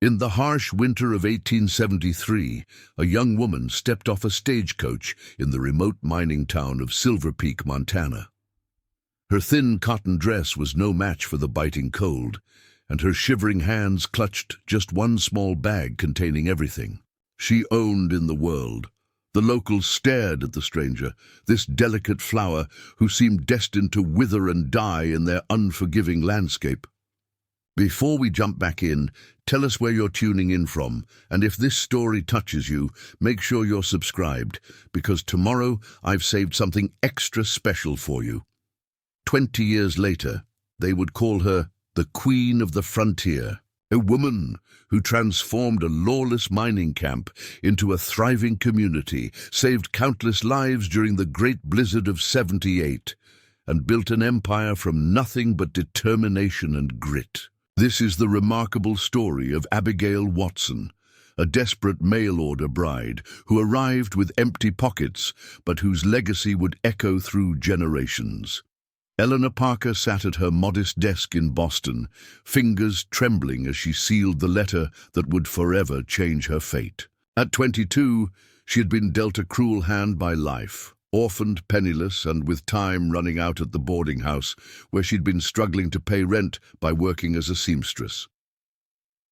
In the harsh winter of 1873, a young woman stepped off a stagecoach in the remote mining town of Silver Peak, Montana. Her thin cotton dress was no match for the biting cold, and her shivering hands clutched just one small bag containing everything she owned in the world. The locals stared at the stranger, this delicate flower who seemed destined to wither and die in their unforgiving landscape. Before we jump back in, tell us where you're tuning in from, and if this story touches you, make sure you're subscribed, because tomorrow I've saved something extra special for you. 20 years later, they would call her the Queen of the Frontier, a woman who transformed a lawless mining camp into a thriving community, saved countless lives during the Great Blizzard of '78, and built an empire from nothing but determination and grit. This is the remarkable story of Abigail Watson, a desperate mail-order bride who arrived with empty pockets, but whose legacy would echo through generations. Eleanor Parker sat at her modest desk in Boston, fingers trembling as she sealed the letter that would forever change her fate. At 22, she had been dealt a cruel hand by life, orphaned, penniless, and with time running out at the boarding house, where she'd been struggling to pay rent by working as a seamstress.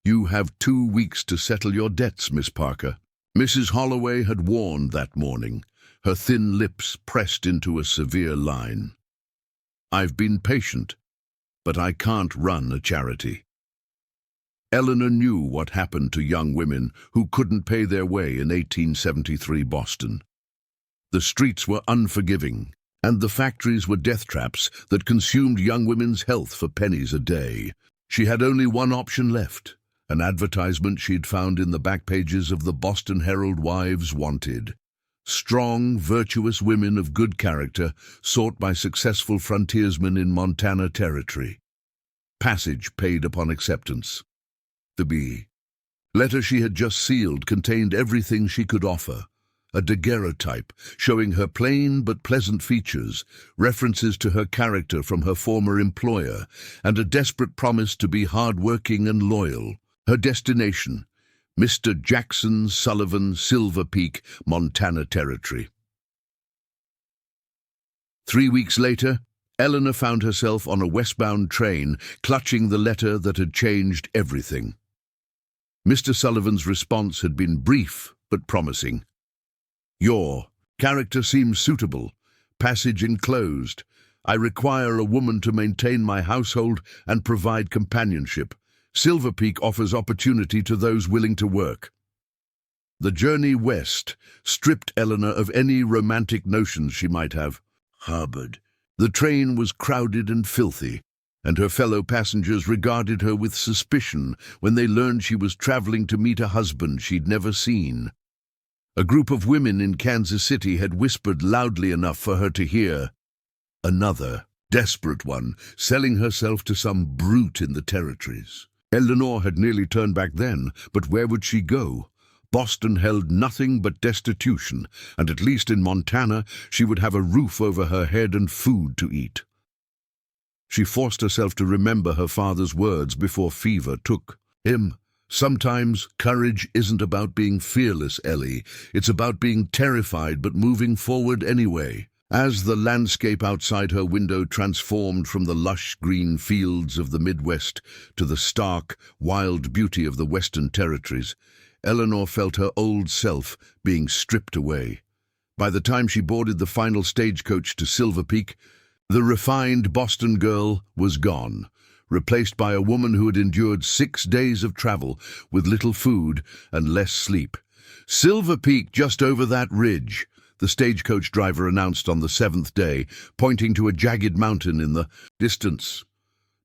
"You have 2 weeks to settle your debts, Miss Parker," Mrs. Holloway had warned that morning, her thin lips pressed into a severe line. "I've been patient, but I can't run a charity." Eleanor knew what happened to young women who couldn't pay their way in 1873 Boston. The streets were unforgiving, and the factories were death traps that consumed young women's health for pennies a day. She had only one option left, an advertisement she'd found in the back pages of the Boston Herald. Wives wanted. Strong, virtuous women of good character sought by successful frontiersmen in Montana Territory. Passage paid upon acceptance. The letter she had just sealed contained everything she could offer. A daguerreotype showing her plain but pleasant features, references to her character from her former employer, and a desperate promise to be hard-working and loyal. Her destination: Mr. Jackson Sullivan, Silver Peak, Montana Territory. 3 weeks later, Eleanor found herself on a westbound train, clutching the letter that had changed everything. Mr. Sullivan's response had been brief but promising. "Your character seems suitable. Passage enclosed. I require a woman to maintain my household and provide companionship. Silver Peak offers opportunity to those willing to work." The journey west stripped Eleanor of any romantic notions she might have harbored. The train was crowded and filthy, and her fellow passengers regarded her with suspicion when they learned she was traveling to meet a husband she'd never seen. A group of women in Kansas City had whispered loudly enough for her to hear. Another, desperate one, selling herself to some brute in the territories. Eleanor had nearly turned back then, but where would she go? Boston held nothing but destitution, and at least in Montana she would have a roof over her head and food to eat. She forced herself to remember her father's words before fever took him. "Sometimes courage isn't about being fearless, Ellie. It's about being terrified but moving forward anyway." As the landscape outside her window transformed from the lush green fields of the Midwest to the stark, wild beauty of the Western Territories, Eleanor felt her old self being stripped away. By the time she boarded the final stagecoach to Silver Peak, the refined Boston girl was gone, replaced by a woman who had endured 6 days of travel with little food and less sleep. "Silver Peak just over that ridge," the stagecoach driver announced on the 7th day, pointing to a jagged mountain in the distance.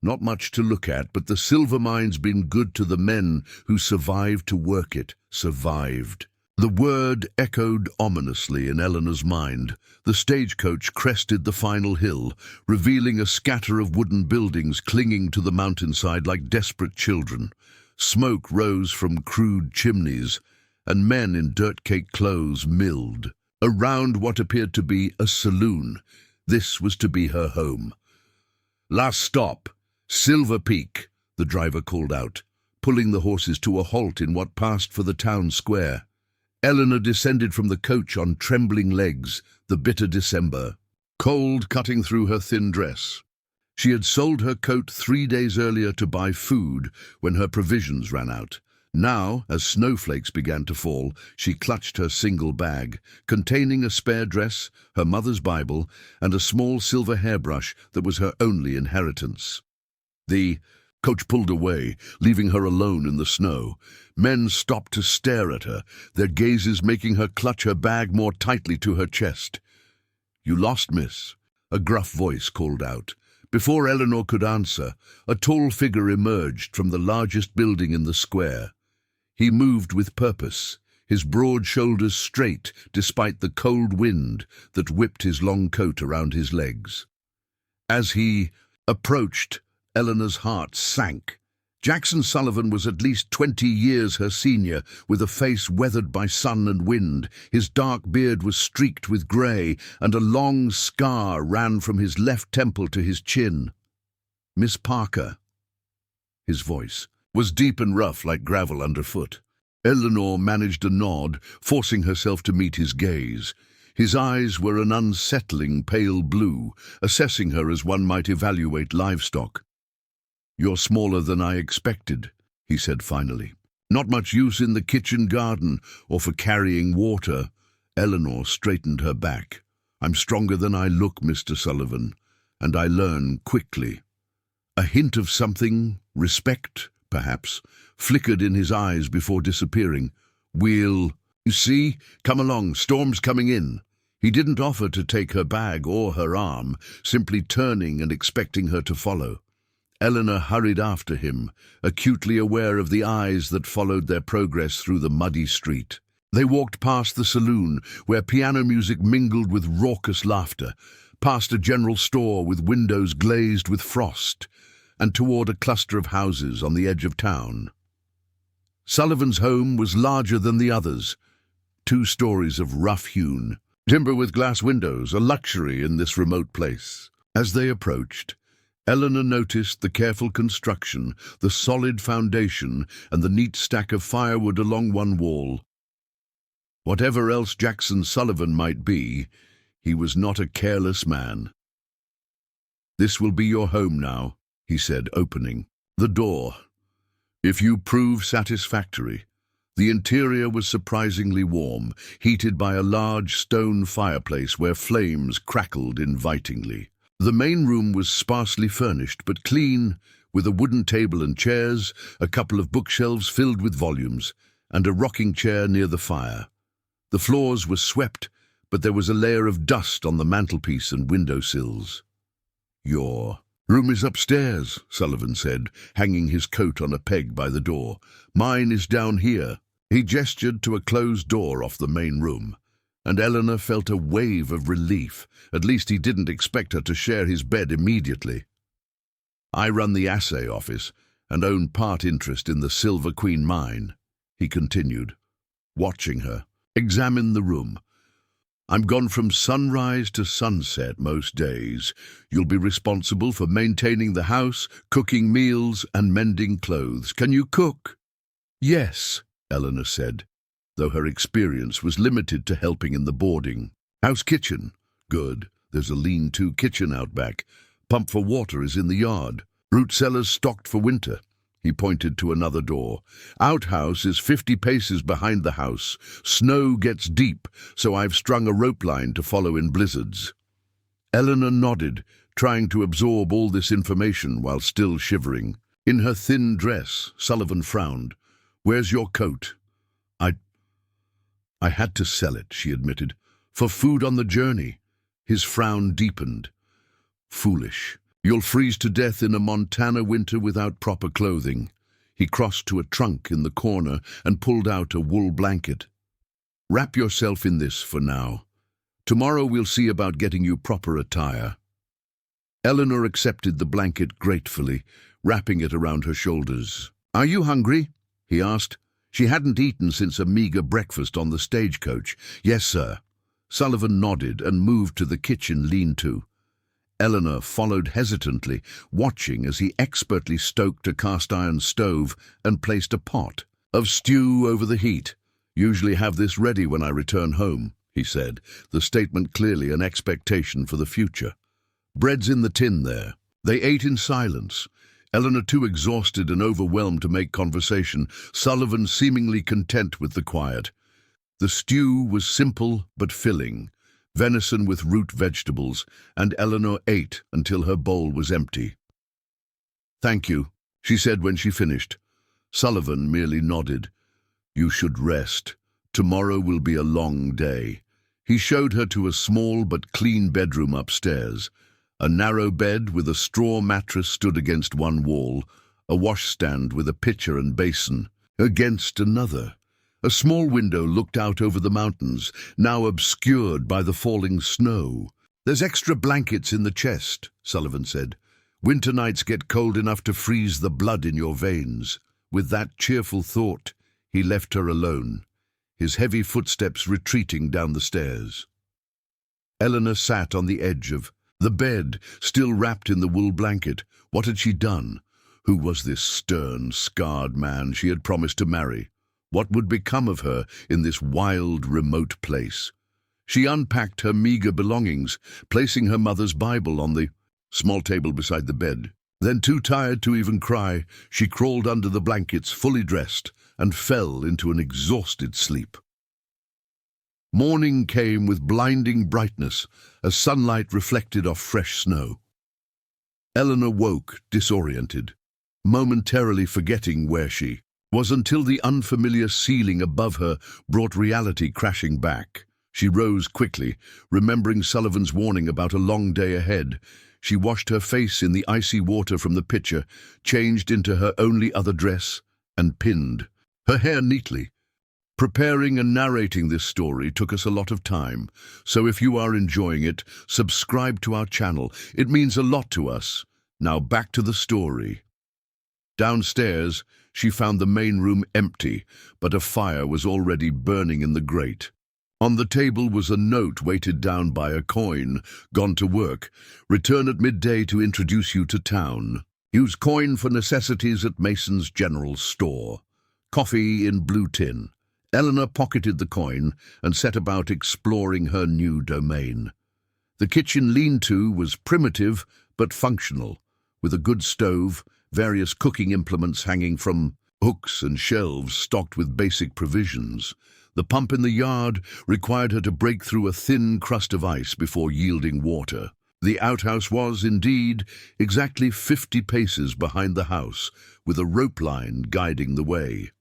Not much to look at, but the silver mine's been good to the men who survived to work it. Survived. The word echoed ominously in Eleanor's mind. The stagecoach crested the final hill, revealing a scatter of wooden buildings clinging to the mountainside like desperate children. Smoke rose from crude chimneys, and men in dirt-caked clothes milled around what appeared to be a saloon. This was to be her home. "Last stop, Silver Peak," the driver called out. pulling the horses to a halt in what passed for the town square. Eleanor descended from the coach on trembling legs, the bitter December, cold cutting through her thin dress. She had sold her coat 3 days earlier to buy food when her provisions ran out. Now, as snowflakes began to fall, she clutched her single bag, containing a spare dress, her mother's Bible, and a small silver hairbrush that was her only inheritance. The coach pulled away, leaving her alone in the snow. Men stopped to stare at her, their gazes making her clutch her bag more tightly to her chest. "You lost, miss," a gruff voice called out. Before Eleanor could answer, a tall figure emerged from the largest building in the square. He moved with purpose, his broad shoulders straight despite the cold wind that whipped his long coat around his legs. As he approached, Eleanor's heart sank. Jackson Sullivan was at least 20 years her senior, with a face weathered by sun and wind. His dark beard was streaked with grey, and a long scar ran from his left temple to his chin. "Miss Parker." His voice was deep and rough like gravel underfoot. Eleanor managed a nod, forcing herself to meet his gaze. His eyes were an unsettling pale blue, assessing her as one might evaluate livestock. "You're smaller than I expected," he said finally. "Not much use in the kitchen garden or for carrying water." Eleanor straightened her back. "I'm stronger than I look, Mr. Sullivan, and I learn quickly." A hint of something, respect, perhaps, flickered in his eyes before disappearing. "You see, come along, storm's coming in." He didn't offer to take her bag or her arm, simply turning and expecting her to follow. Eleanor hurried after him, acutely aware of the eyes that followed their progress through the muddy street. They walked past the saloon, where piano music mingled with raucous laughter, past a general store with windows glazed with frost, and toward a cluster of houses on the edge of town. Sullivan's home was larger than the others, 2 stories of rough-hewn timber with glass windows, a luxury in this remote place. As they approached, Eleanor noticed the careful construction, the solid foundation, and the neat stack of firewood along one wall. Whatever else Jackson Sullivan might be, he was not a careless man. "This will be your home now," he said, opening the door. "If you prove satisfactory." The interior was surprisingly warm, heated by a large stone fireplace where flames crackled invitingly. The main room was sparsely furnished but clean, with a wooden table and chairs, a couple of bookshelves filled with volumes, and a rocking chair near the fire. The floors were swept, but there was a layer of dust on the mantelpiece and windowsills. "Your room is upstairs," Sullivan said, hanging his coat on a peg by the door. "Mine is down here." He gestured to a closed door off the main room, and Eleanor felt a wave of relief. At least he didn't expect her to share his bed immediately. "I run the assay office and own part interest in the Silver Queen mine," he continued, watching her. "Examine the room. I'm gone from sunrise to sunset most days. You'll be responsible for maintaining the house, cooking meals, and mending clothes. Can you cook?" "Yes," Eleanor said, though her experience was limited to helping in the boarding. "House kitchen? Good. There's a lean-to kitchen out back. Pump for water is in the yard. Root cellars stocked for winter." He pointed to another door. "Outhouse is 50 paces behind the house. Snow gets deep, so I've strung a rope line to follow in blizzards." Eleanor nodded, trying to absorb all this information while still shivering. In her thin dress, Sullivan frowned. "Where's your coat?" I had to sell it," she admitted. "For food on the journey." His frown deepened. "Foolish. You'll freeze to death in a Montana winter without proper clothing." He crossed to a trunk in the corner and pulled out a wool blanket. "Wrap yourself in this for now. Tomorrow we'll see about getting you proper attire." Eleanor accepted the blanket gratefully, wrapping it around her shoulders. "Are you hungry?" he asked. She hadn't eaten since a meager breakfast on the stagecoach. "Yes, sir." Sullivan nodded and moved to the kitchen lean-to. Eleanor followed hesitantly, watching as he expertly stoked a cast-iron stove and placed a pot of stew over the heat. "Usually have this ready when I return home," he said, the statement clearly an expectation for the future. "Bread's in the tin there." They ate in silence, Eleanor too exhausted and overwhelmed to make conversation, Sullivan seemingly content with the quiet. The stew was simple but filling, venison with root vegetables, and Eleanor ate until her bowl was empty. "Thank you," she said when she finished. Sullivan merely nodded. "You should rest. Tomorrow will be a long day." He showed her to a small but clean bedroom upstairs. A narrow bed with a straw mattress stood against one wall, a washstand with a pitcher and basin against another. A small window looked out over the mountains, now obscured by the falling snow. "There's extra blankets in the chest," Sullivan said. "Winter nights get cold enough to freeze the blood in your veins." With that cheerful thought, he left her alone, his heavy footsteps retreating down the stairs. Eleanor sat on the edge of the bed, still wrapped in the wool blanket. What had she done? Who was this stern, scarred man she had promised to marry? What would become of her in this wild, remote place? She unpacked her meager belongings, placing her mother's Bible on the small table beside the bed. Then, too tired to even cry, she crawled under the blankets, fully dressed, and fell into an exhausted sleep. Morning came with blinding brightness as sunlight reflected off fresh snow. Eleanor woke, disoriented, momentarily forgetting where she was until the unfamiliar ceiling above her brought reality crashing back. She rose quickly, remembering Sullivan's warning about a long day ahead. She washed her face in the icy water from the pitcher, changed into her only other dress, and pinned her hair neatly. Preparing and narrating this story took us a lot of time, so if you are enjoying it, subscribe to our channel. It means a lot to us. Now back to the story. Downstairs, she found the main room empty, but a fire was already burning in the grate. On the table was a note weighted down by a coin. "Gone to work. Return at midday to introduce you to town. Use coin for necessities at Mason's General Store. Coffee in blue tin." Eleanor pocketed the coin and set about exploring her new domain. The kitchen lean-to was primitive but functional, with a good stove, various cooking implements hanging from hooks and shelves stocked with basic provisions. The pump in the yard required her to break through a thin crust of ice before yielding water. The outhouse was, indeed, exactly 50 paces behind the house, with a rope line guiding the way.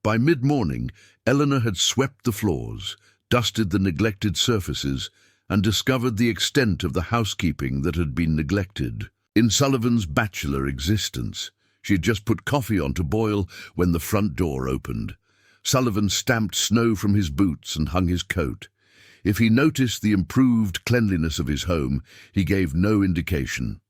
By mid-morning, Eleanor had swept the floors, dusted the neglected surfaces, and discovered the extent of the housekeeping that had been neglected. In Sullivan's bachelor existence, she had just put coffee on to boil when the front door opened. Sullivan stamped snow from his boots and hung his coat. If he noticed the improved cleanliness of his home, he gave no indication.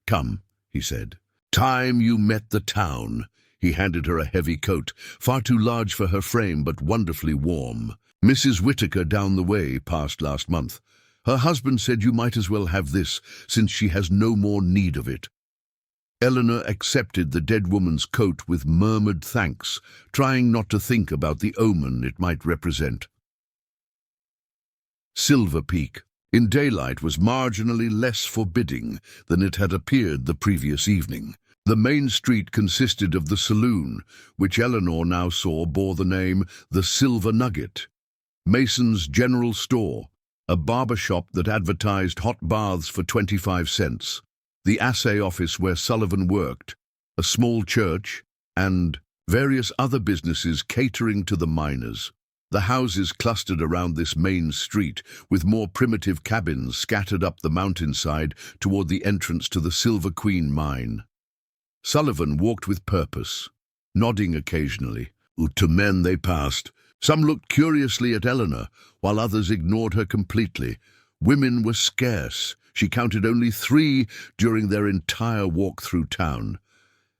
"Come," he said. "Time you met the town." He handed her a heavy coat, far too large for her frame but wonderfully warm. "Mrs. Whittaker down the way passed last month. Her husband said you might as well have this, since she has no more need of it." Eleanor accepted the dead woman's coat with murmured thanks, trying not to think about the omen it might represent. Silver Peak, in daylight, was marginally less forbidding than it had appeared the previous evening. The main street consisted of the saloon, which Eleanor now saw bore the name The Silver Nugget, Mason's General Store, a barber shop that advertised hot baths for 25 cents, the assay office where Sullivan worked, a small church, and various other businesses catering to the miners. The houses clustered around this main street, with more primitive cabins scattered up the mountainside toward the entrance to the Silver Queen mine. Sullivan walked with purpose, nodding occasionally. To men they passed. Some looked curiously at Eleanor, while others ignored her completely. Women were scarce. She counted only 3 during their entire walk through town.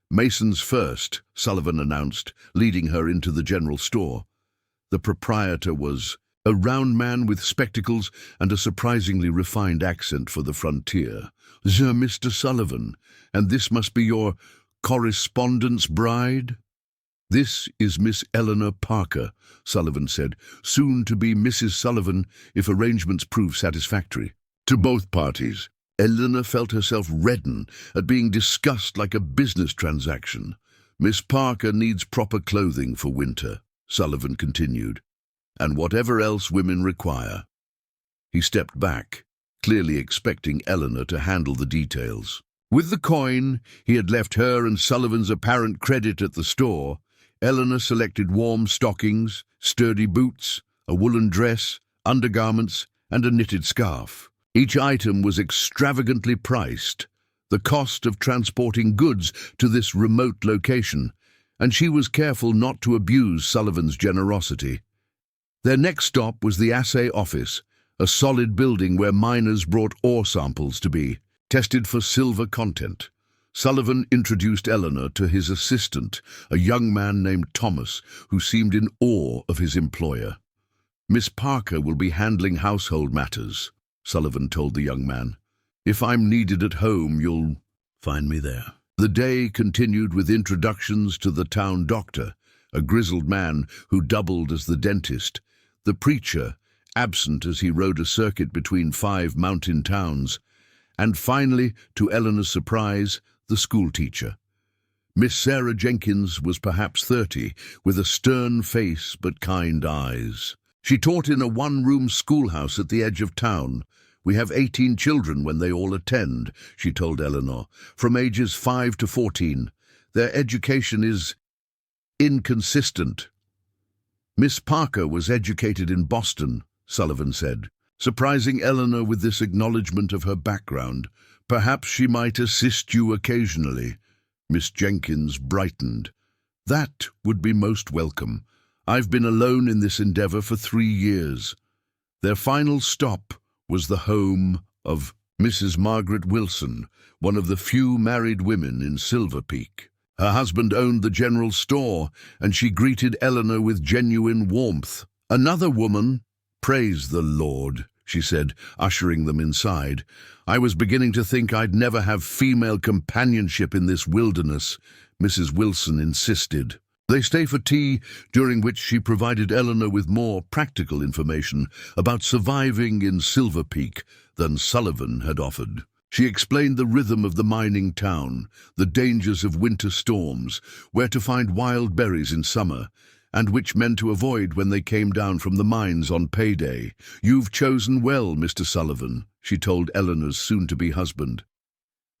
"Mason's first," Sullivan announced, leading her into the general store. The proprietor was a round man with spectacles and a surprisingly refined accent for the frontier. "Sir, Mr. Sullivan, and this must be your correspondence bride?" "This is Miss Eleanor Parker," Sullivan said, "soon to be Mrs. Sullivan if arrangements prove satisfactory to both parties." Eleanor felt herself redden at being discussed like a business transaction. "Miss Parker needs proper clothing for winter," Sullivan continued, "and whatever else women require." He stepped back, clearly expecting Eleanor to handle the details. With the coin he had left her and Sullivan's apparent credit at the store, Eleanor selected warm stockings, sturdy boots, a woolen dress, undergarments, and a knitted scarf. Each item was extravagantly priced, the cost of transporting goods to this remote location, and she was careful not to abuse Sullivan's generosity. Their next stop was the assay office, a solid building where miners brought ore samples to be tested for silver content. Sullivan introduced Eleanor to his assistant, a young man named Thomas, who seemed in awe of his employer. "Miss Parker will be handling household matters," Sullivan told the young man. "If I'm needed at home, you'll find me there." The day continued with introductions to the town doctor, a grizzled man who doubled as the dentist, the preacher, absent as he rode a circuit between 5 mountain towns, and finally, to Eleanor's surprise, the schoolteacher. Miss Sarah Jenkins was perhaps 30, with a stern face but kind eyes. She taught in a one-room schoolhouse at the edge of town. "We have 18 children when they all attend," she told Eleanor, "from ages 5 to 14. Their education is inconsistent." "Miss Parker was educated in Boston," Sullivan said, surprising Eleanor with this acknowledgement of her background. "Perhaps she might assist you occasionally." Miss Jenkins brightened. "That would be most welcome. I've been alone in this endeavor for 3 years." Their final stop was the home of Mrs. Margaret Wilson, one of the few married women in Silver Peak. Her husband owned the general store, and she greeted Eleanor with genuine warmth. "Another woman? Praise the Lord," she said, ushering them inside. "I was beginning to think I'd never have female companionship in this wilderness," Mrs. Wilson insisted. They stayed for tea, during which she provided Eleanor with more practical information about surviving in Silver Peak than Sullivan had offered. She explained the rhythm of the mining town, the dangers of winter storms, where to find wild berries in summer, and which men to avoid when they came down from the mines on payday. "You've chosen well, Mr. Sullivan," she told Eleanor's soon-to-be husband.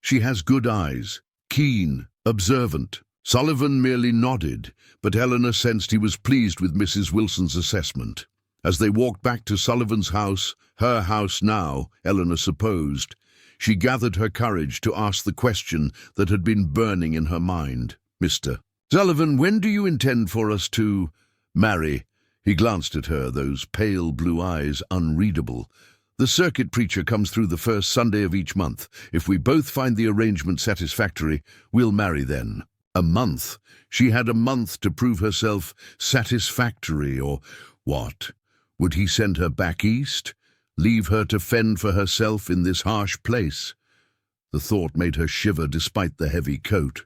"She has good eyes, keen, observant." Sullivan merely nodded, but Eleanor sensed he was pleased with Mrs. Wilson's assessment. As they walked back to Sullivan's house, her house now, Eleanor supposed, she gathered her courage to ask the question that had been burning in her mind. "Mr. Sullivan, when do you intend for us to marry?" He glanced at her, those pale blue eyes unreadable. "The circuit preacher comes through the first Sunday of each month. If we both find the arrangement satisfactory, we'll marry then." A month. She had a month to prove herself satisfactory, or what? Would he send her back east? Leave her to fend for herself in this harsh place? The thought made her shiver despite the heavy coat.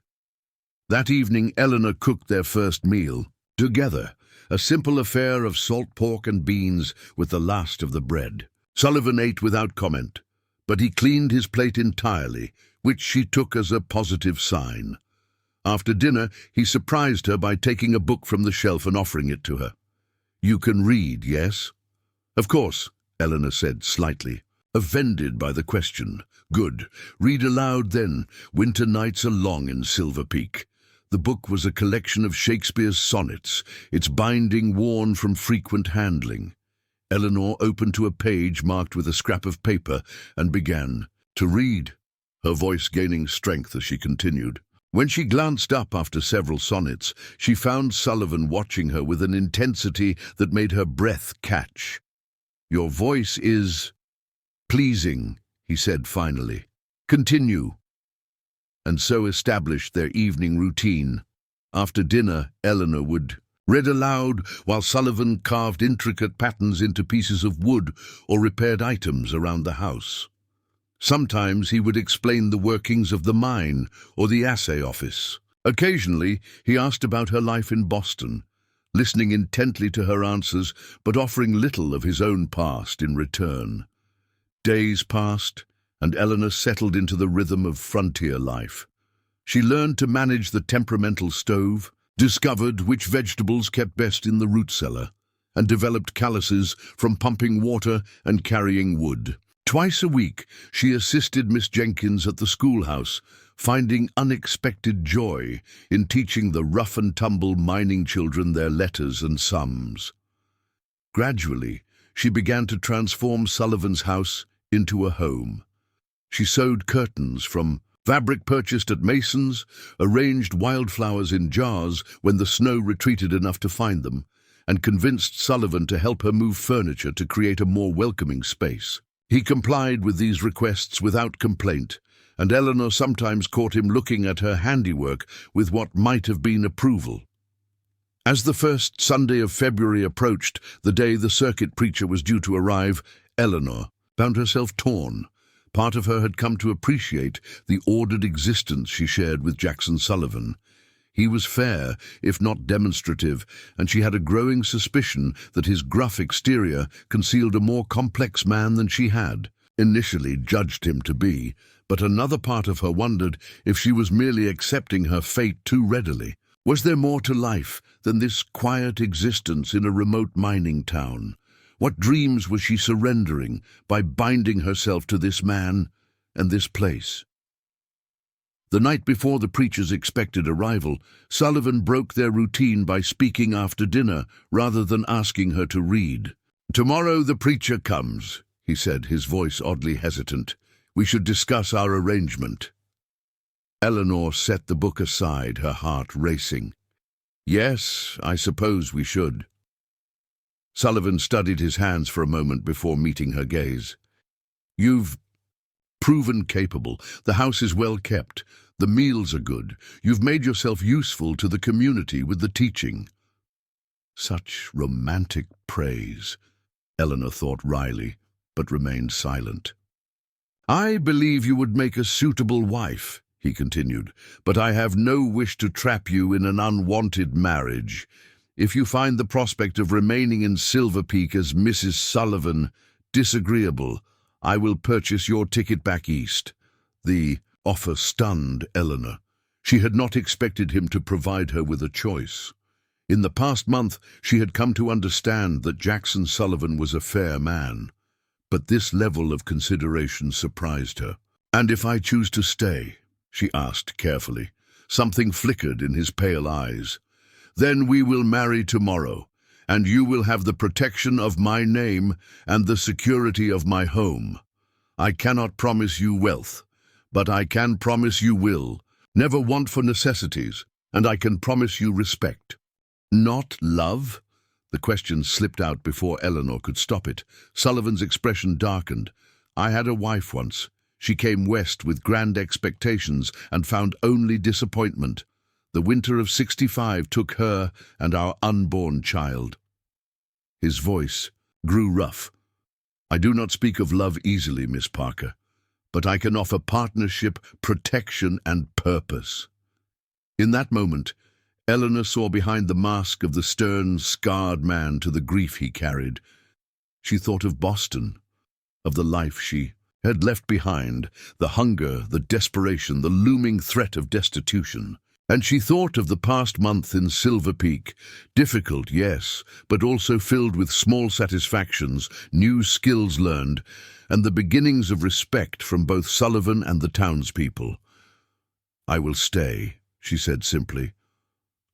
That evening Eleanor cooked their first meal, together, a simple affair of salt pork and beans with the last of the bread. Sullivan ate without comment, but he cleaned his plate entirely, which she took as a positive sign. After dinner, he surprised her by taking a book from the shelf and offering it to her. "You can read, yes?" "Of course," Eleanor said slightly, offended by the question. "Good. Read aloud then. Winter nights are long in Silver Peak." The book was a collection of Shakespeare's sonnets, its binding worn from frequent handling. Eleanor opened to a page marked with a scrap of paper and began to read, her voice gaining strength as she continued. When she glanced up after several sonnets, she found Sullivan watching her with an intensity that made her breath catch. "Your voice is pleasing," he said finally. "Continue." And so established their evening routine. After dinner, Eleanor would read aloud while Sullivan carved intricate patterns into pieces of wood or repaired items around the house. Sometimes he would explain the workings of the mine or the assay office. Occasionally, he asked about her life in Boston, listening intently to her answers but offering little of his own past in return. Days passed, and Eleanor settled into the rhythm of frontier life. She learned to manage the temperamental stove, discovered which vegetables kept best in the root cellar, and developed calluses from pumping water and carrying wood. Twice a week, she assisted Miss Jenkins at the schoolhouse, finding unexpected joy in teaching the rough-and-tumble mining children their letters and sums. Gradually, she began to transform Sullivan's house into a home. She sewed curtains from fabric purchased at Mason's, arranged wildflowers in jars when the snow retreated enough to find them, and convinced Sullivan to help her move furniture to create a more welcoming space. He complied with these requests without complaint, and Eleanor sometimes caught him looking at her handiwork with what might have been approval. As the first Sunday of February approached, the day the circuit preacher was due to arrive, Eleanor found herself torn. Part of her had come to appreciate the ordered existence she shared with Jackson Sullivan. He was fair, if not demonstrative, and she had a growing suspicion that his gruff exterior concealed a more complex man than she had initially judged him to be, but another part of her wondered if she was merely accepting her fate too readily. Was there more to life than this quiet existence in a remote mining town? What dreams was she surrendering by binding herself to this man and this place? The night before the preacher's expected arrival, Sullivan broke their routine by speaking after dinner rather than asking her to read. "Tomorrow the preacher comes," he said, his voice oddly hesitant. "We should discuss our arrangement." Eleanor set the book aside, her heart racing. "Yes, I suppose we should." Sullivan studied his hands for a moment before meeting her gaze. "You've proven capable. The house is well kept. The meals are good. You've made yourself useful to the community with the teaching." Such romantic praise, Eleanor thought wryly, but remained silent. "I believe you would make a suitable wife," he continued, "but I have no wish to trap you in an unwanted marriage. If you find the prospect of remaining in Silver Peak as Mrs. Sullivan disagreeable, I will purchase your ticket back east." The offer stunned Eleanor. She had not expected him to provide her with a choice. In the past month, she had come to understand that Jackson Sullivan was a fair man, but this level of consideration surprised her. "And if I choose to stay?" she asked carefully. Something flickered in his pale eyes. "Then we will marry tomorrow, and you will have the protection of my name and the security of my home. I cannot promise you wealth, but I can promise you will never want for necessities, and I can promise you respect." "Not love?" The question slipped out before Eleanor could stop it. Sullivan's expression darkened. "I had a wife once. She came west with grand expectations and found only disappointment. The winter of '65 took her and our unborn child." His voice grew rough. "I do not speak of love easily, Miss Parker, but I can offer partnership, protection, and purpose." In that moment, Eleanor saw behind the mask of the stern, scarred man to the grief he carried. She thought of Boston, of the life she had left behind, the hunger, the desperation, the looming threat of destitution. And she thought of the past month in Silver Peak, difficult, yes, but also filled with small satisfactions, new skills learned, and the beginnings of respect from both Sullivan and the townspeople. "I will stay," she said simply.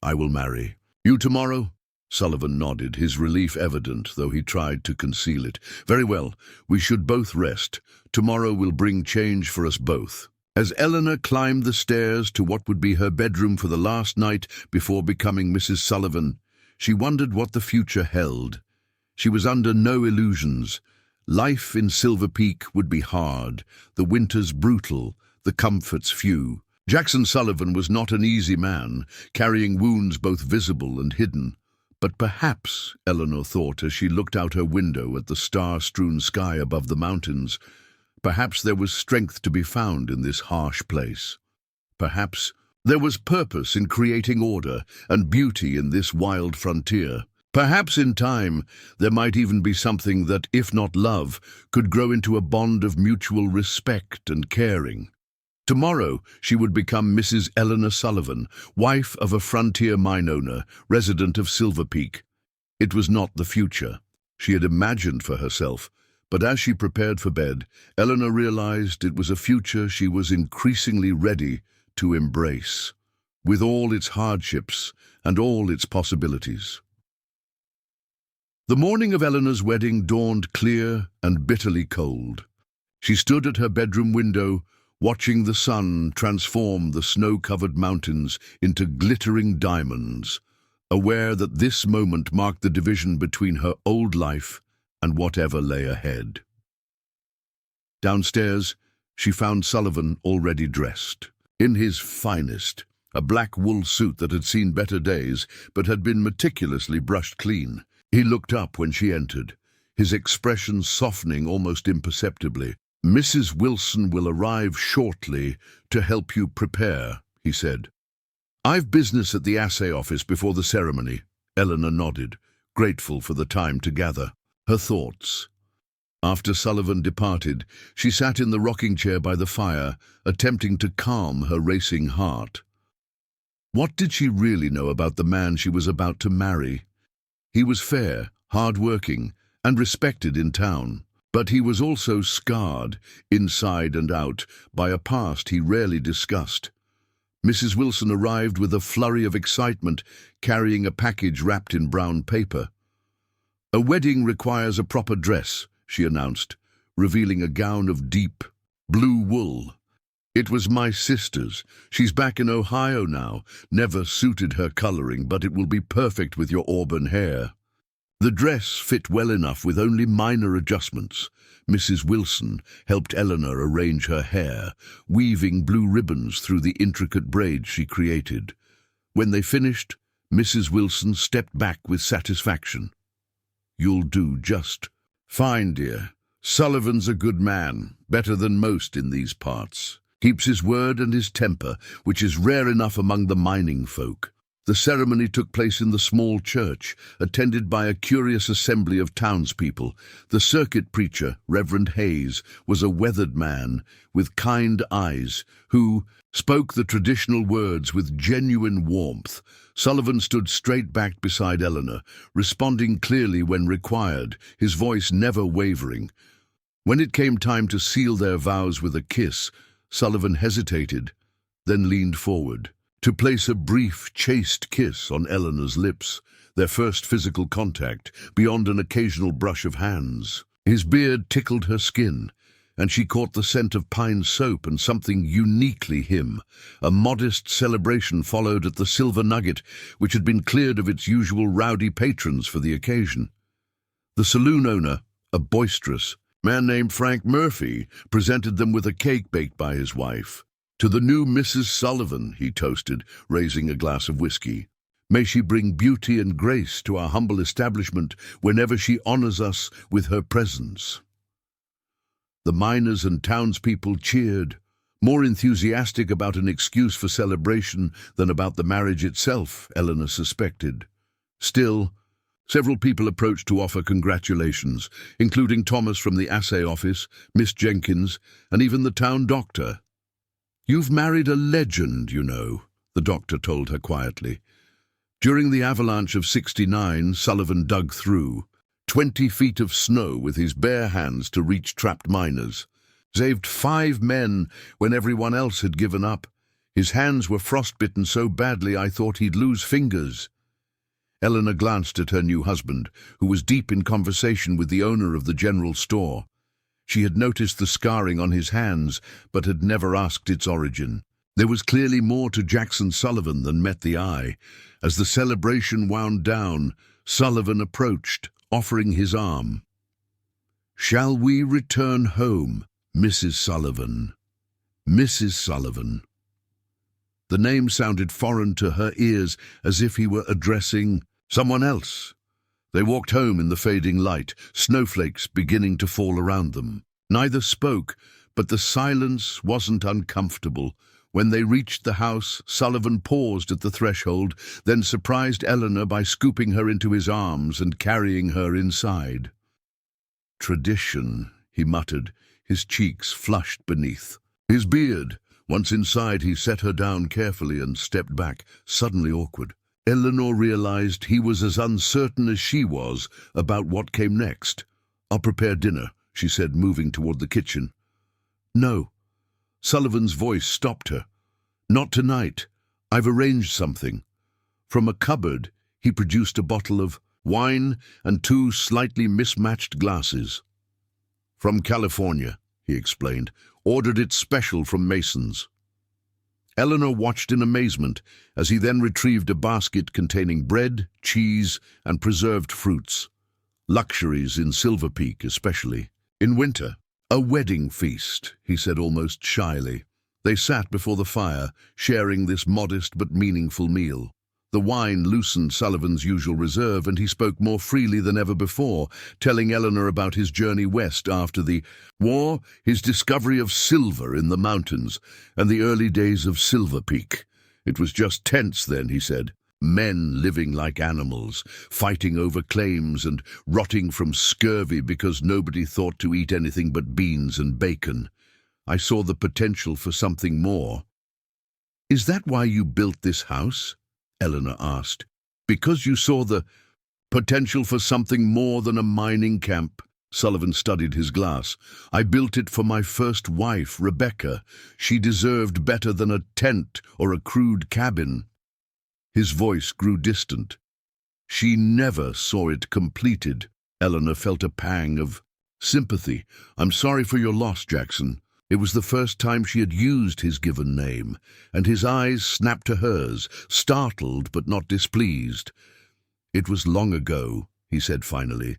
"I will marry." "You tomorrow?" Sullivan nodded, his relief evident, though he tried to conceal it. "Very well, we should both rest. Tomorrow will bring change for us both." As Eleanor climbed the stairs to what would be her bedroom for the last night before becoming Mrs. Sullivan, she wondered what the future held. She was under no illusions. Life in Silver Peak would be hard, the winters brutal, the comforts few. Jackson Sullivan was not an easy man, carrying wounds both visible and hidden. But perhaps, Eleanor thought as she looked out her window at the star-strewn sky above the mountains, perhaps there was strength to be found in this harsh place. Perhaps there was purpose in creating order and beauty in this wild frontier. Perhaps in time there might even be something that, if not love, could grow into a bond of mutual respect and caring. Tomorrow she would become Mrs. Eleanor Sullivan, wife of a frontier mine owner, resident of Silver Peak. It was not the future she had imagined for herself, but as she prepared for bed, Eleanor realized it was a future she was increasingly ready to embrace, with all its hardships and all its possibilities. The morning of Eleanor's wedding dawned clear and bitterly cold. She stood at her bedroom window, watching the sun transform the snow-covered mountains into glittering diamonds, aware that this moment marked the division between her old life and whatever lay ahead. Downstairs, she found Sullivan already dressed. In his finest, a black wool suit that had seen better days but had been meticulously brushed clean. He looked up when she entered, his expression softening almost imperceptibly. "Mrs. Wilson will arrive shortly to help you prepare," he said. "I've business at the assay office before the ceremony." Eleanor nodded, grateful for the time to gather her thoughts. After Sullivan departed, she sat in the rocking chair by the fire, attempting to calm her racing heart. What did she really know about the man she was about to marry? He was fair, hard-working, and respected in town. But he was also scarred, inside and out, by a past he rarely discussed. Mrs. Wilson arrived with a flurry of excitement, carrying a package wrapped in brown paper. "A wedding requires a proper dress," she announced, revealing a gown of deep blue wool. "It was my sister's. She's back in Ohio now. Never suited her coloring, but it will be perfect with your auburn hair." The dress fit well enough with only minor adjustments. Mrs. Wilson helped Eleanor arrange her hair, weaving blue ribbons through the intricate braids she created. When they finished, Mrs. Wilson stepped back with satisfaction. "You'll do just fine, dear. Sullivan's a good man, better than most in these parts. Keeps his word and his temper, which is rare enough among the mining folk." The ceremony took place in the small church, attended by a curious assembly of townspeople. The circuit preacher, Reverend Hayes, was a weathered man with kind eyes who spoke the traditional words with genuine warmth. Sullivan stood straight back beside Eleanor, responding clearly when required, his voice never wavering. When it came time to seal their vows with a kiss, Sullivan hesitated, then leaned forward to place a brief, chaste kiss on Eleanor's lips, their first physical contact, beyond an occasional brush of hands. His beard tickled her skin, and she caught the scent of pine soap and something uniquely him. A modest celebration followed at the Silver Nugget, which had been cleared of its usual rowdy patrons for the occasion. The saloon owner, a boisterous man named Frank Murphy, presented them with a cake baked by his wife. "To the new Mrs. Sullivan," he toasted, raising a glass of whiskey. "May she bring beauty and grace to our humble establishment whenever she honors us with her presence." The miners and townspeople cheered, more enthusiastic about an excuse for celebration than about the marriage itself, Eleanor suspected. Still, several people approached to offer congratulations, including Thomas from the assay office, Miss Jenkins, and even the town doctor. "You've married a legend, you know," the doctor told her quietly. During the avalanche of '69, Sullivan dug through 20 feet of snow with his bare hands to reach trapped miners. Saved 5 men when everyone else had given up. His hands were frostbitten so badly I thought he'd lose fingers. Eleanor glanced at her new husband, who was deep in conversation with the owner of the general store. She had noticed the scarring on his hands, but had never asked its origin. There was clearly more to Jackson Sullivan than met the eye. As the celebration wound down, Sullivan approached, offering his arm. "Shall we return home, Mrs. Sullivan?" Mrs. Sullivan. The name sounded foreign to her ears, as if he were addressing Someone else. They walked home in the fading light, snowflakes beginning to fall around them. Neither spoke, but the silence wasn't uncomfortable. When they reached the house, Sullivan paused at the threshold, then surprised Eleanor by scooping her into his arms and carrying her inside. "Tradition," he muttered, his cheeks flushed beneath. His beard. Once inside, he set her down carefully and stepped back, suddenly awkward. Eleanor realized he was as uncertain as she was about what came next. "I'll prepare dinner," she said, moving toward the kitchen. "No." Sullivan's voice stopped her. "Not tonight. I've arranged something." From a cupboard, he produced a bottle of wine and 2 slightly mismatched glasses. "From California," he explained. "Ordered it special from Mason's." Eleanor watched in amazement as he then retrieved a basket containing bread, cheese, and preserved fruits. Luxuries in Silver Peak, especially. In winter. "A wedding feast," he said almost shyly. They sat before the fire, sharing this modest but meaningful meal. The wine loosened Sullivan's usual reserve, and he spoke more freely than ever before, telling Eleanor about his journey west after the war, his discovery of silver in the mountains, and the early days of Silver Peak. It was just tense then, he said. Men living like animals, fighting over claims and rotting from scurvy because nobody thought to eat anything but beans and bacon. I saw the potential for something more. "Is that why you built this house?" Eleanor asked. "Because you saw the potential for something more than a mining camp." Sullivan studied his glass. "I built it for my first wife, Rebecca. She deserved better than a tent or a crude cabin." His voice grew distant. "She never saw it completed." Eleanor felt a pang of sympathy. "I'm sorry for your loss, Jackson." It was the first time she had used his given name, and his eyes snapped to hers, startled but not displeased. "It was long ago," he said finally.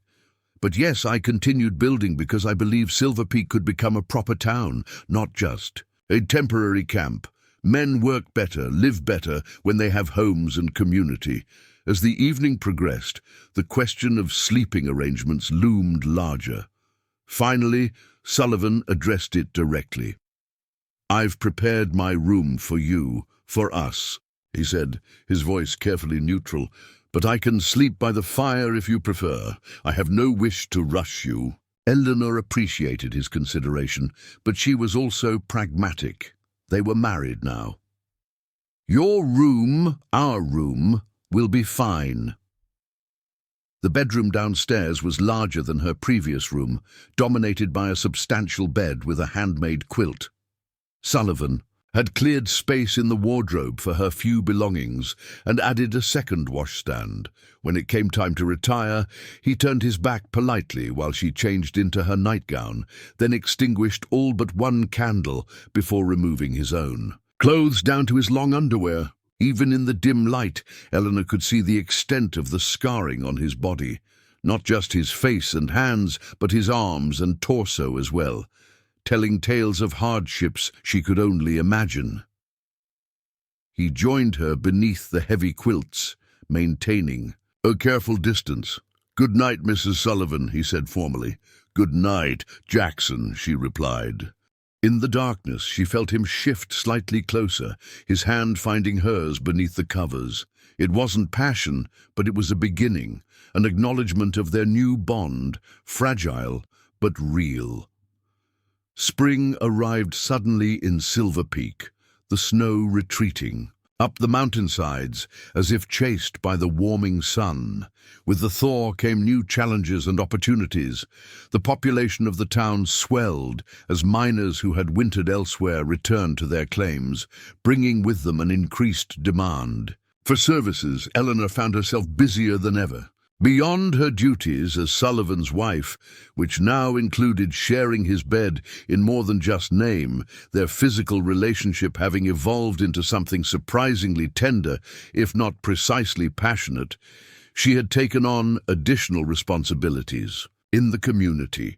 "But yes, I continued building because I believed Silver Peak could become a proper town, not just a temporary camp. Men work better, live better when they have homes and community." As the evening progressed, the question of sleeping arrangements loomed larger. Finally, Sullivan addressed it directly. "I've prepared my room for you, for us," he said, his voice carefully neutral. "But I can sleep by the fire if you prefer. I have no wish to rush you." Eleanor appreciated his consideration, but she was also pragmatic. They were married now. "Your room, our room, will be fine." The bedroom downstairs was larger than her previous room, dominated by a substantial bed with a handmade quilt. Sullivan had cleared space in the wardrobe for her few belongings and added a second washstand. When it came time to retire, he turned his back politely while she changed into her nightgown, then extinguished all but one candle before removing his own. Clothes down to his long underwear. Even in the dim light, Eleanor could see the extent of the scarring on his body. Not just his face and hands, but his arms and torso as well, telling tales of hardships she could only imagine. He joined her beneath the heavy quilts, maintaining a careful distance. "Good night, Mrs. Sullivan," he said formally. "Good night, Jackson," she replied. In the darkness, she felt him shift slightly closer, his hand finding hers beneath the covers. It wasn't passion, but it was a beginning, an acknowledgement of their new bond, fragile but real. Spring arrived suddenly in Silver Peak, the snow retreating. Up the mountainsides, as if chased by the warming sun. With the thaw came new challenges and opportunities. The population of the town swelled as miners who had wintered elsewhere returned to their claims, bringing with them an increased demand. For services, Eleanor found herself busier than ever. Beyond her duties as Sullivan's wife, which now included sharing his bed in more than just name, their physical relationship having evolved into something surprisingly tender, if not precisely passionate, she had taken on additional responsibilities in the community.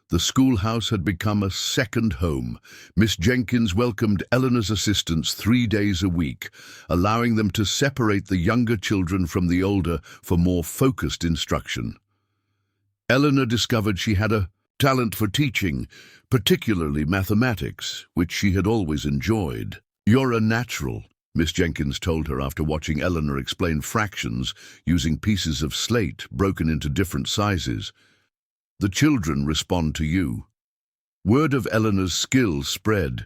The schoolhouse had become a second home. Miss Jenkins welcomed Eleanor's assistants 3 days a week, allowing them to separate the younger children from the older for more focused instruction. Eleanor discovered she had a talent for teaching, particularly mathematics, which she had always enjoyed. "You're a natural," Miss Jenkins told her after watching Eleanor explain fractions using pieces of slate broken into different sizes. "The children respond to you." Word of Eleanor's skills spread,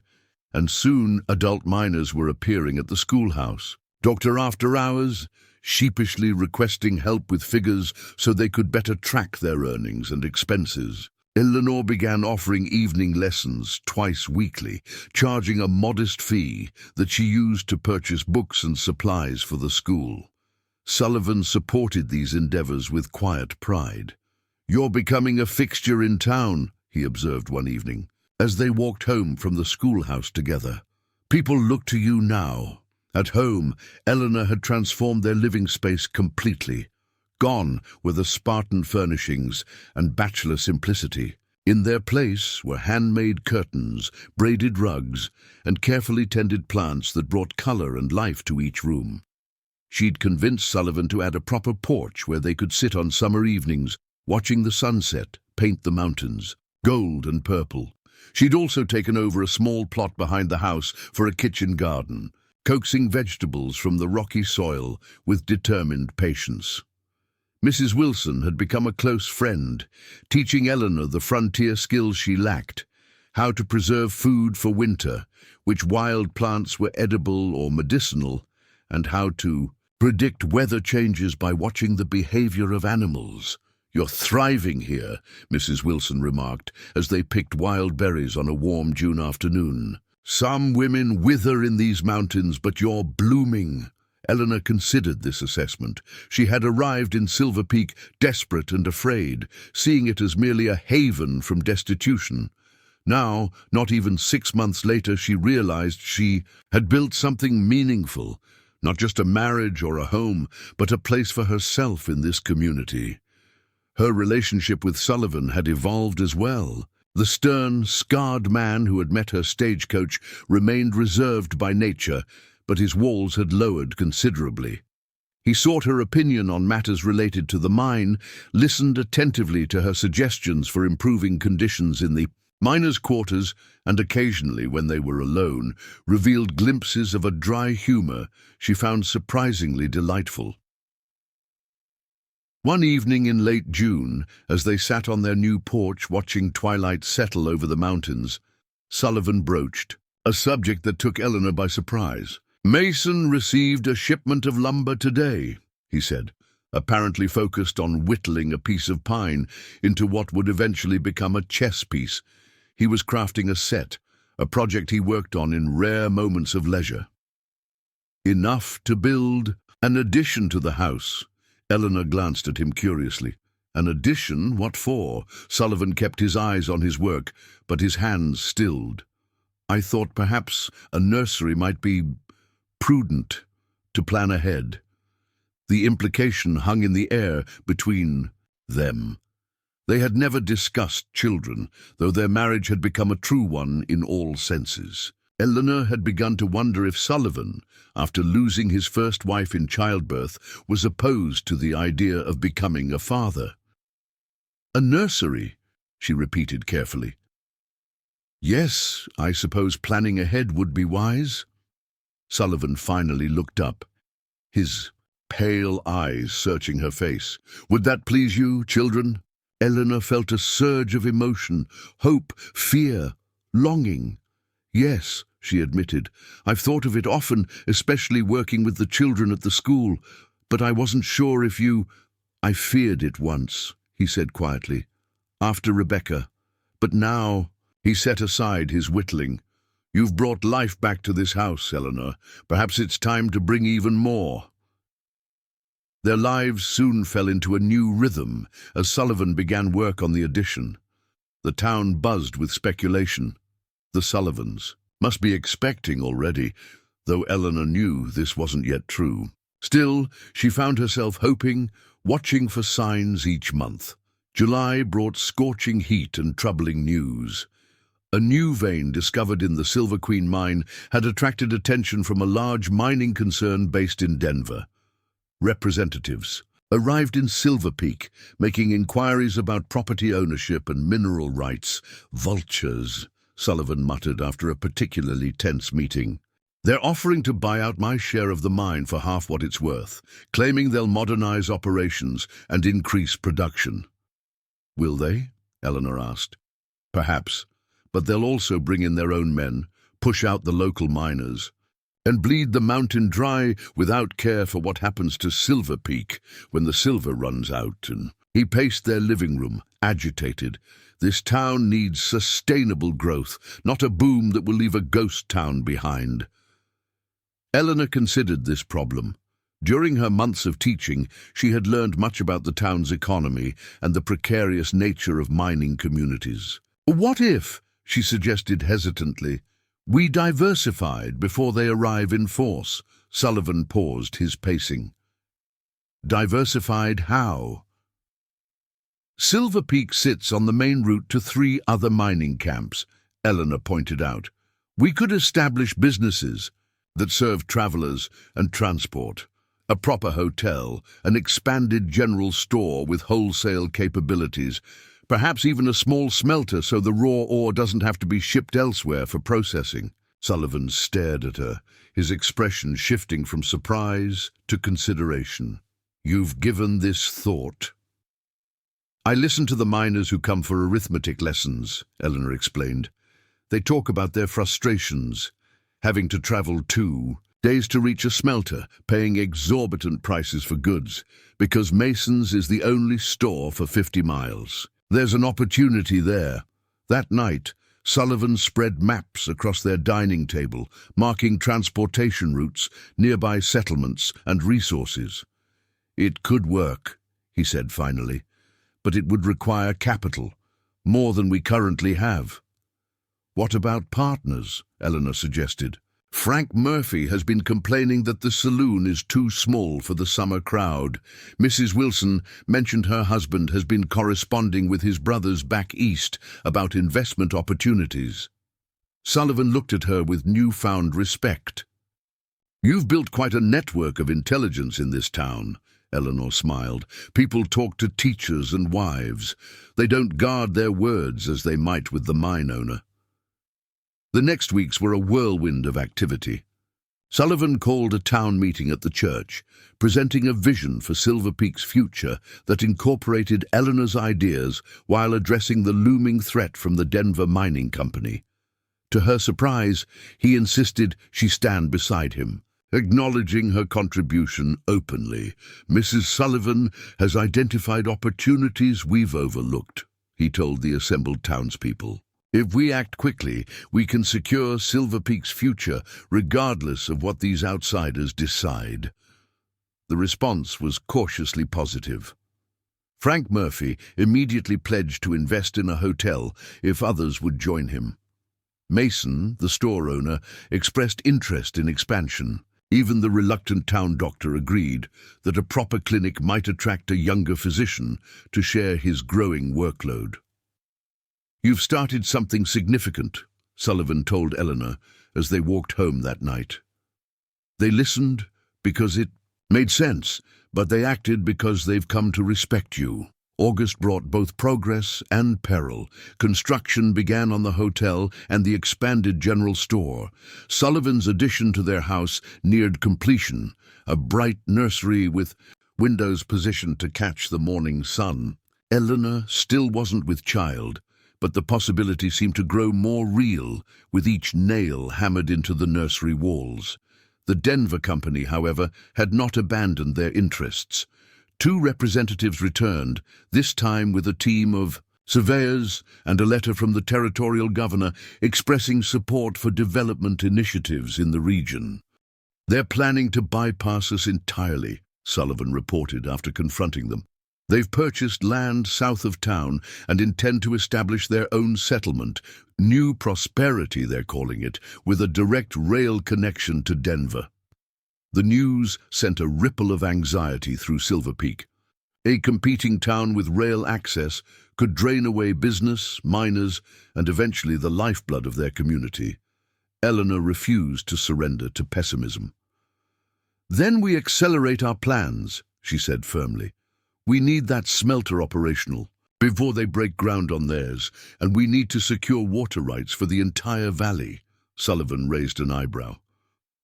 and soon adult minors were appearing at the schoolhouse. Doctor after hours, sheepishly requesting help with figures so they could better track their earnings and expenses. Eleanor began offering evening lessons twice weekly, charging a modest fee that she used to purchase books and supplies for the school. Sullivan supported these endeavors with quiet pride. "You're becoming a fixture in town," he observed one evening, as they walked home from the schoolhouse together. "People look to you now." At home, Eleanor had transformed their living space completely. Gone were the Spartan furnishings and bachelor simplicity. In their place were handmade curtains, braided rugs, and carefully tended plants that brought color and life to each room. She'd convinced Sullivan to add a proper porch where they could sit on summer evenings, watching the sunset paint the mountains, gold and purple. She'd also taken over a small plot behind the house for a kitchen garden, coaxing vegetables from the rocky soil with determined patience. Mrs. Wilson had become a close friend, teaching Eleanor the frontier skills she lacked: how to preserve food for winter, which wild plants were edible or medicinal, and how to predict weather changes by watching the behavior of animals. "You're thriving here," Mrs. Wilson remarked, as they picked wild berries on a warm June afternoon. "Some women wither in these mountains, but you're blooming." Eleanor considered this assessment. She had arrived in Silver Peak desperate and afraid, seeing it as merely a haven from destitution. Now, not even 6 months later, she realized she had built something meaningful, not just a marriage or a home, but a place for herself in this community. Her relationship with Sullivan had evolved as well. The stern, scarred man who had met her stagecoach remained reserved by nature, but his walls had lowered considerably. He sought her opinion on matters related to the mine, listened attentively to her suggestions for improving conditions in the miners' quarters, and occasionally, when they were alone, revealed glimpses of a dry humor she found surprisingly delightful. One evening in late June, as they sat on their new porch watching twilight settle over the mountains, Sullivan broached a subject that took Eleanor by surprise. "Mason received a shipment of lumber today," he said, apparently focused on whittling a piece of pine into what would eventually become a chess piece. He was crafting a set, a project he worked on in rare moments of leisure. "Enough to build an addition to the house." Eleanor glanced at him curiously. "An addition? What for?" Sullivan kept his eyes on his work, but his hands stilled. "I thought perhaps a nursery might be prudent to plan ahead." The implication hung in the air between them. They had never discussed children, though their marriage had become a true one in all senses. Eleanor had begun to wonder if Sullivan, after losing his first wife in childbirth, was opposed to the idea of becoming a father. "A nursery," she repeated carefully. "Yes, I suppose planning ahead would be wise." Sullivan finally looked up, his pale eyes searching her face. "Would that please you, children?" Eleanor felt a surge of emotion, hope, fear, longing. "Yes," she admitted. "I've thought of it often, especially working with the children at the school, but I wasn't sure if you—" "I feared it once," he said quietly, "after Rebecca. But now—" He set aside his whittling. "You've brought life back to this house, Eleanor. Perhaps it's time to bring even more." Their lives soon fell into a new rhythm as Sullivan began work on the addition. The town buzzed with speculation. The Sullivans must be expecting already, though Eleanor knew this wasn't yet true. Still, she found herself hoping, watching for signs each month. July brought scorching heat and troubling news. A new vein discovered in the Silver Queen mine had attracted attention from a large mining concern based in Denver. Representatives arrived in Silver Peak, making inquiries about property ownership and mineral rights. Vultures, Sullivan muttered after a particularly tense meeting. They're offering to buy out my share of the mine for half what it's worth, claiming they'll modernize operations and increase production. Will they? Eleanor asked. Perhaps, but they'll also bring in their own men, push out the local miners, and bleed the mountain dry without care for what happens to Silver Peak when the silver runs out. And he paced their living room, agitated. This town needs sustainable growth, not a boom that will leave a ghost town behind. Eleanor considered this problem. During her months of teaching, she had learned much about the town's economy and the precarious nature of mining communities. What if, she suggested hesitantly, we diversified before they arrive in force? Sullivan paused, his pacing. Diversified how? Silver Peak sits on the main route to 3 other mining camps, Eleanor pointed out. We could establish businesses that serve travelers and transport, a proper hotel, an expanded general store with wholesale capabilities, perhaps even a small smelter so the raw ore doesn't have to be shipped elsewhere for processing. Sullivan stared at her, his expression shifting from surprise to consideration. You've given this thought? I listen to the miners who come for arithmetic lessons, Eleanor explained. They talk about their frustrations, having to travel 2 days to reach a smelter, paying exorbitant prices for goods, because Mason's is the only store for 50 miles. There's an opportunity there. That night, Sullivan spread maps across their dining table, marking transportation routes, nearby settlements, and resources. It could work, he said finally, but it would require capital, more than we currently have. What about partners? Eleanor suggested. Frank Murphy has been complaining that the saloon is too small for the summer crowd. Mrs. Wilson mentioned her husband has been corresponding with his brothers back east about investment opportunities. Sullivan looked at her with newfound respect. You've built quite a network of intelligence in this town, Eleanor smiled. People talk to teachers and wives. They don't guard their words as they might with the mine owner. The next weeks were a whirlwind of activity. Sullivan called a town meeting at the church, presenting a vision for Silver Peak's future that incorporated Eleanor's ideas while addressing the looming threat from the Denver Mining Company. To her surprise, he insisted she stand beside him, acknowledging her contribution openly. Mrs. Sullivan has identified opportunities we've overlooked, he told the assembled townspeople. If we act quickly, we can secure Silver Peak's future, regardless of what these outsiders decide. The response was cautiously positive. Frank Murphy immediately pledged to invest in a hotel if others would join him. Mason, the store owner, expressed interest in expansion. Even the reluctant town doctor agreed that a proper clinic might attract a younger physician to share his growing workload. You've started something significant, Sullivan told Eleanor as they walked home that night. They listened because it made sense, but they acted because they've come to respect you. August brought both progress and peril. Construction began on the hotel and the expanded general store. Sullivan's addition to their house neared completion, a bright nursery with windows positioned to catch the morning sun. Eleanor still wasn't with child, but the possibility seemed to grow more real with each nail hammered into the nursery walls. The Denver Company, however, had not abandoned their interests. 2 representatives returned, this time with a team of surveyors and a letter from the territorial governor expressing support for development initiatives in the region. They're planning to bypass us entirely, Sullivan reported after confronting them. They've purchased land south of town and intend to establish their own settlement, New Prosperity they're calling it, with a direct rail connection to Denver. The news sent a ripple of anxiety through Silver Peak. A competing town with rail access could drain away business, miners, and eventually the lifeblood of their community. Eleanor refused to surrender to pessimism. "Then we accelerate our plans," she said firmly. "We need that smelter operational before they break ground on theirs, and we need to secure water rights for the entire valley." Sullivan raised an eyebrow.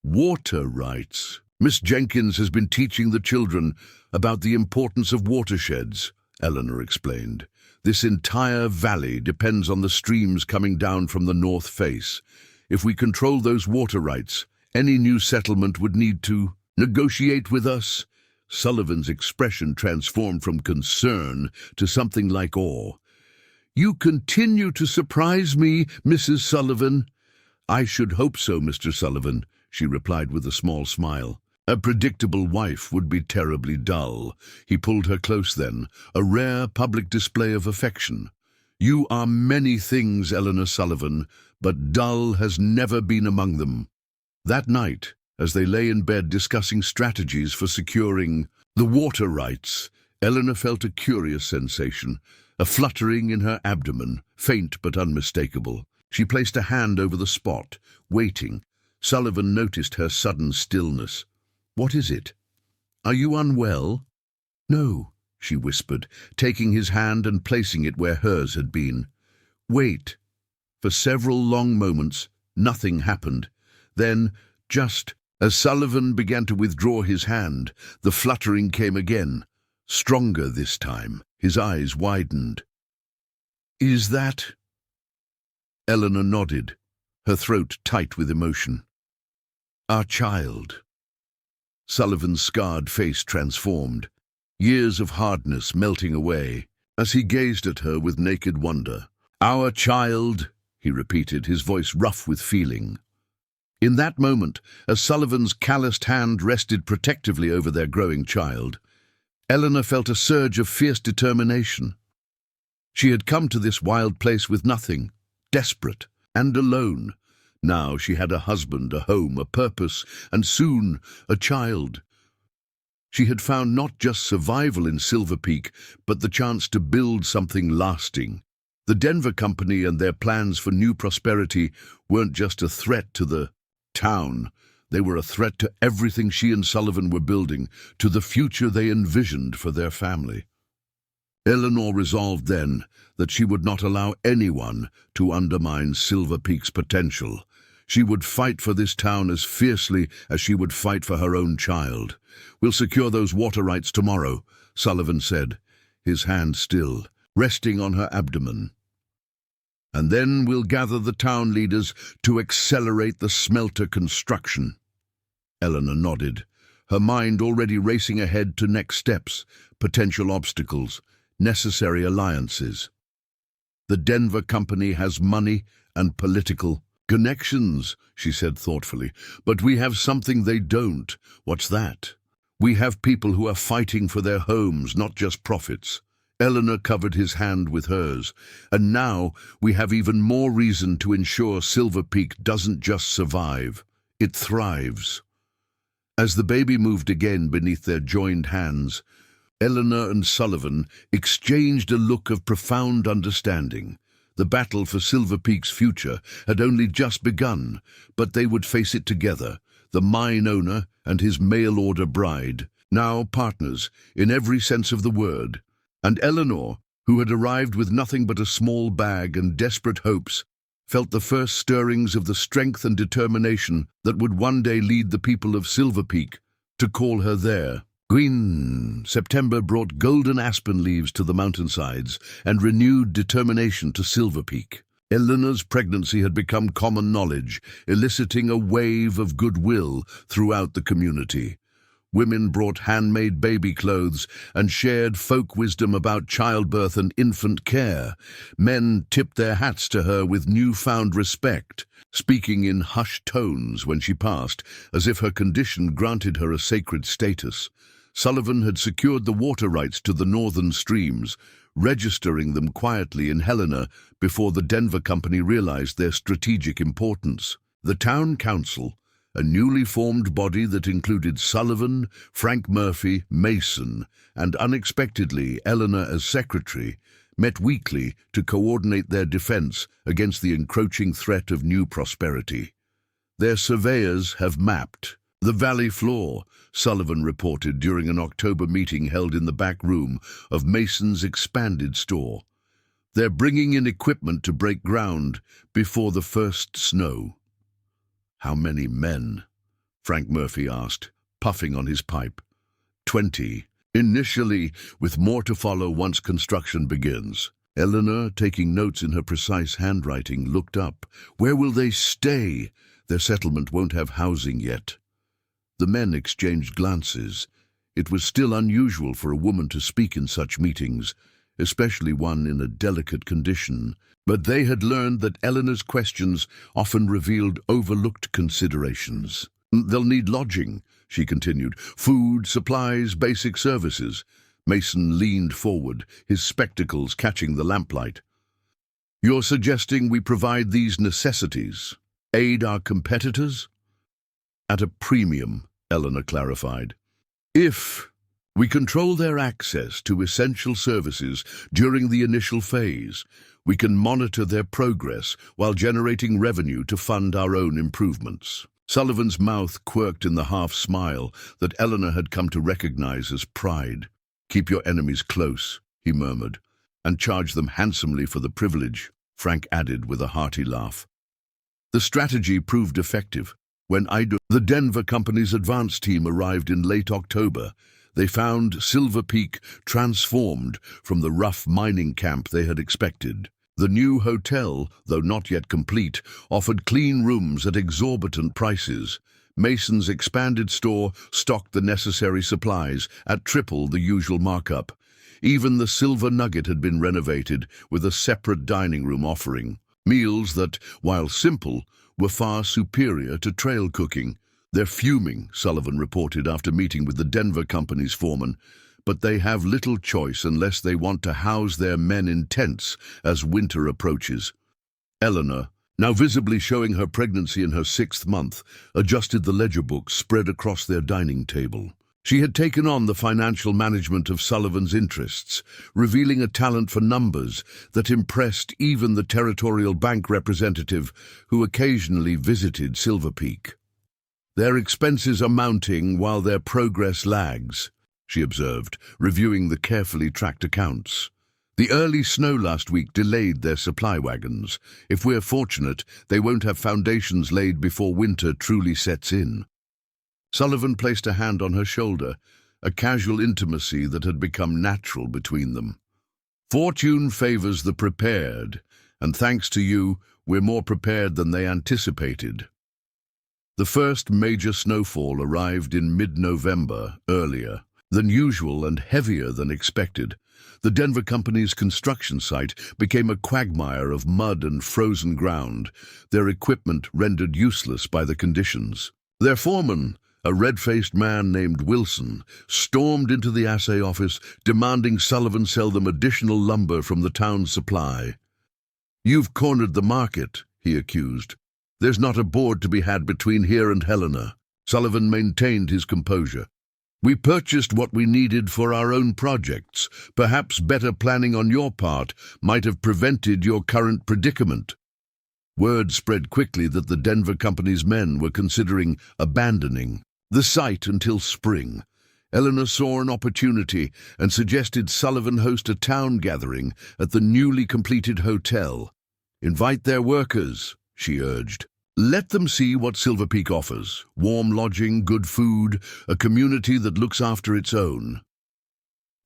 "Water rights? Miss Jenkins has been teaching the children about the importance of watersheds," Eleanor explained. "This entire valley depends on the streams coming down from the north face. If we control those water rights, any new settlement would need to negotiate with us." Sullivan's expression transformed from concern to something like awe. "You continue to surprise me, Mrs. Sullivan." "I should hope so, Mr. Sullivan," she replied with a small smile. "A predictable wife would be terribly dull." He pulled her close then, a rare public display of affection. "You are many things, Eleanor Sullivan, but dull has never been among them." That night, as they lay in bed discussing strategies for securing the water rights, Eleanor felt a curious sensation, a fluttering in her abdomen, faint but unmistakable. She placed a hand over the spot, waiting. Sullivan noticed her sudden stillness. "What is it? Are you unwell?" "No," she whispered, taking his hand and placing it where hers had been. "Wait." For several long moments, nothing happened. Then, just as Sullivan began to withdraw his hand, the fluttering came again, stronger this time. His eyes widened. "Is that—" Eleanor nodded, her throat tight with emotion. "Our child." Sullivan's scarred face transformed, years of hardness melting away, as he gazed at her with naked wonder. "Our child," he repeated, his voice rough with feeling. In that moment, as Sullivan's calloused hand rested protectively over their growing child, Eleanor felt a surge of fierce determination. She had come to this wild place with nothing, desperate and alone. Now she had a husband, a home, a purpose, and soon a child. She had found not just survival in Silver Peak, but the chance to build something lasting. The Denver Company and their plans for new prosperity weren't just a threat to the town. They were a threat to everything she and Sullivan were building, to the future they envisioned for their family. Eleanor resolved then that she would not allow anyone to undermine Silver Peak's potential. She would fight for this town as fiercely as she would fight for her own child. "We'll secure those water rights tomorrow," Sullivan said, his hand still, resting on her abdomen. "And then we'll gather the town leaders to accelerate the smelter construction." Eleanor nodded, her mind already racing ahead to next steps, potential obstacles, necessary alliances. "The Denver Company has money and political connections," she said thoughtfully, "but we have something they don't." "What's that?" "We have people who are fighting for their homes, not just profits." Eleanor covered his hand with hers. "And now we have even more reason to ensure Silver Peak doesn't just survive, it thrives." As the baby moved again beneath their joined hands, Eleanor and Sullivan exchanged a look of profound understanding. The battle for Silver Peak's future had only just begun, but they would face it together, the mine owner and his mail-order bride, now partners in every sense of the word. And Eleanor, who had arrived with nothing but a small bag and desperate hopes, felt the first stirrings of the strength and determination that would one day lead the people of Silver Peak to call her there. Green September brought golden aspen leaves to the mountainsides and renewed determination to Silver Peak. Eleanor's pregnancy had become common knowledge, eliciting a wave of goodwill throughout the community. Women brought handmade baby clothes and shared folk wisdom about childbirth and infant care. Men tipped their hats to her with newfound respect, speaking in hushed tones when she passed, as if her condition granted her a sacred status. Sullivan had secured the water rights to the northern streams, registering them quietly in Helena before the Denver Company realized their strategic importance. The town council, A newly formed body that included Sullivan, Frank Murphy, Mason, and unexpectedly Eleanor as secretary, met weekly to coordinate their defense against the encroaching threat of new prosperity. Their surveyors have mapped the valley floor, Sullivan reported during an October meeting held in the back room of Mason's expanded store. They're bringing in equipment to break ground before the first snow. How many men? Frank Murphy asked, puffing on his pipe. 20, initially, with more to follow once construction begins. Eleanor, taking notes in her precise handwriting, looked up. Where will they stay? Their settlement won't have housing yet. The men exchanged glances. It was still unusual for a woman to speak in such meetings, especially one in a delicate condition, but they had learned that Eleanor's questions often revealed overlooked considerations. They'll need lodging, she continued, food, supplies, basic services. Mason leaned forward, his spectacles catching the lamplight. You're suggesting we provide these necessities, aid our competitors? At a premium, Eleanor clarified. If we control their access to essential services during the initial phase, we can monitor their progress while generating revenue to fund our own improvements. Sullivan's mouth quirked in the half-smile that Eleanor had come to recognize as pride. Keep your enemies close, he murmured, and charge them handsomely for the privilege, Frank added with a hearty laugh. The strategy proved effective. When the Denver Company's advance team arrived in late October, they found Silver Peak transformed from the rough mining camp they had expected. The new hotel, though not yet complete, offered clean rooms at exorbitant prices. Mason's expanded store stocked the necessary supplies at triple the usual markup. Even the Silver Nugget had been renovated with a separate dining room offering. Meals that, while simple, were far superior to trail cooking. They're fuming, Sullivan reported after meeting with the Denver Company's foreman, but they have little choice unless they want to house their men in tents as winter approaches. Eleanor, now visibly showing her pregnancy in her 6th month, adjusted the ledger books spread across their dining table. She had taken on the financial management of Sullivan's interests, revealing a talent for numbers that impressed even the territorial bank representative who occasionally visited Silver Peak. Their expenses are mounting while their progress lags, she observed, reviewing the carefully tracked accounts. The early snow last week delayed their supply wagons. If we're fortunate, they won't have foundations laid before winter truly sets in. Sullivan placed a hand on her shoulder, a casual intimacy that had become natural between them. Fortune favors the prepared, and thanks to you, we're more prepared than they anticipated. The first major snowfall arrived in mid-November, earlier than usual and heavier than expected. The Denver Company's construction site became a quagmire of mud and frozen ground, their equipment rendered useless by the conditions. Their foreman, a red-faced man named Wilson, stormed into the assay office, demanding Sullivan sell them additional lumber from the town's supply. "You've cornered the market," he accused. "There's not a board to be had between here and Helena." Sullivan maintained his composure. "We purchased what we needed for our own projects. Perhaps better planning on your part might have prevented your current predicament." Word spread quickly that the Denver Company's men were considering abandoning the site until spring. Eleanor saw an opportunity and suggested Sullivan host a town gathering at the newly completed hotel. "Invite their workers," she urged. "Let them see what Silver Peak offers: warm lodging, good food, a community that looks after its own."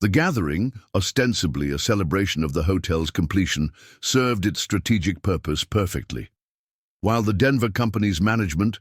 The gathering, ostensibly a celebration of the hotel's completion, served its strategic purpose perfectly. While the Denver Company's management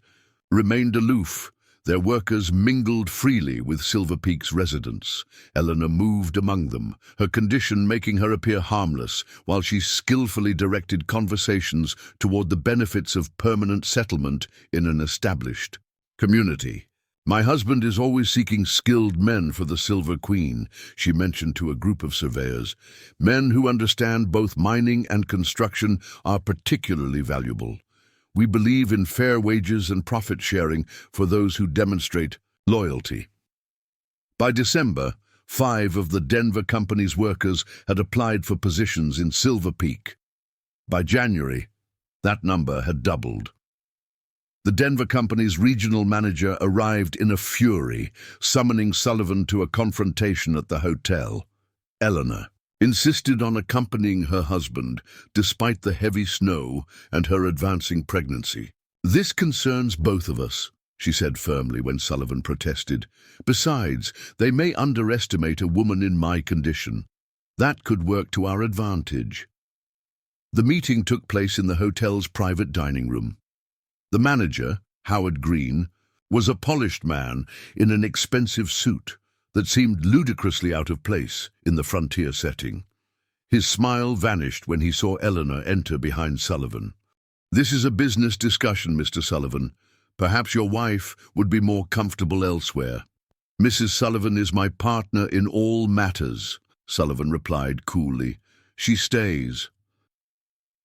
remained aloof, their workers mingled freely with Silver Peak's residents. Eleanor moved among them, her condition making her appear harmless, while she skillfully directed conversations toward the benefits of permanent settlement in an established community. "My husband is always seeking skilled men for the Silver Queen," she mentioned to a group of surveyors. "Men who understand both mining and construction are particularly valuable. We believe in fair wages and profit sharing for those who demonstrate loyalty. By December, 5 of the Denver company's workers had applied for positions in Silver Peak. By January, that number had doubled. The Denver company's regional manager arrived in a fury, summoning Sullivan to a confrontation at the hotel. Eleanor insisted on accompanying her husband, despite the heavy snow and her advancing pregnancy. "This concerns both of us," she said firmly when Sullivan protested. "Besides, they may underestimate a woman in my condition. That could work to our advantage." The meeting took place in the hotel's private dining room. The manager, Howard Green, was a polished man in an expensive suit that seemed ludicrously out of place in the frontier setting. His smile vanished when he saw Eleanor enter behind Sullivan. "This is a business discussion, Mr. Sullivan. Perhaps your wife would be more comfortable elsewhere." "Mrs. Sullivan is my partner in all matters," Sullivan replied coolly. "She stays."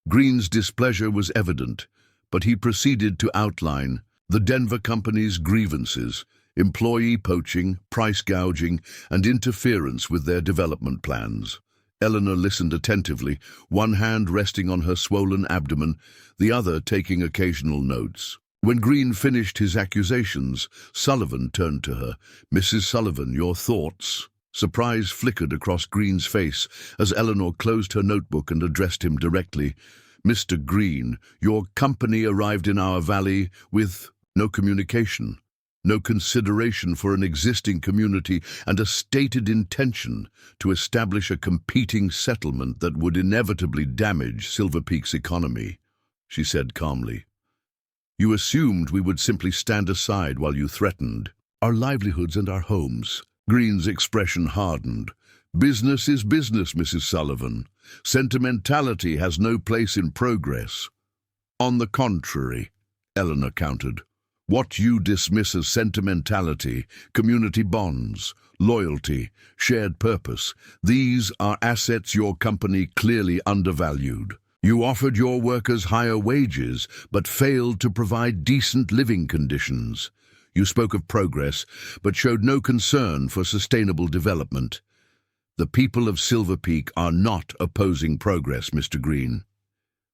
Green's displeasure was evident, but he proceeded to outline the Denver company's grievances: employee poaching, price gouging, and interference with their development plans. Eleanor listened attentively, one hand resting on her swollen abdomen, the other taking occasional notes. When Green finished his accusations, Sullivan turned to her. "Mrs. Sullivan, your thoughts?" Surprise flickered across Green's face as Eleanor closed her notebook and addressed him directly. "Mr. Green, your company arrived in our valley with no communication, no consideration for an existing community, and a stated intention to establish a competing settlement that would inevitably damage Silver Peak's economy," she said calmly. "You assumed we would simply stand aside while you threatened our livelihoods and our homes." Green's expression hardened. "Business is business, Mrs. Sullivan. Sentimentality has no place in progress." "On the contrary," Eleanor countered. "What you dismiss as sentimentality, community bonds, loyalty, shared purpose, these are assets your company clearly undervalued. You offered your workers higher wages, but failed to provide decent living conditions. You spoke of progress, but showed no concern for sustainable development. The people of Silver Peak are not opposing progress, Mr. Green.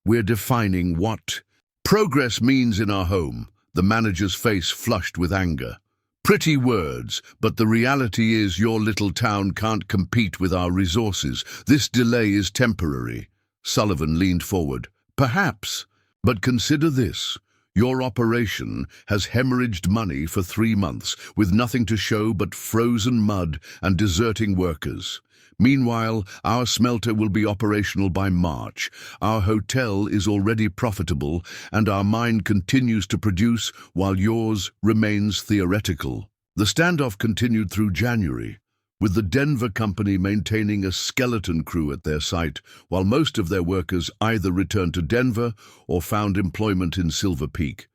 We're defining what progress means in our home." The manager's face flushed with anger. "Pretty words, but the reality is your little town can't compete with our resources. This delay is temporary." Sullivan leaned forward. "Perhaps, but consider this. Your operation has hemorrhaged money for 3 months, with nothing to show but frozen mud and deserting workers. Meanwhile, our smelter will be operational by March. Our hotel is already profitable, and our mine continues to produce while yours remains theoretical." The standoff continued through January, with the Denver company maintaining a skeleton crew at their site, while most of their workers either returned to Denver or found employment in Silver Peak.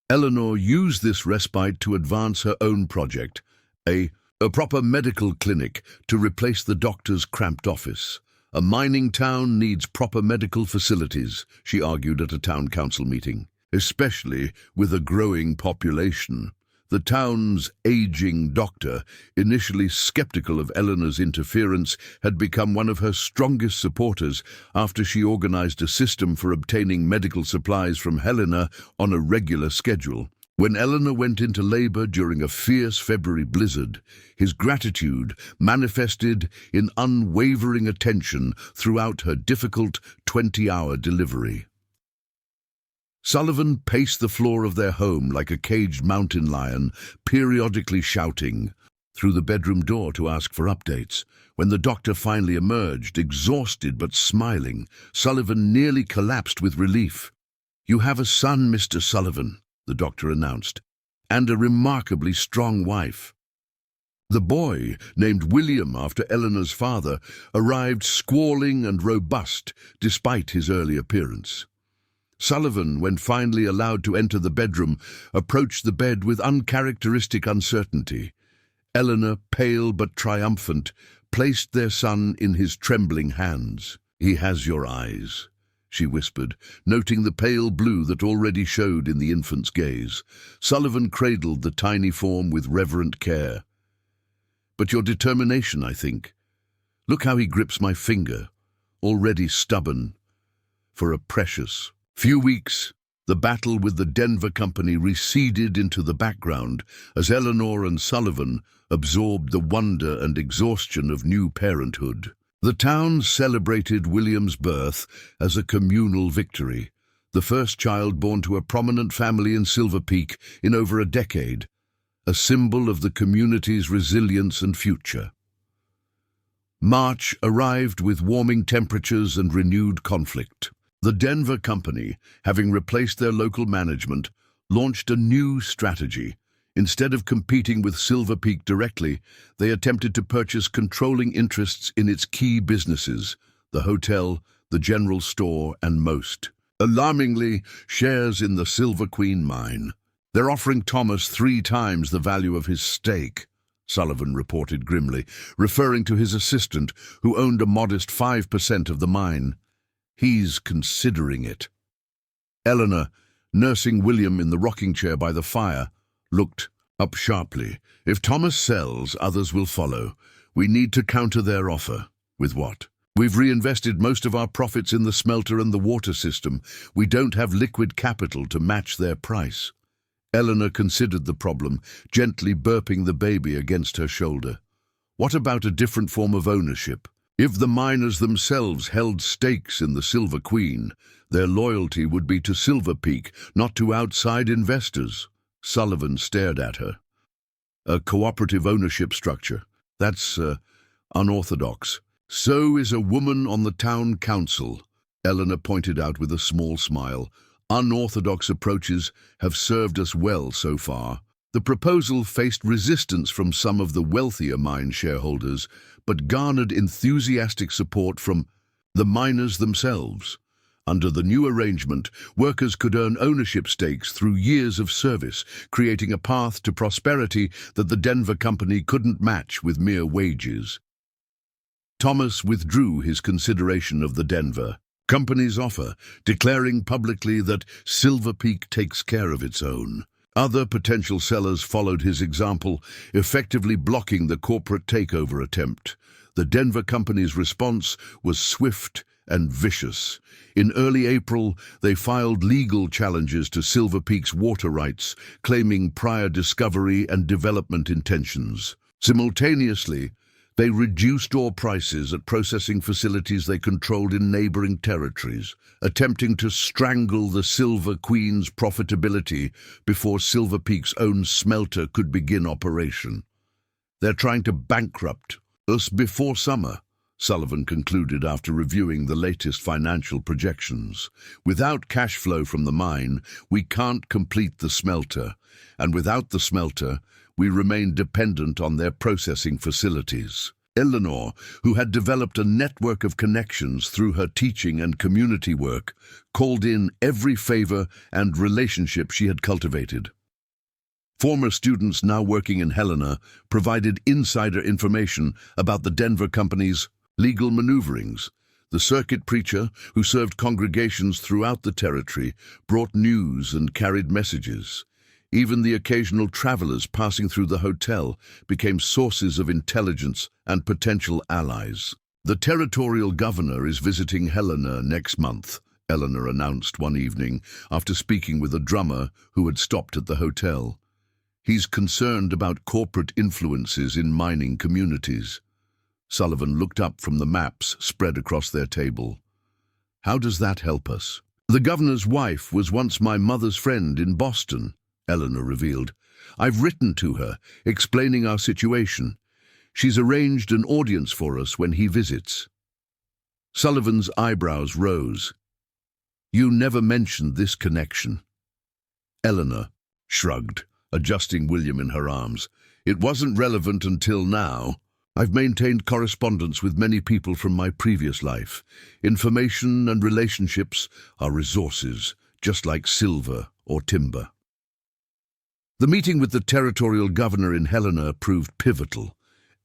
Eleanor used this respite to advance her own project, a proper medical clinic to replace the doctor's cramped office. "A mining town needs proper medical facilities," she argued at a town council meeting, "especially with a growing population." The town's aging doctor, initially skeptical of Eleanor's interference, had become one of her strongest supporters after she organized a system for obtaining medical supplies from Helena on a regular schedule. When Eleanor went into labor during a fierce February blizzard, his gratitude manifested in unwavering attention throughout her difficult 20-hour delivery. Sullivan paced the floor of their home like a caged mountain lion, periodically shouting through the bedroom door to ask for updates. When the doctor finally emerged, exhausted but smiling, Sullivan nearly collapsed with relief. "You have a son, Mr. Sullivan," the doctor announced, "and a remarkably strong wife." The boy, named William after Eleanor's father, arrived squalling and robust despite his early appearance. Sullivan, when finally allowed to enter the bedroom, approached the bed with uncharacteristic uncertainty. Eleanor, pale but triumphant, placed their son in his trembling hands. "He has your eyes. she whispered, noting the pale blue that already showed in the infant's gaze. Sullivan cradled the tiny form with reverent care. "But your determination, I think. Look how he grips my finger, already stubborn for a precious." Few weeks, the battle with the Denver Company receded into the background as Eleanor and Sullivan absorbed the wonder and exhaustion of new parenthood. The town celebrated William's birth as a communal victory, the first child born to a prominent family in Silver Peak in over a decade, a symbol of the community's resilience and future. March arrived with warming temperatures and renewed conflict. The Denver Company, having replaced their local management, launched a new strategy. Instead of competing with Silver Peak directly, they attempted to purchase controlling interests in its key businesses, the hotel, the general store, and most. Alarmingly, shares in the Silver Queen mine. "They're offering Thomas 3 times the value of his stake," Sullivan reported grimly, referring to his assistant, who owned a modest 5% of the mine. "He's considering it." Eleanor, nursing William in the rocking chair by the fire, looked up sharply. "If Thomas sells, others will follow. We need to counter their offer." "With what?" "We've reinvested most of our profits in the smelter and the water system. We don't have liquid capital to match their price." Eleanor considered the problem, gently burping the baby against her shoulder. "What about a different form of ownership? If the miners themselves held stakes in the Silver Queen, their loyalty would be to Silver Peak, not to outside investors." Sullivan stared at her. "A cooperative ownership structure. That's unorthodox." "So is a woman on the town council," Eleanor pointed out with a small smile. "Unorthodox approaches have served us well so far." The proposal faced resistance from some of the wealthier mine shareholders, but garnered enthusiastic support from the miners themselves. Under the new arrangement, workers could earn ownership stakes through years of service, creating a path to prosperity that the Denver Company couldn't match with mere wages. Thomas withdrew his consideration of the Denver Company's offer, declaring publicly that Silver Peak takes care of its own. Other potential sellers followed his example, effectively blocking the corporate takeover attempt. The Denver Company's response was swift and vicious. In early April, they filed legal challenges to Silver Peak's water rights, claiming prior discovery and development intentions. Simultaneously, they reduced ore prices at processing facilities they controlled in neighboring territories, attempting to strangle the Silver Queen's profitability before Silver Peak's own smelter could begin operation. "They're trying to bankrupt us before summer," Sullivan concluded after reviewing the latest financial projections. "Without cash flow from the mine, we can't complete the smelter, and without the smelter, we remain dependent on their processing facilities." Eleanor, who had developed a network of connections through her teaching and community work, called in every favor and relationship she had cultivated. Former students now working in Helena provided insider information about the Denver Company's legal maneuverings. The circuit preacher, who served congregations throughout the territory, brought news and carried messages. Even the occasional travelers passing through the hotel became sources of intelligence and potential allies. "The territorial governor is visiting Helena next month," Eleanor announced one evening after speaking with a drummer who had stopped at the hotel. "He's concerned about corporate influences in mining communities." Sullivan looked up from the maps spread across their table. "How does that help us?" "The governor's wife was once my mother's friend in Boston," Eleanor revealed. "I've written to her, explaining our situation. She's arranged an audience for us when he visits." Sullivan's eyebrows rose. "You never mentioned this connection." Eleanor shrugged, adjusting William in her arms. "It wasn't relevant until now. I've maintained correspondence with many people from my previous life. Information and relationships are resources, just like silver or timber." The meeting with the territorial governor in Helena proved pivotal.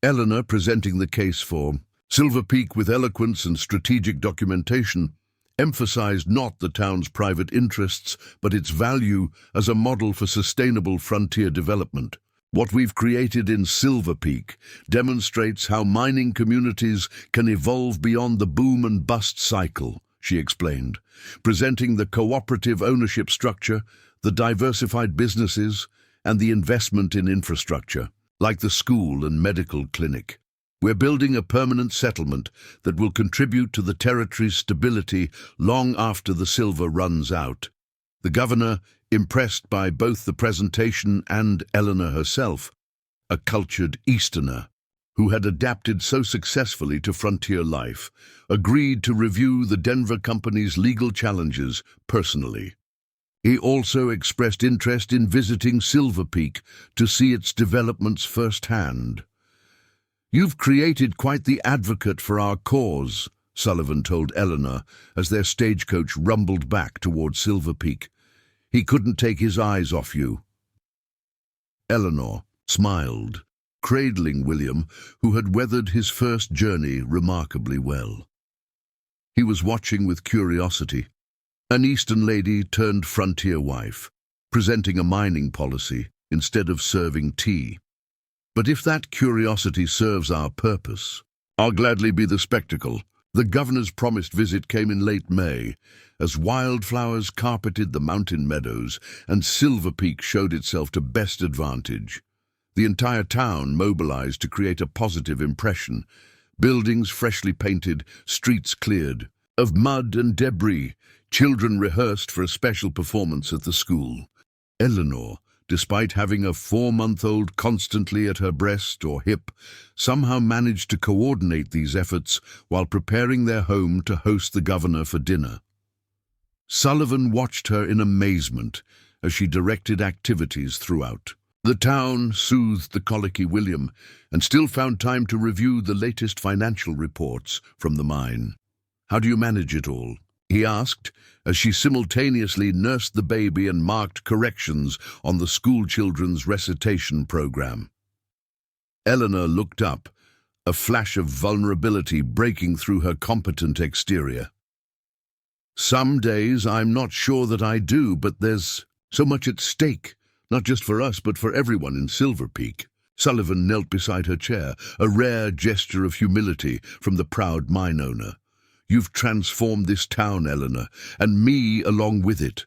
Eleanor, presenting the case for Silver Peak with eloquence and strategic documentation, emphasized not the town's private interests, but its value as a model for sustainable frontier development. What we've created in Silver Peak demonstrates how mining communities can evolve beyond the boom and bust cycle, she explained, presenting the cooperative ownership structure, the diversified businesses, and the investment in infrastructure, like the school and medical clinic. We're building a permanent settlement that will contribute to the territory's stability long after the silver runs out. The governor, impressed by both the presentation and Eleanor herself, a cultured Easterner who had adapted so successfully to frontier life, agreed to review the Denver company's legal challenges personally. He also expressed interest in visiting Silver Peak to see its developments firsthand. "You've created quite the advocate for our cause," Sullivan told Eleanor as their stagecoach rumbled back toward Silver Peak. "He couldn't take his eyes off you." Eleanor smiled, cradling William, who had weathered his first journey remarkably well. He was watching with curiosity. An Eastern lady turned frontier wife, presenting a mining policy instead of serving tea. "But if that curiosity serves our purpose, I'll gladly be the spectacle." The governor's promised visit came in late May, as wildflowers carpeted the mountain meadows and Silver Peak showed itself to best advantage. The entire town mobilized to create a positive impression. Buildings freshly painted, streets cleared. Of mud and debris, children rehearsed for a special performance at the school. Eleanor, despite having a 4-month-old constantly at her breast or hip, somehow managed to coordinate these efforts while preparing their home to host the governor for dinner. Sullivan watched her in amazement as she directed activities throughout. The town soothed the colicky William and still found time to review the latest financial reports from the mine. "How do you manage it all?" he asked, as she simultaneously nursed the baby and marked corrections on the schoolchildren's recitation program. Eleanor looked up, a flash of vulnerability breaking through her competent exterior. "Some days I'm not sure that I do, but there's so much at stake, not just for us but for everyone in Silver Peak." Sullivan knelt beside her chair, a rare gesture of humility from the proud mine owner. "You've transformed this town, Eleanor, and me along with it."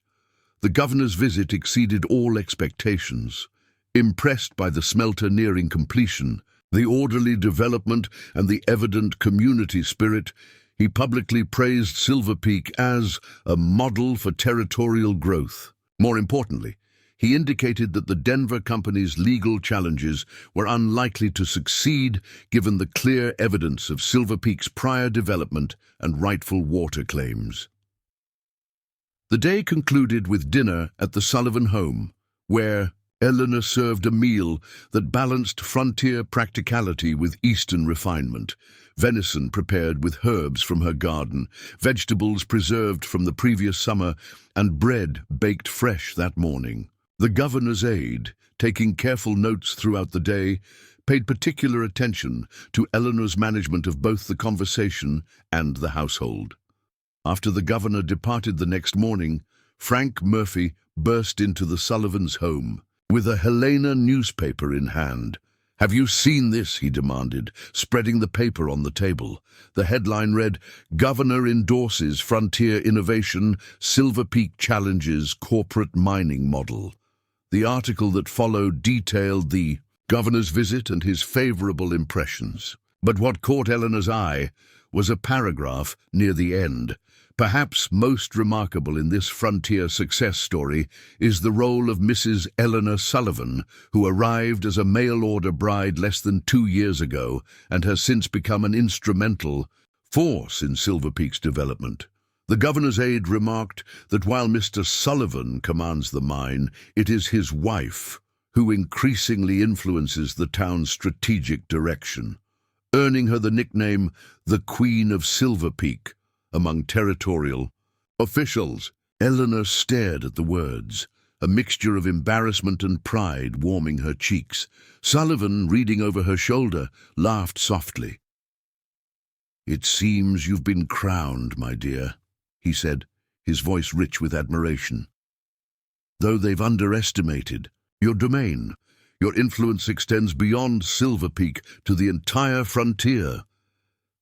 The governor's visit exceeded all expectations. Impressed by the smelter nearing completion, the orderly development, and the evident community spirit, he publicly praised Silver Peak as a model for territorial growth. More importantly, he indicated that the Denver company's legal challenges were unlikely to succeed given the clear evidence of Silver Peak's prior development and rightful water claims. The day concluded with dinner at the Sullivan home, where Eleanor served a meal that balanced frontier practicality with Eastern refinement. Venison prepared with herbs from her garden, vegetables preserved from the previous summer, and bread baked fresh that morning. The governor's aide, taking careful notes throughout the day, paid particular attention to Eleanor's management of both the conversation and the household. After the governor departed the next morning, Frank Murphy burst into the Sullivans' home with a Helena newspaper in hand. "Have you seen this?" he demanded, spreading the paper on the table. The headline read, "Governor endorses frontier innovation, Silver Peak challenges corporate mining model." The article that followed detailed the governor's visit and his favorable impressions. But what caught Eleanor's eye was a paragraph near the end. Perhaps most remarkable in this frontier success story is the role of Mrs. Eleanor Sullivan, who arrived as a mail-order bride less than 2 years ago and has since become an instrumental force in Silver Peak's development. The governor's aide remarked that while Mr. Sullivan commands the mine, it is his wife who increasingly influences the town's strategic direction, earning her the nickname the Queen of Silver Peak among territorial officials. Eleanor stared at the words, a mixture of embarrassment and pride warming her cheeks. Sullivan, reading over her shoulder, laughed softly. "It seems you've been crowned, my dear," he said, his voice rich with admiration. "Though they've underestimated your domain. Your influence extends beyond Silver Peak to the entire frontier."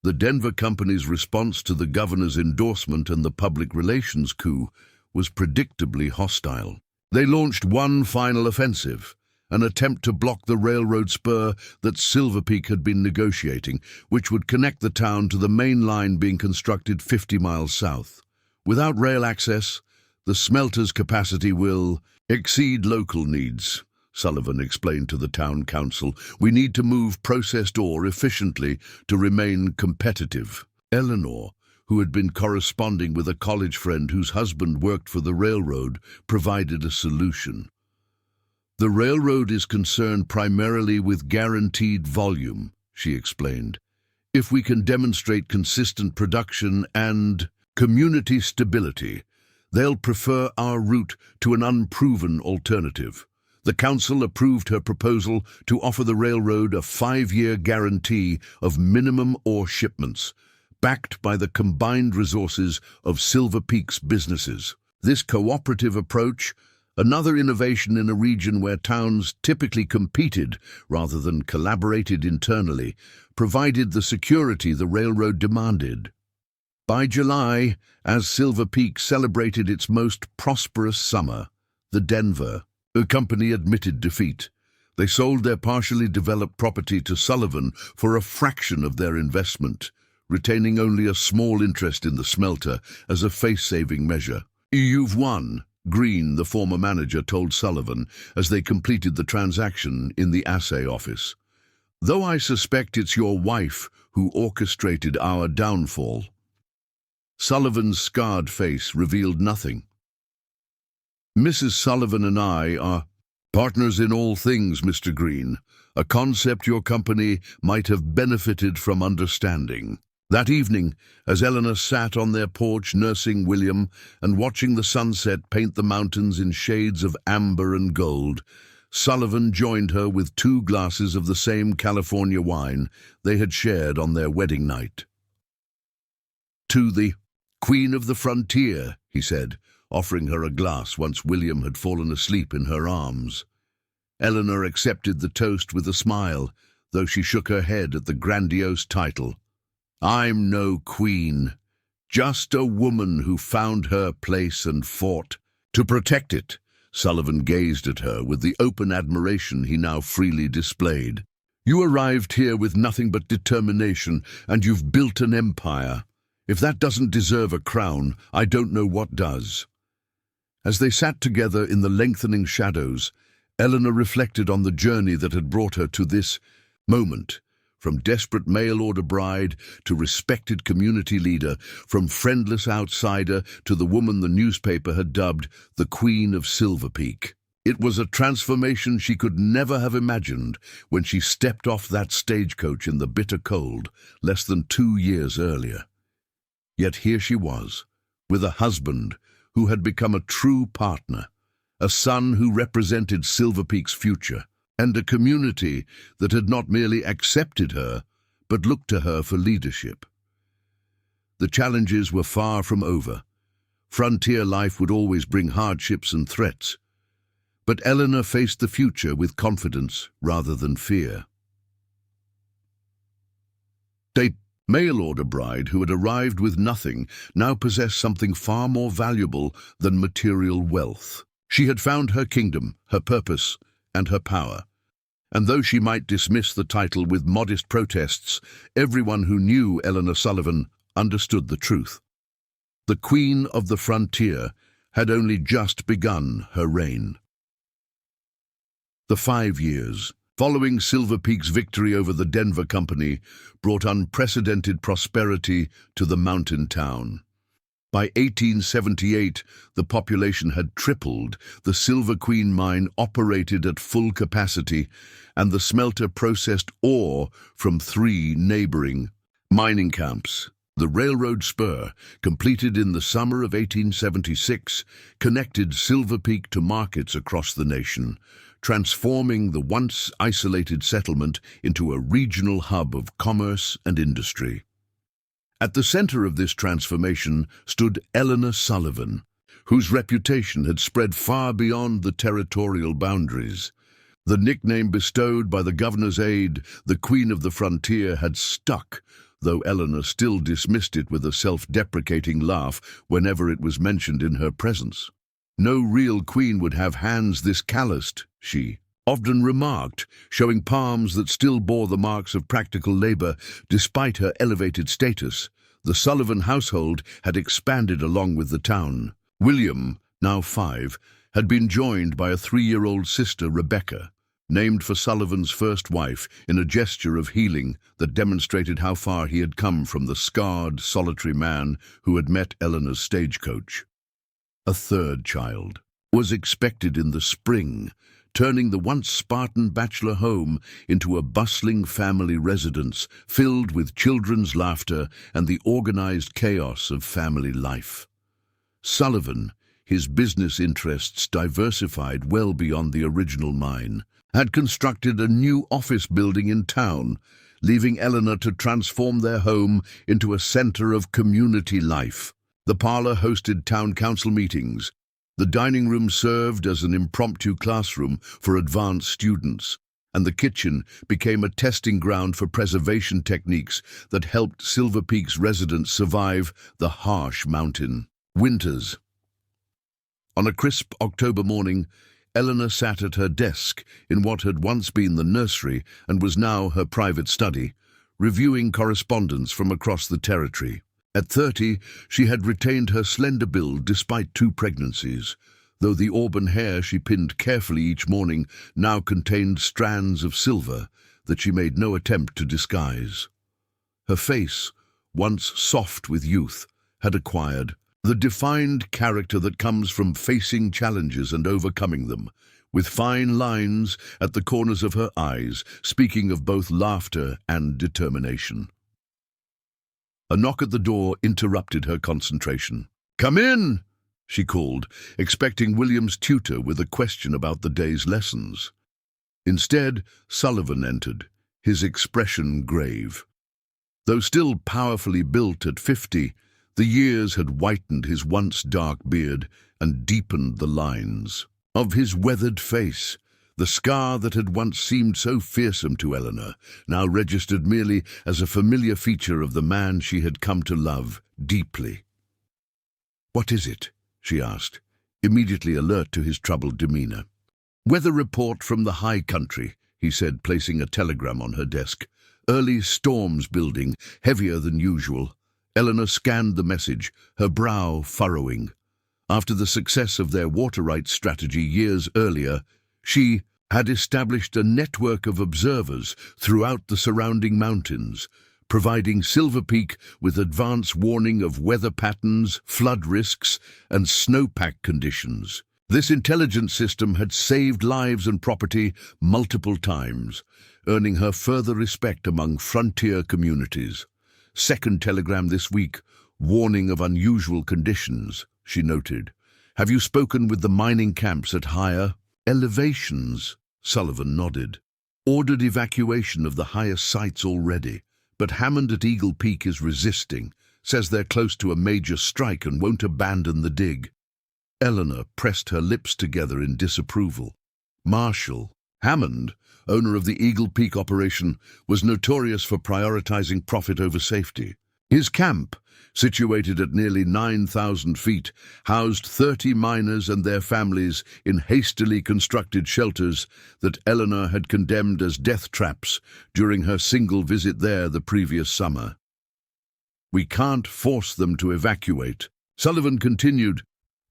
The Denver company's response to the governor's endorsement and the public relations coup was predictably hostile. They launched one final offensive, an attempt to block the railroad spur that Silver Peak had been negotiating, which would connect the town to the main line being constructed 50 miles south. Without rail access, the smelter's capacity will exceed local needs, Sullivan explained to the town council. "We need to move processed ore efficiently to remain competitive." Eleanor, who had been corresponding with a college friend whose husband worked for the railroad, provided a solution. "The railroad is concerned primarily with guaranteed volume," she explained. "If we can demonstrate consistent production and community stability, they'll prefer our route to an unproven alternative." The council approved her proposal to offer the railroad a 5-year guarantee of minimum ore shipments, backed by the combined resources of Silver Peak's businesses. This cooperative approach, another innovation in a region where towns typically competed rather than collaborated internally, provided the security the railroad demanded. By July, as Silver Peak celebrated its most prosperous summer, the Denver company admitted defeat. They sold their partially developed property to Sullivan for a fraction of their investment, retaining only a small interest in the smelter as a face-saving measure. "You've won," Green, the former manager, told Sullivan as they completed the transaction in the assay office. "Though I suspect it's your wife who orchestrated our downfall." Sullivan's scarred face revealed nothing. "Mrs. Sullivan and I are partners in all things, Mr. Green, a concept your company might have benefited from understanding." That evening, as Eleanor sat on their porch nursing William and watching the sunset paint the mountains in shades of amber and gold, Sullivan joined her with 2 glasses of the same California wine they had shared on their wedding night. "To the Queen of the Frontier," he said, offering her a glass once William had fallen asleep in her arms. Eleanor accepted the toast with a smile, though she shook her head at the grandiose title. "I'm no queen, just a woman who found her place and fought to protect it." Sullivan gazed at her with the open admiration he now freely displayed. "You arrived here with nothing but determination, and you've built an empire. If that doesn't deserve a crown, I don't know what does." As they sat together in the lengthening shadows, Eleanor reflected on the journey that had brought her to this moment. From desperate mail-order bride to respected community leader, from friendless outsider to the woman the newspaper had dubbed the Queen of Silver Peak. It was a transformation she could never have imagined when she stepped off that stagecoach in the bitter cold less than 2 years earlier. Yet here she was, with a husband who had become a true partner, a son who represented Silver Peak's future, and a community that had not merely accepted her, but looked to her for leadership. The challenges were far from over. Frontier life would always bring hardships and threats, but Eleanor faced the future with confidence rather than fear. A mail-order bride who had arrived with nothing now possessed something far more valuable than material wealth. She had found her kingdom, her purpose, and her power. And though she might dismiss the title with modest protests, everyone who knew Eleanor Sullivan understood the truth. The Queen of the Frontier had only just begun her reign. The 5 years following Silver Peak's victory over the Denver Company brought unprecedented prosperity to the mountain town. By 1878, the population had tripled, the Silver Queen mine operated at full capacity, and the smelter processed ore from 3 neighboring mining camps. The railroad spur, completed in the summer of 1876, connected Silver Peak to markets across the nation, transforming the once isolated settlement into a regional hub of commerce and industry. At the center of this transformation stood Eleanor Sullivan, whose reputation had spread far beyond the territorial boundaries. The nickname bestowed by the governor's aide, the Queen of the Frontier, had stuck, though Eleanor still dismissed it with a self-deprecating laugh whenever it was mentioned in her presence. No real queen would have hands this calloused, she often remarked, showing palms that still bore the marks of practical labor despite her elevated status. The Sullivan household had expanded along with the town. William, now 5, had been joined by a 3-year-old sister, Rebecca, named for Sullivan's first wife, in a gesture of healing that demonstrated how far he had come from the scarred, solitary man who had met Eleanor's stagecoach. A third child was expected in the spring, turning the once Spartan bachelor home into a bustling family residence filled with children's laughter and the organized chaos of family life. Sullivan, his business interests diversified well beyond the original mine, had constructed a new office building in town, leaving Eleanor to transform their home into a center of community life. The parlor hosted town council meetings. The dining room served as an impromptu classroom for advanced students, and the kitchen became a testing ground for preservation techniques that helped Silver Peak's residents survive the harsh mountain winters. On a crisp October morning, Eleanor sat at her desk in what had once been the nursery and was now her private study, reviewing correspondence from across the territory. At 30, she had retained her slender build despite 2 pregnancies, though the auburn hair she pinned carefully each morning now contained strands of silver that she made no attempt to disguise. Her face, once soft with youth, had acquired the defined character that comes from facing challenges and overcoming them, with fine lines at the corners of her eyes, speaking of both laughter and determination. A knock at the door interrupted her concentration. "Come in," she called, expecting William's tutor with a question about the day's lessons. Instead, Sullivan entered, his expression grave. Though still powerfully built at 50, the years had whitened his once dark beard and deepened the lines of his weathered face. The scar that had once seemed so fearsome to Eleanor now registered merely as a familiar feature of the man she had come to love deeply. "What is it?" she asked, immediately alert to his troubled demeanor. "Weather report from the high country," he said, placing a telegram on her desk. "Early storms building, heavier than usual." Eleanor scanned the message, her brow furrowing. After the success of their water rights strategy years earlier, she had established a network of observers throughout the surrounding mountains, providing Silver Peak with advance warning of weather patterns, flood risks, and snowpack conditions. This intelligence system had saved lives and property multiple times, earning her further respect among frontier communities. "Second telegram this week, warning of unusual conditions," she noted. "Have you spoken with the mining camps at higher elevations?" Sullivan nodded. "Ordered evacuation of the highest sites already, but Hammond at Eagle Peak is resisting, says they're close to a major strike and won't abandon the dig." Eleanor pressed her lips together in disapproval. Marshall Hammond, owner of the Eagle Peak operation, was notorious for prioritizing profit over safety. His camp, situated at nearly 9,000 feet, housed 30 miners and their families in hastily constructed shelters that Eleanor had condemned as death traps during her single visit there the previous summer. "We can't force them to evacuate," Sullivan continued,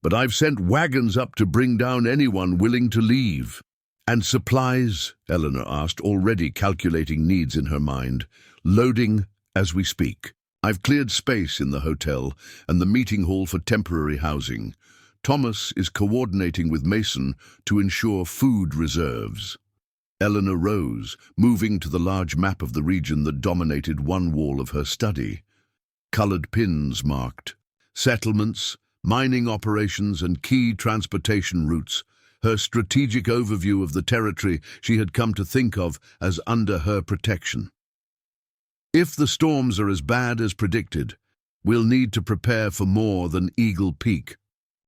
"but I've sent wagons up to bring down anyone willing to leave." "And supplies?" Eleanor asked, already calculating needs in her mind. "Loading as we speak. I've cleared space in the hotel and the meeting hall for temporary housing. Thomas is coordinating with Mason to ensure food reserves." Eleanor rose, moving to the large map of the region that dominated one wall of her study. Colored pins marked settlements, mining operations, and key transportation routes, her strategic overview of the territory she had come to think of as under her protection. "If the storms are as bad as predicted," We'll need to prepare for more than Eagle Peak,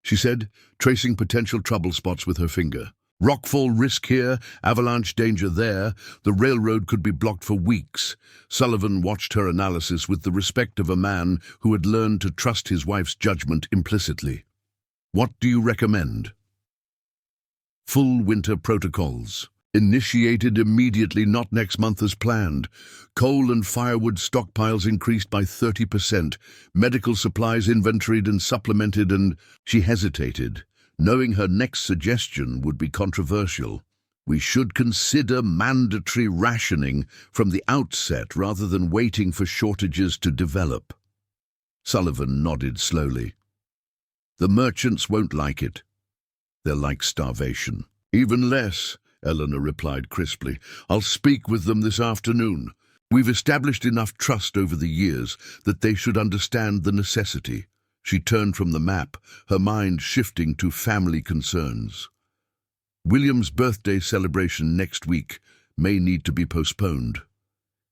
she said, tracing potential trouble spots with her finger. Rockfall risk here, avalanche danger there. The railroad could be blocked for weeks. Sullivan watched her analysis with the respect of a man who had learned to trust his wife's judgment implicitly. What do you recommend? Full winter protocols. Initiated immediately, not next month as planned. Coal and firewood stockpiles increased by 30%. Medical supplies inventoried and supplemented, and she hesitated, knowing her next suggestion would be controversial. We should consider mandatory rationing from the outset rather than waiting for shortages to develop. Sullivan nodded slowly. The merchants won't like it. They'll like starvation. Even less, Eleanor replied crisply. I'll speak with them this afternoon. We've established enough trust over the years that they should understand the necessity. She turned from the map, her mind shifting to family concerns. William's birthday celebration next week may need to be postponed.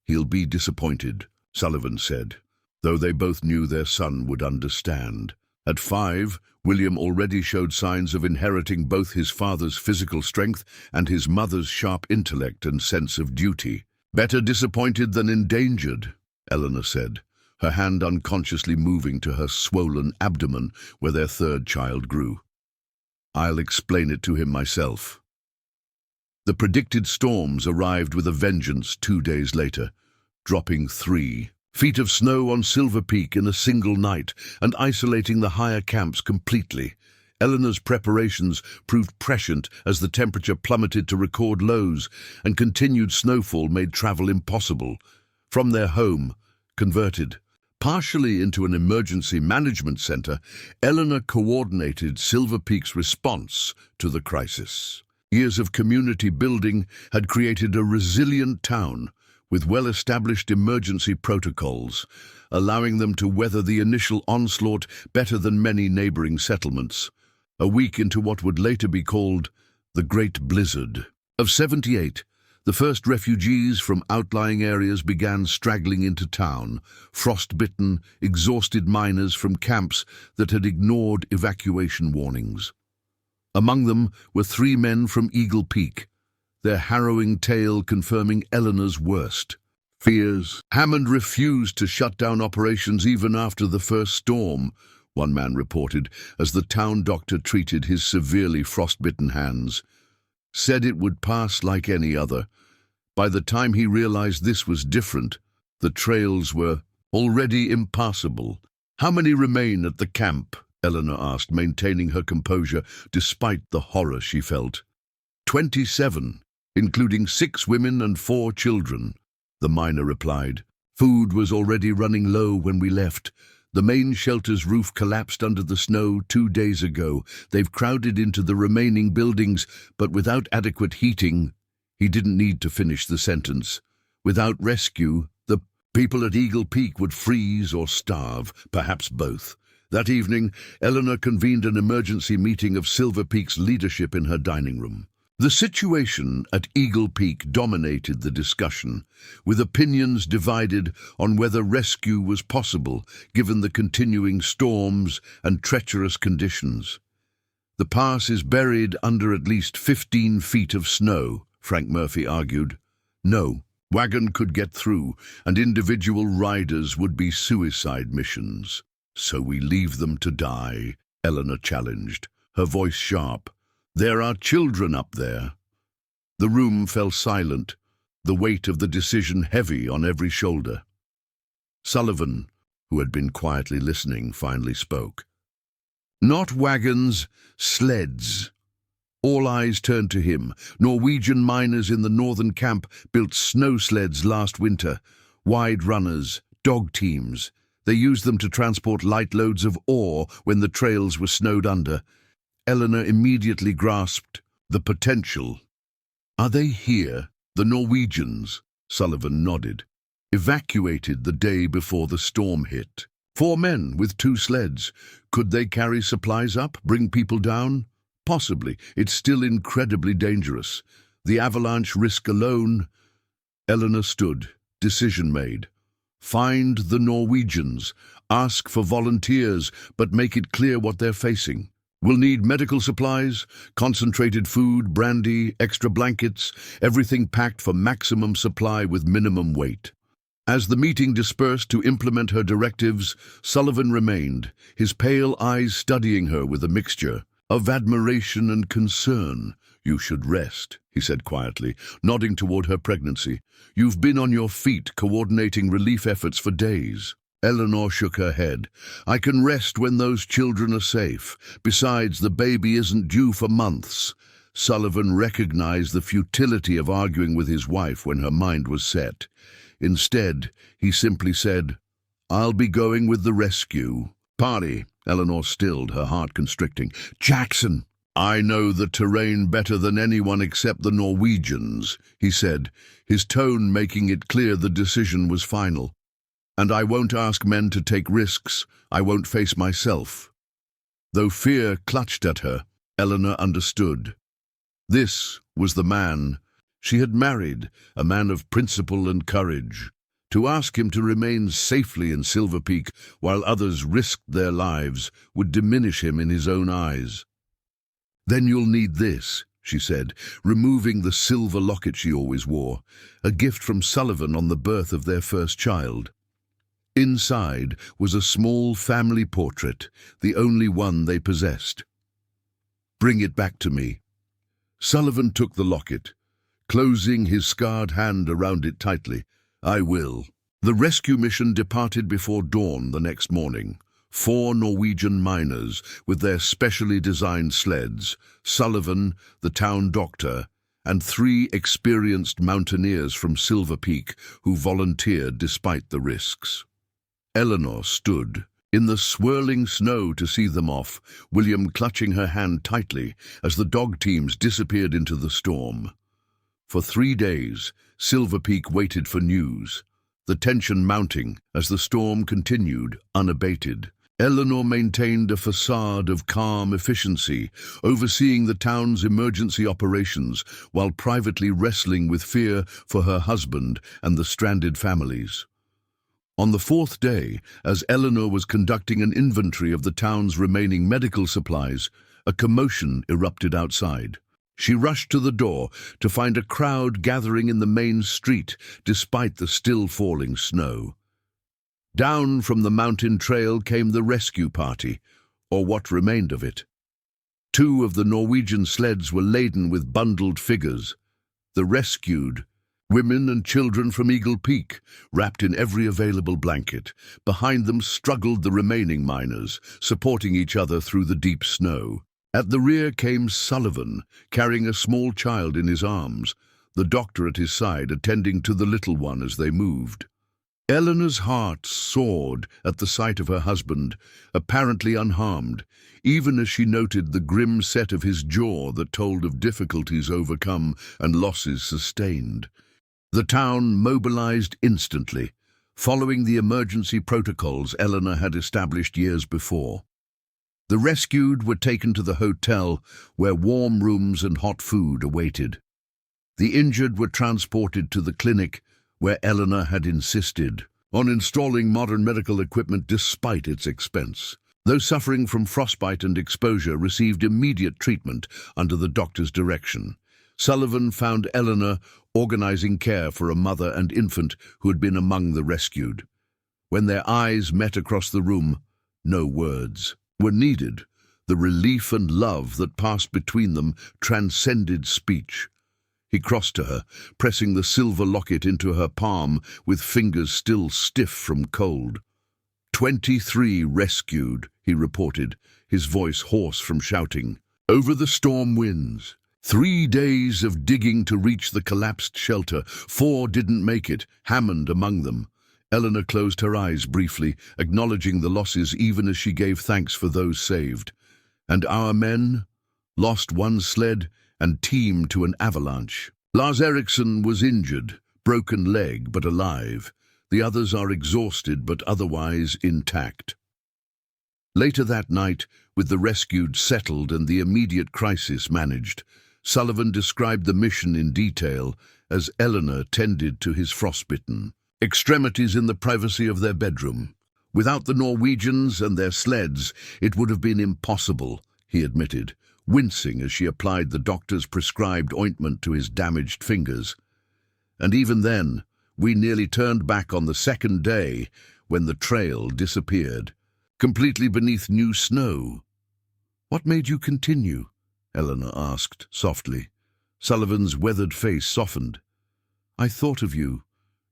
He'll be disappointed, Sullivan said, though they both knew their son would understand. At 5, William already showed signs of inheriting both his father's physical strength and his mother's sharp intellect and sense of duty. Better disappointed than endangered, Eleanor said, her hand unconsciously moving to her swollen abdomen where their third child grew. I'll explain it to him myself. The predicted storms arrived with a vengeance 2 days later, dropping 3 feet of snow on Silver Peak in a single night and isolating the higher camps completely. Eleanor's preparations proved prescient as the temperature plummeted to record lows, and continued snowfall made travel impossible. From their home, converted partially into an emergency management center, Eleanor coordinated Silver Peak's response to the crisis. Years of community building had created a resilient town with well-established emergency protocols, allowing them to weather the initial onslaught better than many neighboring settlements. A week into what would later be called the Great Blizzard of 78, the first refugees from outlying areas began straggling into town, frost-bitten, exhausted miners from camps that had ignored evacuation warnings. Among them were 3 men from Eagle Peak, their harrowing tale confirming Eleanor's worst fears. Hammond refused to shut down operations even after the first storm, one man reported, as the town doctor treated his severely frostbitten hands. Said it would pass like any other. By the time he realized this was different, the trails were already impassable. How many remain at the camp? Eleanor asked, maintaining her composure despite the horror she felt. 27. Including 6 women and 4 children, the miner replied. Food was already running low when we left. The main shelter's roof collapsed under the snow 2 days ago. They've crowded into the remaining buildings, but without adequate heating. He didn't need to finish the sentence. Without rescue, the people at Eagle Peak would freeze or starve, perhaps both. That evening, Eleanor convened an emergency meeting of Silver Peak's leadership in her dining room. The situation at Eagle Peak dominated the discussion, with opinions divided on whether rescue was possible given the continuing storms and treacherous conditions. The pass is buried under at least 15 feet of snow, Frank Murphy argued. No, wagon could get through, and individual riders would be suicide missions. So we leave them to die, Eleanor challenged, her voice sharp. There are children up there. The room fell silent, the weight of the decision heavy on every shoulder. Sullivan, who had been quietly listening, finally spoke. Not wagons, sleds. All eyes turned to him. Norwegian miners in the northern camp built snow sleds last winter, wide runners, dog teams. They used them to transport light loads of ore when the trails were snowed under. Eleanor immediately grasped the potential. Are they here? The Norwegians, Sullivan nodded. Evacuated the day before the storm hit. 4 men with 2 sleds. Could they carry supplies up, bring people down? Possibly. It's still incredibly dangerous. The avalanche risk alone. Eleanor stood, decision made. Find the Norwegians. Ask for volunteers, but make it clear what they're facing. We'll need medical supplies, concentrated food, brandy, extra blankets, everything packed for maximum supply with minimum weight. As the meeting dispersed to implement her directives, Sullivan remained, his pale eyes studying her with a mixture of admiration and concern. "You should rest," he said quietly, nodding toward her pregnancy. "You've been on your feet coordinating relief efforts for days." Eleanor shook her head. "I can rest when those children are safe. Besides, the baby isn't due for months." Sullivan recognized the futility of arguing with his wife when her mind was set. Instead, he simply said, "I'll be going with the rescue party." Eleanor stilled, her heart constricting. "Jackson, I know the terrain better than anyone except the Norwegians," he said, his tone making it clear the decision was final. "And I won't ask men to take risks I won't face myself." Though fear clutched at her, Eleanor understood. This was the man she had married, a man of principle and courage. To ask him to remain safely in Silver Peak while others risked their lives would diminish him in his own eyes. "Then you'll need this," she said, removing the silver locket she always wore, a gift from Sullivan on the birth of their first child. Inside was a small family portrait, the only one they possessed. "Bring it back to me." Sullivan took the locket, closing his scarred hand around it tightly. "I will." The rescue mission departed before dawn the next morning. 4 Norwegian miners with their specially designed sleds, Sullivan, the town doctor, and 3 experienced mountaineers from Silver Peak who volunteered despite the risks. Eleanor stood in the swirling snow to see them off, William clutching her hand tightly as the dog teams disappeared into the storm. For 3 days, Silver Peak waited for news, the tension mounting as the storm continued unabated. Eleanor maintained a facade of calm efficiency, overseeing the town's emergency operations while privately wrestling with fear for her husband and the stranded families. On the 4th day, as Eleanor was conducting an inventory of the town's remaining medical supplies, a commotion erupted outside. She rushed to the door to find a crowd gathering in the main street despite the still falling snow. Down from the mountain trail came the rescue party, or what remained of it. 2 of the Norwegian sleds were laden with bundled figures. The rescued, women and children from Eagle Peak, wrapped in every available blanket. Behind them struggled the remaining miners, supporting each other through the deep snow. At the rear came Sullivan, carrying a small child in his arms, the doctor at his side attending to the little one as they moved. Eleanor's heart soared at the sight of her husband, apparently unharmed, even as she noted the grim set of his jaw that told of difficulties overcome and losses sustained. The town mobilized instantly, following the emergency protocols Eleanor had established years before. The rescued were taken to the hotel where warm rooms and hot food awaited. The injured were transported to the clinic where Eleanor had insisted on installing modern medical equipment despite its expense. Those suffering from frostbite and exposure received immediate treatment under the doctor's direction. Sullivan found Eleanor organizing care for a mother and infant who had been among the rescued. When their eyes met across the room, no words were needed. The relief and love that passed between them transcended speech. He crossed to her, pressing the silver locket into her palm with fingers still stiff from cold. 23 rescued, he reported, his voice hoarse from shouting. Over the storm winds. 3 days of digging to reach the collapsed shelter. 4 didn't make it, Hammond among them. Eleanor closed her eyes briefly, acknowledging the losses even as she gave thanks for those saved. And our men lost 1 sled and team to an avalanche. Lars Eriksson was injured, broken leg but alive. The others are exhausted but otherwise intact. Later that night, with the rescued settled and the immediate crisis managed, Sullivan described the mission in detail as Eleanor tended to his frostbitten extremities in the privacy of their bedroom. Without the Norwegians and their sleds, it would have been impossible, he admitted, wincing as she applied the doctor's prescribed ointment to his damaged fingers. And even then, we nearly turned back on the second day when the trail disappeared, completely beneath new snow. "What made you continue?" Eleanor asked softly. Sullivan's weathered face softened. "I thought of you,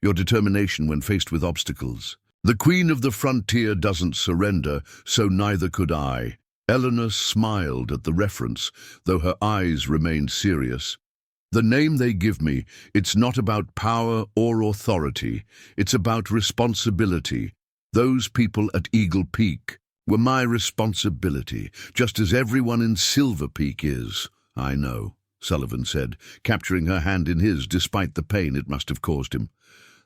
your determination when faced with obstacles. The queen of the frontier doesn't surrender, so neither could I." Eleanor smiled at the reference, though her eyes remained serious. "The name they give me, it's not about power or authority. It's about responsibility. Those people at Eagle Peak were my responsibility, just as everyone in Silver Peak is." "I know," Sullivan said, capturing her hand in his despite the pain it must have caused him.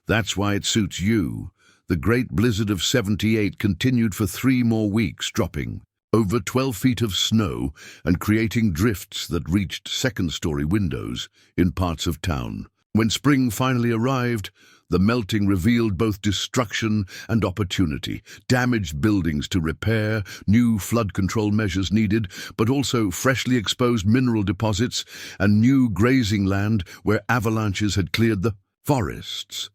"That's why it suits you." The great blizzard of '78 continued for 3 more weeks, dropping over 12 feet of snow and creating drifts that reached second-story windows in parts of town. When spring finally arrived, the melting revealed both destruction and opportunity. Damaged buildings to repair, new flood control measures needed, but also freshly exposed mineral deposits and new grazing land where avalanches had cleared the forests.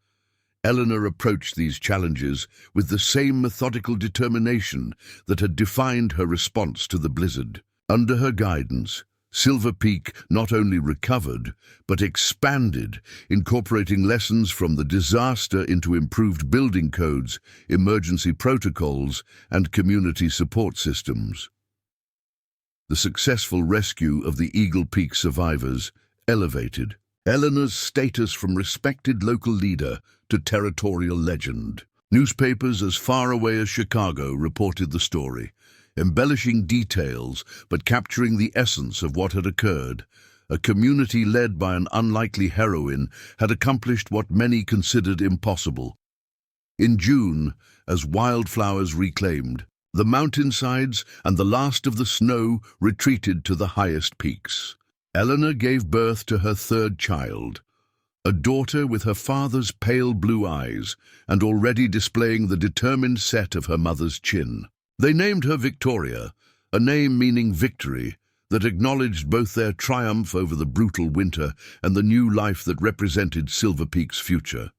Eleanor approached these challenges with the same methodical determination that had defined her response to the blizzard. Under her guidance, Silver Peak not only recovered, but expanded, incorporating lessons from the disaster into improved building codes, emergency protocols, and community support systems. The successful rescue of the Eagle Peak survivors elevated Eleanor's status from respected local leader to territorial legend. Newspapers as far away as Chicago reported the story, embellishing details but capturing the essence of what had occurred. A community led by an unlikely heroine had accomplished what many considered impossible. In June, as wildflowers reclaimed, the mountainsides and the last of the snow retreated to the highest peaks. Eleanor gave birth to her 3rd child, a daughter with her father's pale blue eyes and already displaying the determined set of her mother's chin. They named her Victoria, a name meaning victory, that acknowledged both their triumph over the brutal winter and the new life that represented Silver Peak's future.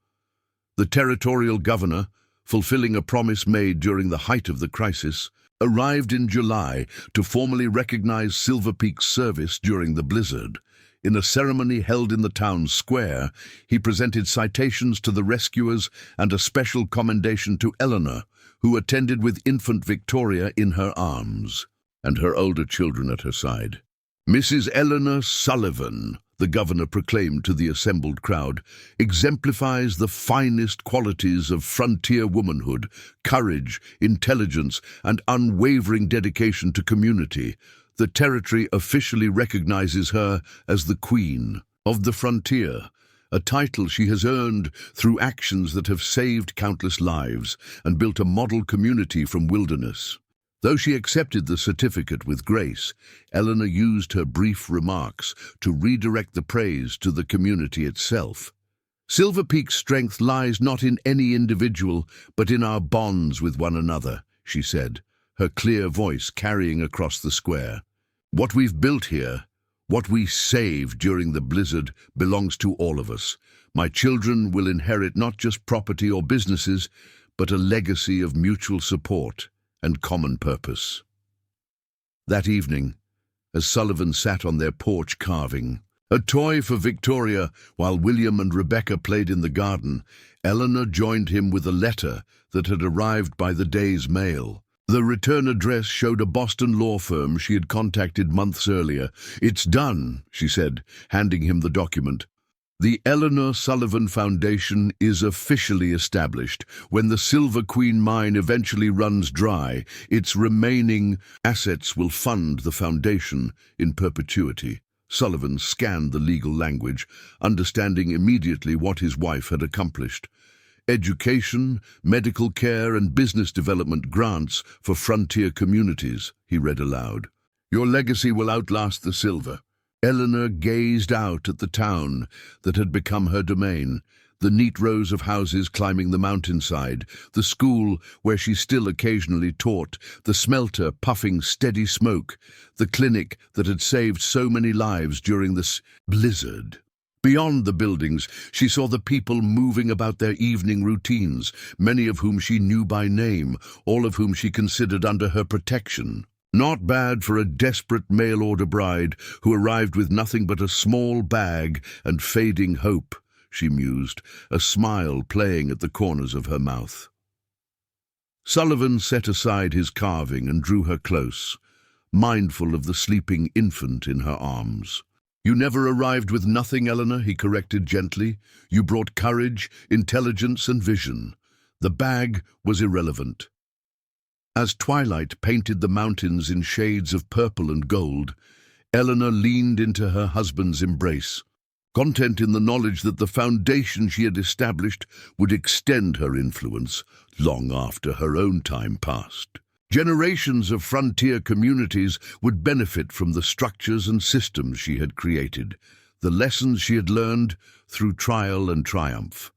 The territorial governor, fulfilling a promise made during the height of the crisis, arrived in July to formally recognize Silver Peak's service during the blizzard. In a ceremony held in the town square, he presented citations to the rescuers and a special commendation to Eleanor, who attended with infant Victoria in her arms, and her older children at her side. "Mrs. Eleanor Sullivan," the governor proclaimed to the assembled crowd, "exemplifies the finest qualities of frontier womanhood, courage, intelligence, and unwavering dedication to community. The territory officially recognizes her as the Queen of the Frontier, a title she has earned through actions that have saved countless lives and built a model community from wilderness." Though she accepted the certificate with grace, Eleanor used her brief remarks to redirect the praise to the community itself. "Silver Peak's strength lies not in any individual, but in our bonds with one another," she said, her clear voice carrying across the square. "What we've built here, what we saved during the blizzard, belongs to all of us. My children will inherit not just property or businesses, but a legacy of mutual support and common purpose." That evening, as Sullivan sat on their porch carving a toy for Victoria while William and Rebecca played in the garden, Eleanor joined him with a letter that had arrived by the day's mail. The return address showed a Boston law firm she had contacted months earlier. "It's done," she said, handing him the document. "The Eleanor Sullivan Foundation is officially established. When the Silver Queen mine eventually runs dry, its remaining assets will fund the foundation in perpetuity." Sullivan scanned the legal language, understanding immediately what his wife had accomplished. "Education, medical care, and business development grants for frontier communities," he read aloud. "Your legacy will outlast the silver." Eleanor gazed out at the town that had become her domain, The neat rows of houses climbing the mountainside, the school where she still occasionally taught, the smelter puffing steady smoke, the clinic that had saved so many lives during this blizzard. Beyond the buildings, she saw the people moving about their evening routines, many of whom she knew by name, all of whom she considered under her protection. Not bad for a desperate mail-order bride who arrived with nothing but a small bag and fading hope, she mused, a smile playing at the corners of her mouth. Sullivan set aside his carving and drew her close, mindful of the sleeping infant in her arms. "You never arrived with nothing, Eleanor," he corrected gently. "You brought courage, intelligence, and vision. The bag was irrelevant." As twilight painted the mountains in shades of purple and gold, Eleanor leaned into her husband's embrace, content in the knowledge that the foundation she had established would extend her influence long after her own time passed. Generations of frontier communities would benefit from the structures and systems she had created, the lessons she had learned through trial and triumph.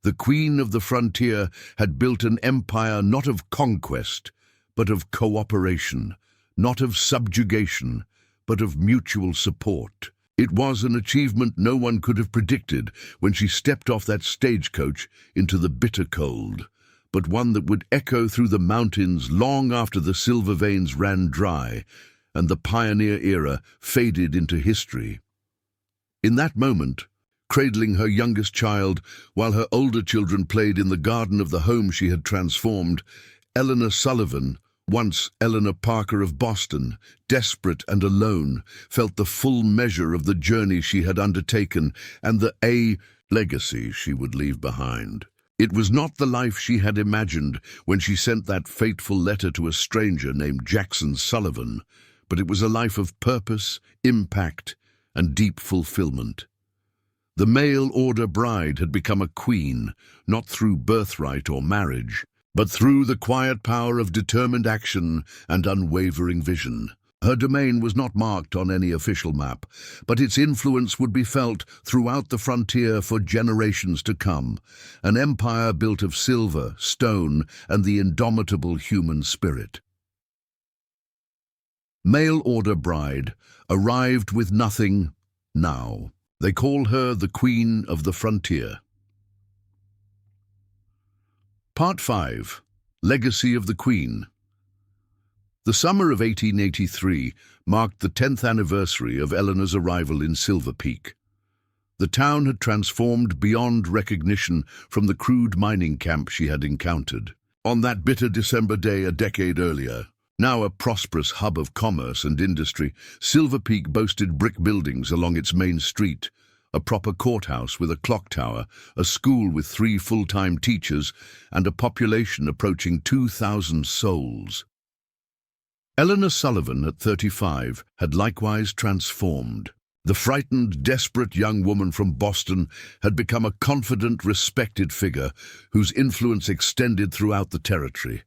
The Queen of the Frontier had built an empire not of conquest, but of cooperation, not of subjugation, but of mutual support. It was an achievement no one could have predicted when she stepped off that stagecoach into the bitter cold, but one that would echo through the mountains long after the silver veins ran dry and the pioneer era faded into history. In that moment, cradling her youngest child while her older children played in the garden of the home she had transformed, Eleanor Sullivan, once Eleanor Parker of Boston, desperate and alone, felt the full measure of the journey she had undertaken and the legacy she would leave behind. It was not the life she had imagined when she sent that fateful letter to a stranger named Jackson Sullivan, but it was a life of purpose, impact, and deep fulfillment. The mail-order bride had become a queen, not through birthright or marriage, but through the quiet power of determined action and unwavering vision. Her domain was not marked on any official map, but its influence would be felt throughout the frontier for generations to come, an empire built of silver, stone, and the indomitable human spirit. Mail-order bride, arrived with nothing, now. They call her the Queen of the Frontier. Part 5. Legacy of the Queen. The summer of 1883 marked the 10th anniversary of Eleanor's arrival in Silver Peak. The town had transformed beyond recognition from the crude mining camp she had encountered. On that bitter December day a decade earlier, now a prosperous hub of commerce and industry, Silver Peak boasted brick buildings along its main street, a proper courthouse with a clock tower, a school with 3 full-time teachers, and a population approaching 2,000 souls. Eleanor Sullivan, at 35, had likewise transformed. The frightened, desperate young woman from Boston had become a confident, respected figure whose influence extended throughout the territory.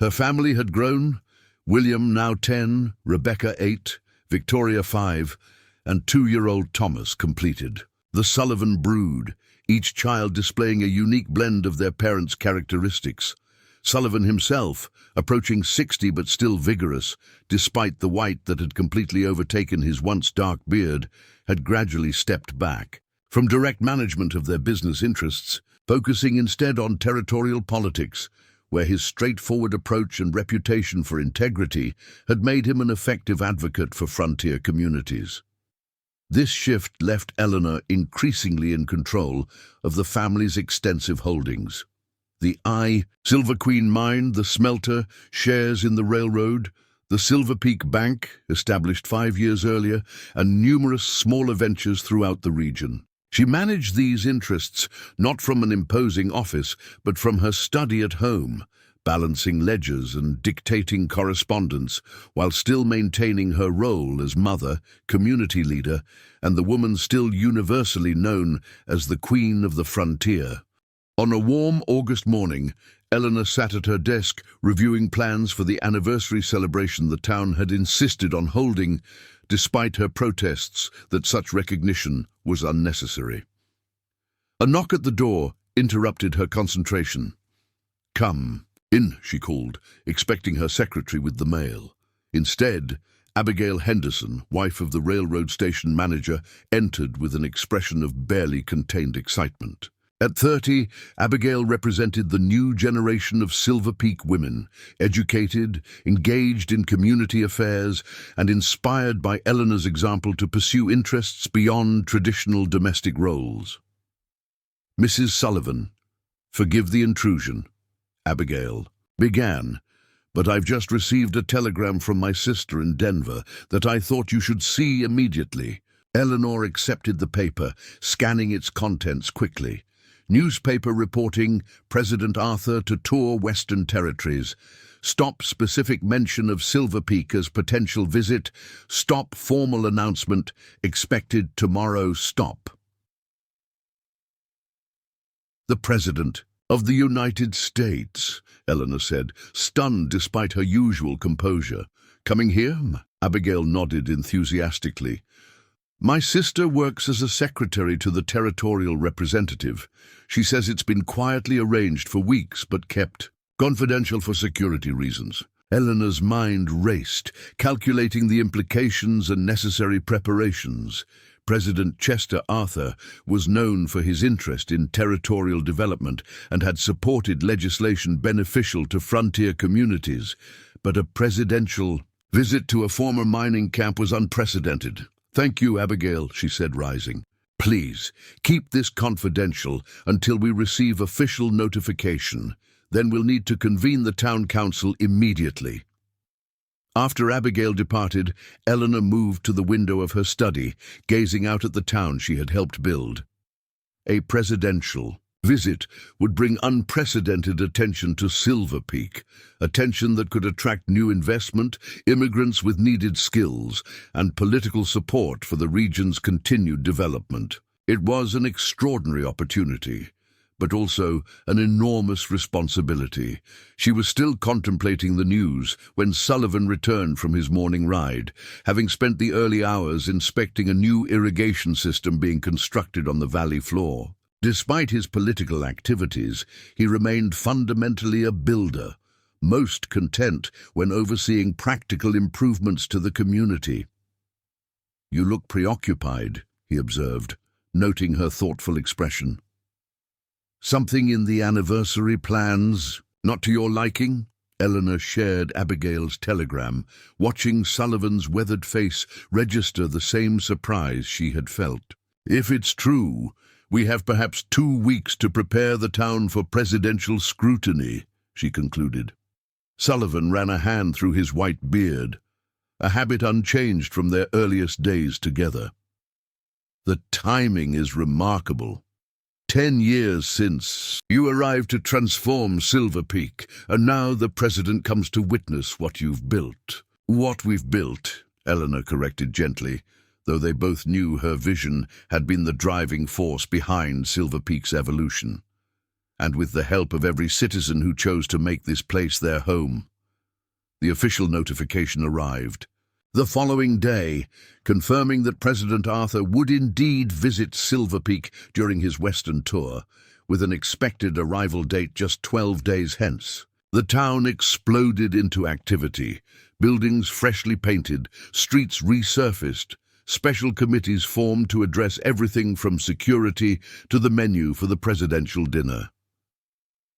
Her family had grown, William now 10, Rebecca 8, Victoria 5, and 2-year-old Thomas completed. The Sullivan brood, each child displaying a unique blend of their parents' characteristics. Sullivan himself, approaching 60 but still vigorous, despite the white that had completely overtaken his once dark beard, had gradually stepped back from direct management of their business interests, focusing instead on territorial politics, where his straightforward approach and reputation for integrity had made him an effective advocate for frontier communities. This shift left Eleanor increasingly in control of the family's extensive holdings. The Silver Queen Mine, the smelter, shares in the railroad, the Silver Peak Bank, established 5 years earlier, and numerous smaller ventures throughout the region. She managed these interests not from an imposing office, but from her study at home, balancing ledgers and dictating correspondence, while still maintaining her role as mother, community leader, and the woman still universally known as the Queen of the Frontier. On a warm August morning, Eleanor sat at her desk reviewing plans for the anniversary celebration the town had insisted on holding, despite her protests that such recognition was unnecessary. A knock at the door interrupted her concentration. "Come in," she called, expecting her secretary with the mail. Instead, Abigail Henderson, wife of the railroad station manager, entered with an expression of barely contained excitement. At 30, Abigail represented the new generation of Silver Peak women, educated, engaged in community affairs, and inspired by Eleanor's example to pursue interests beyond traditional domestic roles. "Mrs. Sullivan, forgive the intrusion," Abigail began, "but I've just received a telegram from my sister in Denver that I thought you should see immediately." Eleanor accepted the paper, scanning its contents quickly. Newspaper reporting, President Arthur to tour Western Territories. Stop specific mention of Silver Peak as potential visit. Stop formal announcement. Expected tomorrow. Stop. "The President of the United States," Eleanor said, stunned despite her usual composure. "Coming here?" Abigail nodded enthusiastically. "My sister works as a secretary to the territorial representative. She says it's been quietly arranged for weeks but kept confidential for security reasons." Eleanor's mind raced, calculating the implications and necessary preparations. President Chester Arthur was known for his interest in territorial development and had supported legislation beneficial to frontier communities, but a presidential visit to a former mining camp was unprecedented. "Thank you, Abigail," she said, rising. "Please, keep this confidential until we receive official notification. Then we'll need to convene the town council immediately." After Abigail departed, Eleanor moved to the window of her study, gazing out at the town she had helped build. A presidential visit would bring unprecedented attention to Silver Peak, attention that could attract new investment, immigrants with needed skills, and political support for the region's continued development. It was an extraordinary opportunity, but also an enormous responsibility. She was still contemplating the news when Sullivan returned from his morning ride, having spent the early hours inspecting a new irrigation system being constructed on the valley floor. Despite his political activities, he remained fundamentally a builder, most content when overseeing practical improvements to the community. "You look preoccupied," he observed, noting her thoughtful expression. "Something in the anniversary plans not to your liking?" Eleanor shared Abigail's telegram, watching Sullivan's weathered face register the same surprise she had felt. "If it's true, we have perhaps 2 weeks to prepare the town for presidential scrutiny," she concluded. Sullivan ran a hand through his white beard, a habit unchanged from their earliest days together. "The timing is remarkable. 10 years since you arrived to transform Silver Peak, and now the president comes to witness what you've built." "What we've built," Eleanor corrected gently, though they both knew her vision had been the driving force behind Silver Peak's evolution, and with the help of every citizen who chose to make this place their home. The official notification arrived the following day, confirming that President Arthur would indeed visit Silver Peak during his Western tour, with an expected arrival date just 12 days hence. The town exploded into activity, buildings freshly painted, streets resurfaced, special committees formed to address everything from security to the menu for the presidential dinner.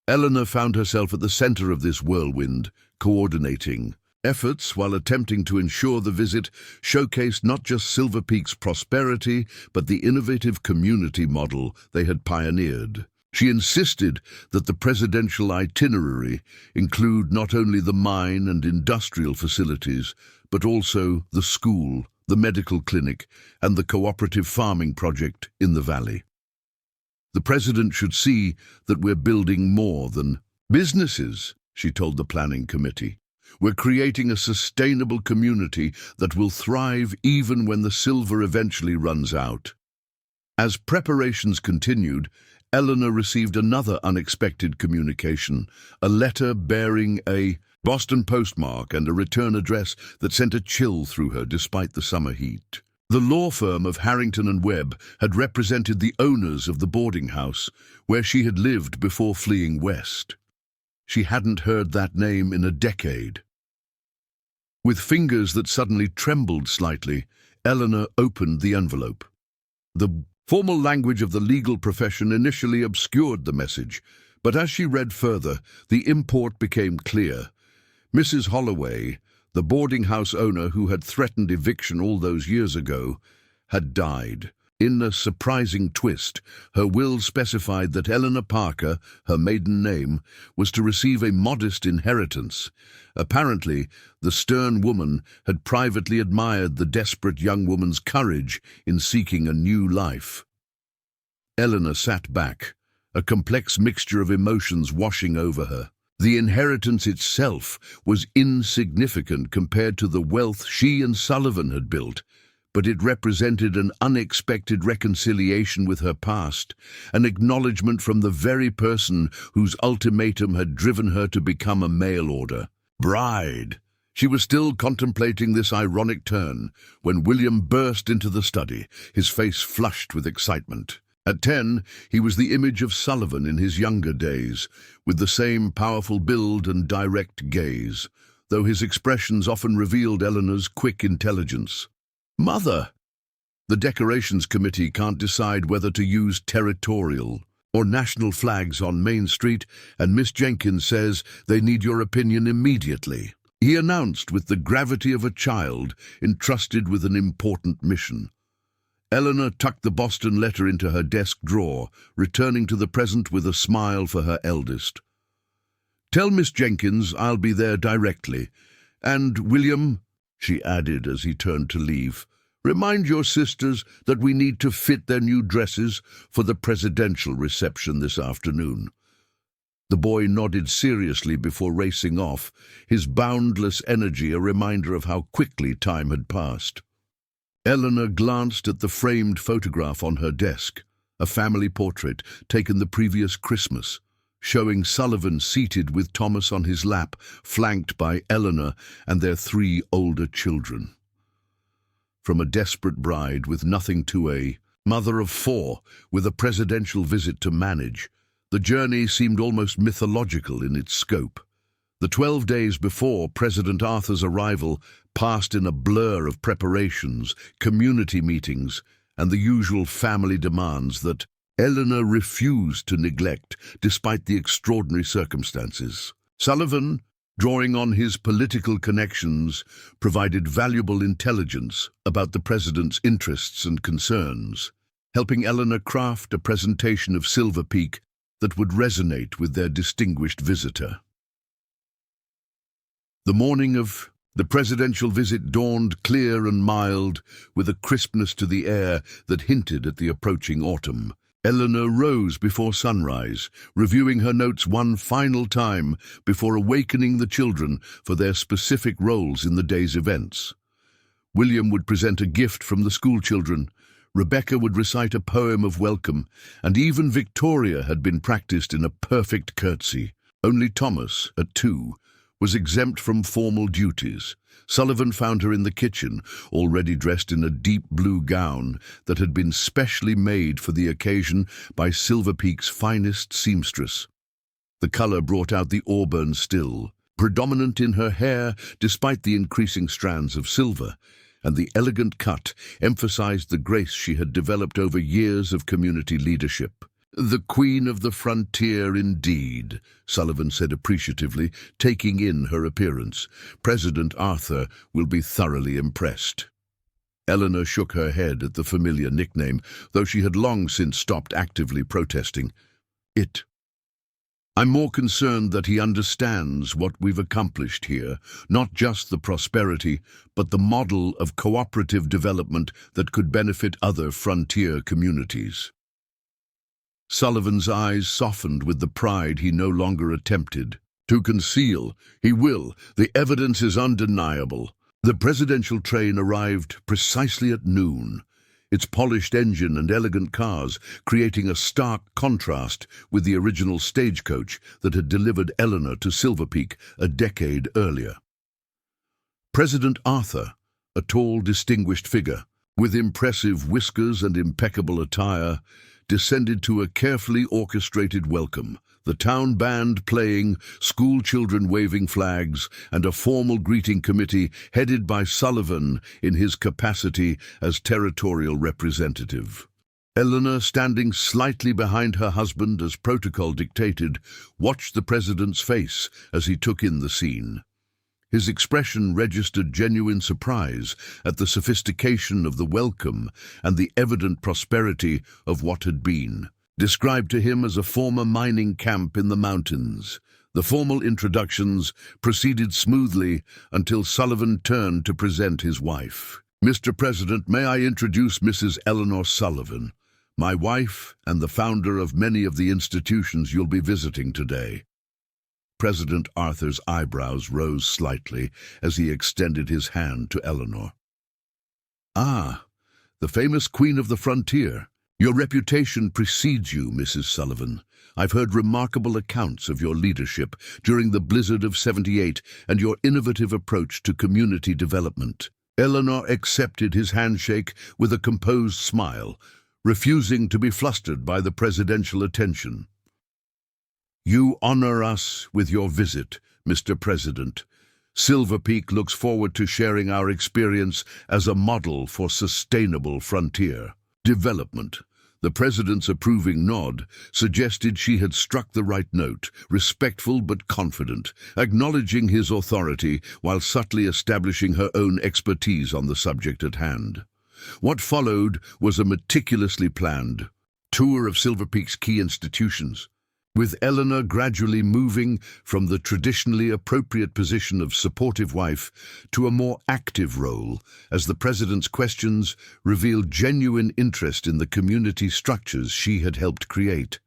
Eleanor found herself at the center of this whirlwind, coordinating efforts while attempting to ensure the visit showcased not just Silver Peak's prosperity, but the innovative community model they had pioneered. She insisted that the presidential itinerary include not only the mine and industrial facilities, but also the school, the medical clinic, and the cooperative farming project in the valley. "The president should see that we're building more than businesses," she told the planning committee. "We're creating a sustainable community that will thrive even when the silver eventually runs out." As preparations continued, Eleanor received another unexpected communication, a letter bearing a Boston postmark and a return address that sent a chill through her despite the summer heat. The law firm of Harrington and Webb had represented the owners of the boarding house where she had lived before fleeing west. She hadn't heard that name in a decade. With fingers that suddenly trembled slightly, Eleanor opened the envelope. The formal language of the legal profession initially obscured the message, but as she read further, the import became clear. Mrs. Holloway, the boarding house owner who had threatened eviction all those years ago, had died. In a surprising twist, her will specified that Eleanor Parker, her maiden name, was to receive a modest inheritance. Apparently, the stern woman had privately admired the desperate young woman's courage in seeking a new life. Eleanor sat back, a complex mixture of emotions washing over her. The inheritance itself was insignificant compared to the wealth she and Sullivan had built, but it represented an unexpected reconciliation with her past, an acknowledgement from the very person whose ultimatum had driven her to become a mail-order bride. She was still contemplating this ironic turn when William burst into the study, his face flushed with excitement. At 10, he was the image of Sullivan in his younger days, with the same powerful build and direct gaze, though his expressions often revealed Eleanor's quick intelligence. "Mother, the decorations committee can't decide whether to use territorial or national flags on Main Street, and Miss Jenkins says they need your opinion immediately," he announced with the gravity of a child entrusted with an important mission. Eleanor tucked the Boston letter into her desk drawer, returning to the present with a smile for her eldest. "Tell Miss Jenkins I'll be there directly. And, William," she added as he turned to leave, "remind your sisters that we need to fit their new dresses for the presidential reception this afternoon." The boy nodded seriously before racing off, his boundless energy a reminder of how quickly time had passed. Eleanor glanced at the framed photograph on her desk, a family portrait taken the previous Christmas, showing Sullivan seated with Thomas on his lap, flanked by Eleanor and their 3 older children. From a desperate bride with nothing to a mother of 4 with a presidential visit to manage, the journey seemed almost mythological in its scope. The 12 days before President Arthur's arrival passed in a blur of preparations, community meetings, and the usual family demands that Eleanor refused to neglect despite the extraordinary circumstances. Sullivan, drawing on his political connections, provided valuable intelligence about the president's interests and concerns, helping Eleanor craft a presentation of Silver Peak that would resonate with their distinguished visitor. The morning of the presidential visit dawned clear and mild, with a crispness to the air that hinted at the approaching autumn. Eleanor rose before sunrise, reviewing her notes one final time before awakening the children for their specific roles in the day's events. William would present a gift from the schoolchildren, Rebecca would recite a poem of welcome, and even Victoria had been practiced in a perfect curtsy. Only Thomas, at 2, was exempt from formal duties. Sullivan found her in the kitchen, already dressed in a deep blue gown that had been specially made for the occasion by Silver Peak's finest seamstress. The color brought out the auburn still, predominant in her hair despite the increasing strands of silver, and the elegant cut emphasized the grace she had developed over years of community leadership. "The Queen of the Frontier, indeed," Sullivan said appreciatively, taking in her appearance. "President Arthur will be thoroughly impressed." Eleanor shook her head at the familiar nickname, though she had long since stopped actively protesting. "I'm more concerned that he understands what we've accomplished here, not just the prosperity, but the model of cooperative development that could benefit other frontier communities." Sullivan's eyes softened with the pride he no longer attempted to conceal. "He will. The evidence is undeniable." The presidential train arrived precisely at noon, its polished engine and elegant cars creating a stark contrast with the original stagecoach that had delivered Eleanor to Silver Peak a decade earlier. President Arthur, a tall, distinguished figure, with impressive whiskers and impeccable attire, descended to a carefully orchestrated welcome, the town band playing, school children waving flags, and a formal greeting committee headed by Sullivan in his capacity as territorial representative. Eleanor, standing slightly behind her husband as protocol dictated, watched the president's face as he took in the scene. His expression registered genuine surprise at the sophistication of the welcome and the evident prosperity of what had been. Described to him as a former mining camp in the mountains, the formal introductions proceeded smoothly until Sullivan turned to present his wife. "Mr. President, may I introduce Mrs. Eleanor Sullivan, my wife and the founder of many of the institutions you'll be visiting today." President Arthur's eyebrows rose slightly as he extended his hand to Eleanor. "Ah, the famous Queen of the Frontier. Your reputation precedes you, Mrs. Sullivan. I've heard remarkable accounts of your leadership during the blizzard of '78 and your innovative approach to community development." Eleanor accepted his handshake with a composed smile, refusing to be flustered by the presidential attention. "You honor us with your visit, Mr. President. Silver Peak looks forward to sharing our experience as a model for sustainable frontier development." The president's approving nod suggested she had struck the right note, respectful but confident, acknowledging his authority while subtly establishing her own expertise on the subject at hand. What followed was a meticulously planned tour of Silver Peak's key institutions, with Eleanor gradually moving from the traditionally appropriate position of supportive wife to a more active role, as the president's questions revealed genuine interest in the community structures she had helped create.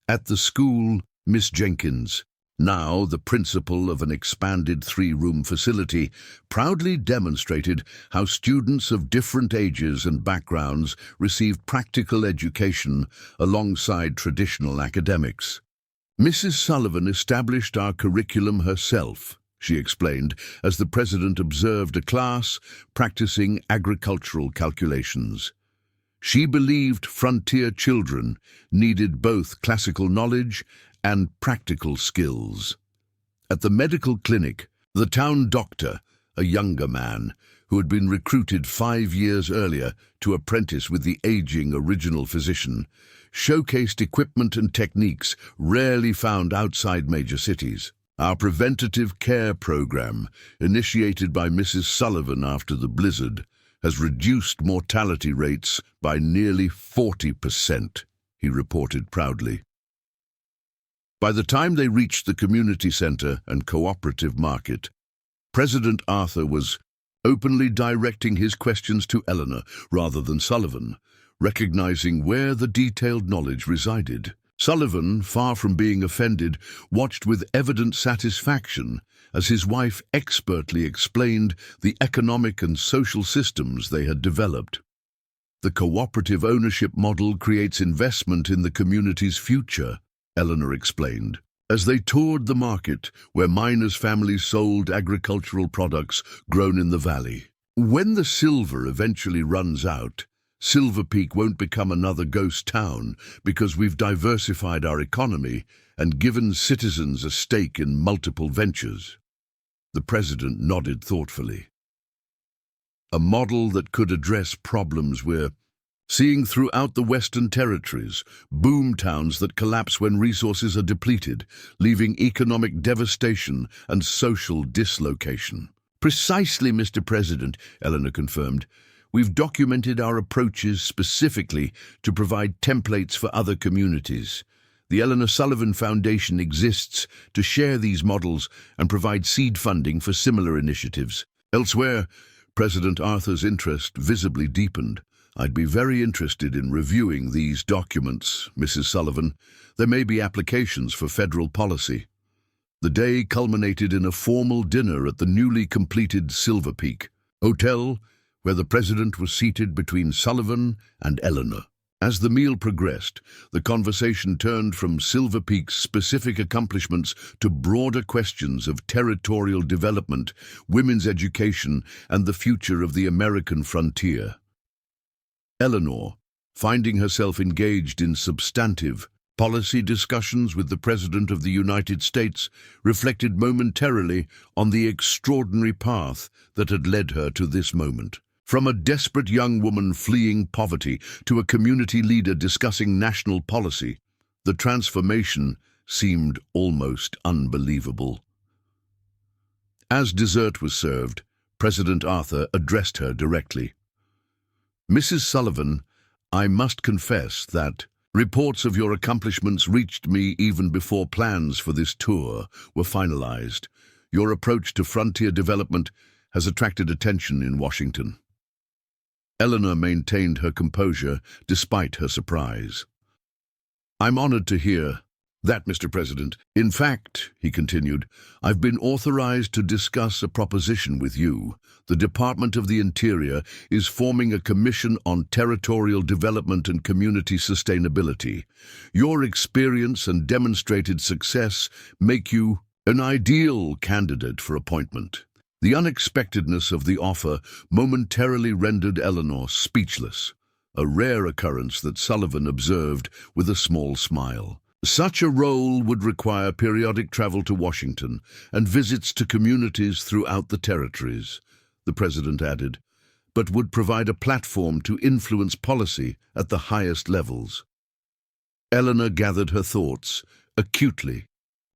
At the school, Miss Jenkins, now the principal of an expanded 3-room facility, proudly demonstrated how students of different ages and backgrounds received practical education alongside traditional academics. "Mrs. Sullivan established our curriculum herself," she explained, as the president observed a class practicing agricultural calculations. She believed frontier children needed both classical knowledge and practical skills. At the medical clinic, the town doctor, a younger man, who had been recruited 5 years earlier to apprentice with the aging original physician, showcased equipment and techniques rarely found outside major cities. Our preventative care program, initiated by Mrs. Sullivan after the blizzard, has reduced mortality rates by nearly 40%, he reported proudly. By the time they reached the community center and cooperative market, President Arthur was openly directing his questions to Eleanor rather than Sullivan, recognizing where the detailed knowledge resided. Sullivan, far from being offended, watched with evident satisfaction as his wife expertly explained the economic and social systems they had developed. "The cooperative ownership model creates investment in the community's future," Eleanor explained, as they toured the market where miners' families sold agricultural products grown in the valley. "When the silver eventually runs out, Silver Peak won't become another ghost town because we've diversified our economy and given citizens a stake in multiple ventures." The president nodded thoughtfully. "A model that could address problems we're seeing throughout the Western Territories, boom towns that collapse when resources are depleted, leaving economic devastation and social dislocation." "Precisely, Mr. President," Eleanor confirmed. "We've documented our approaches specifically to provide templates for other communities. The Eleanor Sullivan Foundation exists to share these models and provide seed funding for similar initiatives." Elsewhere, President Arthur's interest visibly deepened. "I'd be very interested in reviewing these documents, Mrs. Sullivan. There may be applications for federal policy." The day culminated in a formal dinner at the newly completed Silver Peak Hotel, where the president was seated between Sullivan and Eleanor. As the meal progressed, the conversation turned from Silver Peak's specific accomplishments to broader questions of territorial development, women's education, and the future of the American frontier. Eleanor, finding herself engaged in substantive policy discussions with the President of the United States, reflected momentarily on the extraordinary path that had led her to this moment. From a desperate young woman fleeing poverty to a community leader discussing national policy, the transformation seemed almost unbelievable. As dessert was served, President Arthur addressed her directly. "Mrs. Sullivan, I must confess that reports of your accomplishments reached me even before plans for this tour were finalized. Your approach to frontier development has attracted attention in Washington." Eleanor maintained her composure despite her surprise. "I'm honored to hear that, Mr. President. In fact," he continued, "I've been authorized to discuss a proposition with you. The Department of the Interior is forming a commission on territorial development and community sustainability. Your experience and demonstrated success make you an ideal candidate for appointment." The unexpectedness of the offer momentarily rendered Eleanor speechless, a rare occurrence that Sullivan observed with a small smile. Such a role would require periodic travel to Washington and visits to communities throughout the territories, the president added, but would provide a platform to influence policy at the highest levels. Eleanor gathered her thoughts, acutely,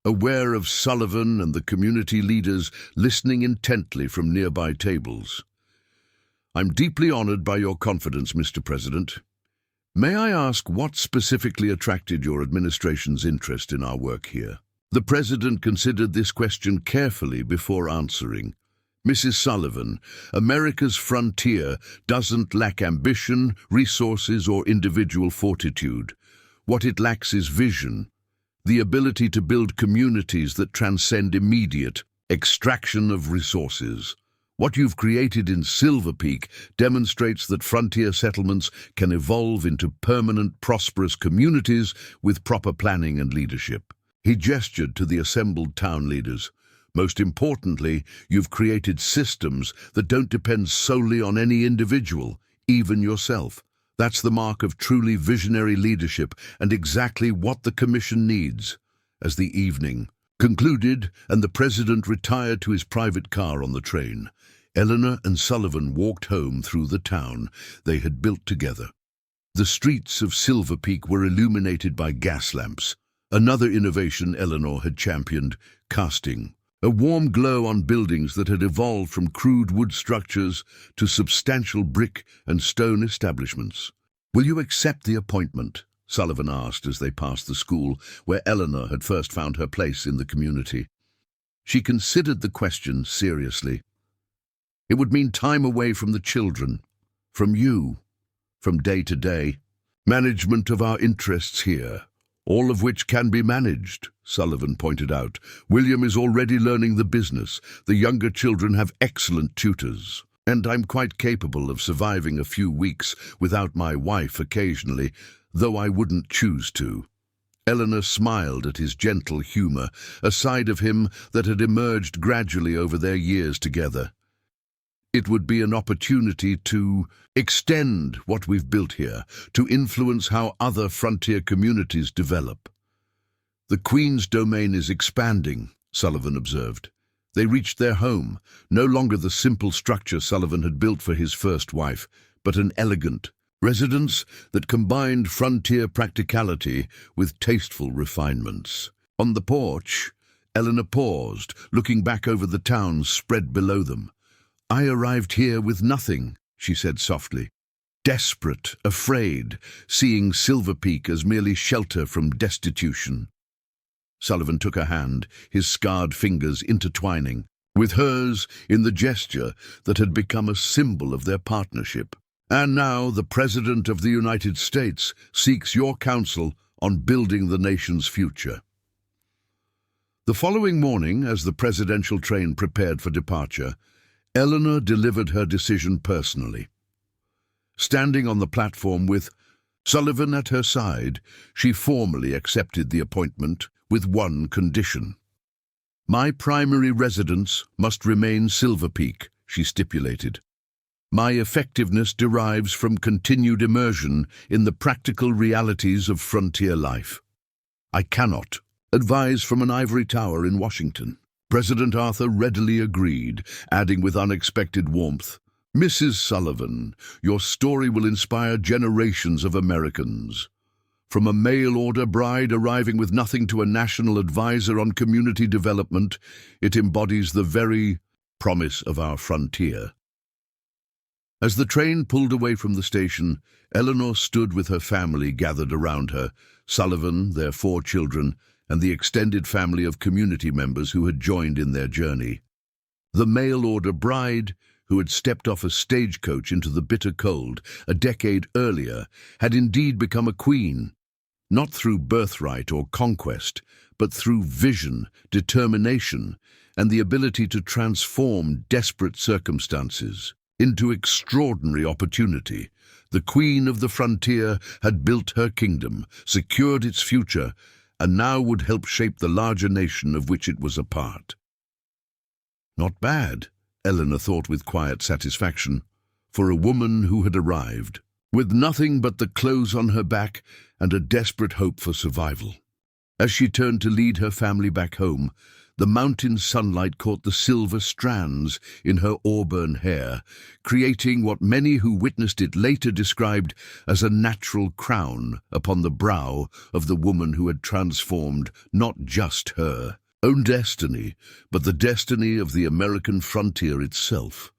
aware of Sullivan and the community leaders listening intently from nearby tables. "I'm deeply honored by your confidence, Mr. President. May I ask what specifically attracted your administration's interest in our work here?" The president considered this question carefully before answering. "Mrs. Sullivan, America's frontier doesn't lack ambition, resources, or individual fortitude. What it lacks is vision, the ability to build communities that transcend immediate extraction of resources. What you've created in Silver Peak demonstrates that frontier settlements can evolve into permanent, prosperous communities with proper planning and leadership." He gestured to the assembled town leaders. "Most importantly, you've created systems that don't depend solely on any individual, even yourself. That's the mark of truly visionary leadership and exactly what the commission needs." As the evening concluded and the president retired to his private car on the train, Eleanor and Sullivan walked home through the town they had built together. The streets of Silver Peak were illuminated by gas lamps, another innovation Eleanor had championed, casting a warm glow on buildings that had evolved from crude wood structures to substantial brick and stone establishments. "Will you accept the appointment?" Sullivan asked as they passed the school where Eleanor had first found her place in the community. She considered the question seriously. "It would mean time away from the children, from you, from day to day. Management of our interests here, all of which can be managed," Sullivan pointed out. "William is already learning the business. The younger children have excellent tutors. And I'm quite capable of surviving a few weeks without my wife occasionally, though I wouldn't choose to." Eleanor smiled at his gentle humor, a side of him that had emerged gradually over their years together. "It would be an opportunity to extend what we've built here, to influence how other frontier communities develop." "The Queen's domain is expanding," Sullivan observed. They reached their home, no longer the simple structure Sullivan had built for his first wife, but an elegant residence that combined frontier practicality with tasteful refinements. On the porch, Eleanor paused, looking back over the town spread below them. "I arrived here with nothing," she said softly. "Desperate, afraid, seeing Silver Peak as merely shelter from destitution." Sullivan took her hand, his scarred fingers intertwining with hers in the gesture that had become a symbol of their partnership. "And now the President of the United States seeks your counsel on building the nation's future." The following morning, as the presidential train prepared for departure, Eleanor delivered her decision personally. Standing on the platform with Sullivan at her side, she formally accepted the appointment with one condition. "My primary residence must remain Silver Peak," she stipulated. My effectiveness derives from continued immersion in the practical realities of frontier life. I cannot advise from an ivory tower in Washington. President Arthur readily agreed, adding with unexpected warmth, Mrs. Sullivan, your story will inspire generations of Americans. From a mail-order bride arriving with nothing to a national advisor on community development, it embodies the very promise of our frontier. As the train pulled away from the station, Eleanor stood with her family gathered around her, Sullivan, their 4 children, and the extended family of community members who had joined in their journey. The mail-order bride, who had stepped off a stagecoach into the bitter cold a decade earlier, had indeed become a queen, not through birthright or conquest, but through vision, determination, and the ability to transform desperate circumstances into extraordinary opportunity. The queen of the frontier had built her kingdom, secured its future, and now would help shape the larger nation of which it was a part. Not bad, Eleanor thought with quiet satisfaction, for a woman who had arrived, with nothing but the clothes on her back and a desperate hope for survival. As she turned to lead her family back home, the mountain sunlight caught the silver strands in her auburn hair, creating what many who witnessed it later described as a natural crown upon the brow of the woman who had transformed not just her own destiny, but the destiny of the American frontier itself.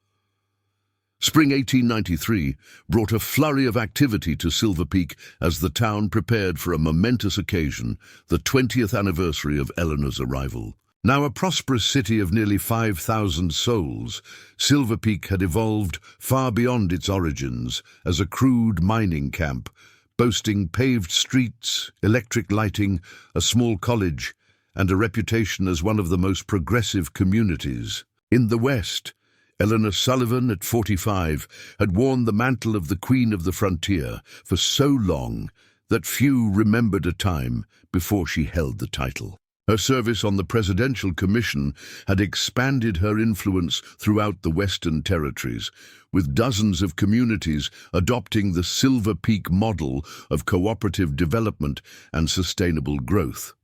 Spring 1893 brought a flurry of activity to Silver Peak as the town prepared for a momentous occasion, the 20th anniversary of Eleanor's arrival. Now a prosperous city of nearly 5,000 souls, Silver Peak had evolved far beyond its origins as a crude mining camp, boasting paved streets, electric lighting, a small college, and a reputation as one of the most progressive communities. In the West, Eleanor Sullivan, at 45, had worn the mantle of the Queen of the Frontier for so long that few remembered a time before she held the title. Her service on the Presidential Commission had expanded her influence throughout the Western Territories, with dozens of communities adopting the Silver Peak model of cooperative development and sustainable growth.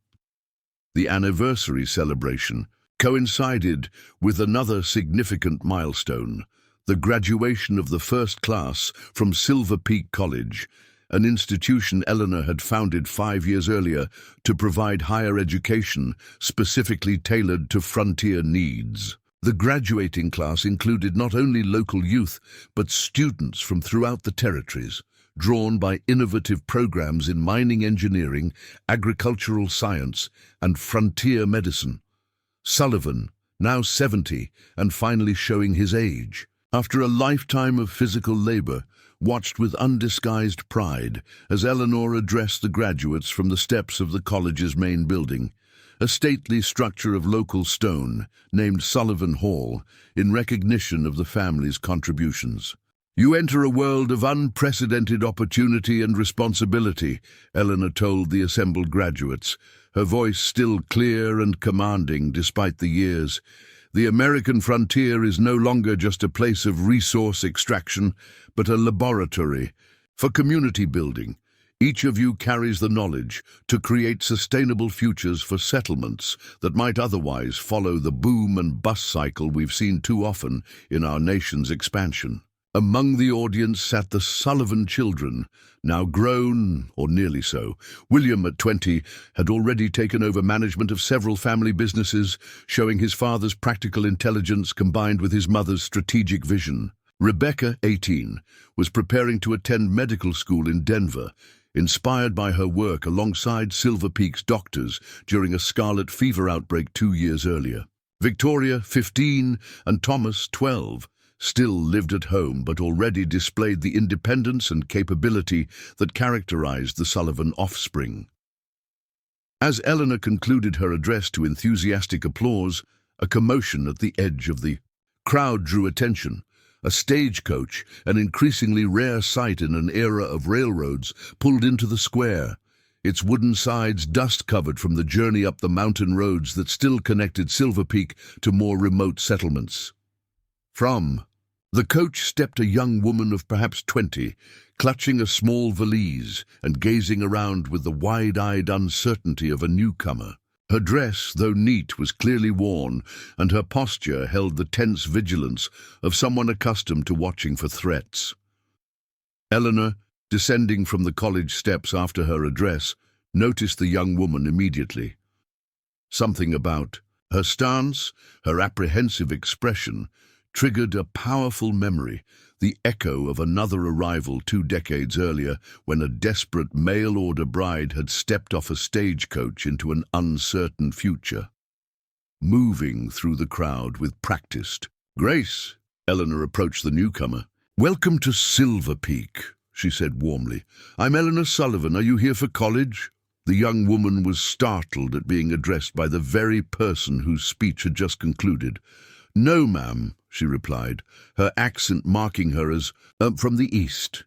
The anniversary celebration coincided with another significant milestone, the graduation of the first class from Silver Peak College, an institution Eleanor had founded 5 years earlier to provide higher education specifically tailored to frontier needs. The graduating class included not only local youth, but students from throughout the territories, drawn by innovative programs in mining engineering, agricultural science, and frontier medicine. Sullivan, now 70 and finally showing his age, after a lifetime of physical labor, watched with undisguised pride as Eleanor addressed the graduates from the steps of the college's main building, a stately structure of local stone named Sullivan Hall in recognition of the family's contributions. You enter a world of unprecedented opportunity and responsibility, Eleanor told the assembled graduates, her voice still clear and commanding despite the years. The American frontier is no longer just a place of resource extraction, but a laboratory for community building. Each of you carries the knowledge to create sustainable futures for settlements that might otherwise follow the boom and bust cycle we've seen too often in our nation's expansion. Among the audience sat the Sullivan children, now grown, or nearly so. William, at 20, had already taken over management of several family businesses, showing his father's practical intelligence combined with his mother's strategic vision. Rebecca, 18, was preparing to attend medical school in Denver, inspired by her work alongside Silver Peak's doctors during a scarlet fever outbreak 2 years earlier. Victoria, 15, and Thomas, 12, still lived at home but already displayed the independence and capability that characterized the Sullivan offspring. As Eleanor concluded her address to enthusiastic applause, a commotion at the edge of the crowd drew attention. A stagecoach, an increasingly rare sight in an era of railroads, pulled into the square, its wooden sides dust-covered from the journey up the mountain roads that still connected Silver Peak to more remote settlements. From The coach stepped a young woman of perhaps 20, clutching a small valise and gazing around with the wide-eyed uncertainty of a newcomer. Her dress, though neat, was clearly worn, and her posture held the tense vigilance of someone accustomed to watching for threats. Eleanor, descending from the college steps after her address, noticed the young woman immediately. Something about her stance, her apprehensive expression, triggered a powerful memory, the echo of another arrival 2 decades earlier when a desperate mail-order bride had stepped off a stagecoach into an uncertain future. Moving through the crowd with practiced grace, Eleanor approached the newcomer. "Welcome to Silver Peak," she said warmly. "I'm Eleanor Sullivan. Are you here for college?" The young woman was startled at being addressed by the very person whose speech had just concluded. "No, ma'am," she replied, her accent marking her as from the East.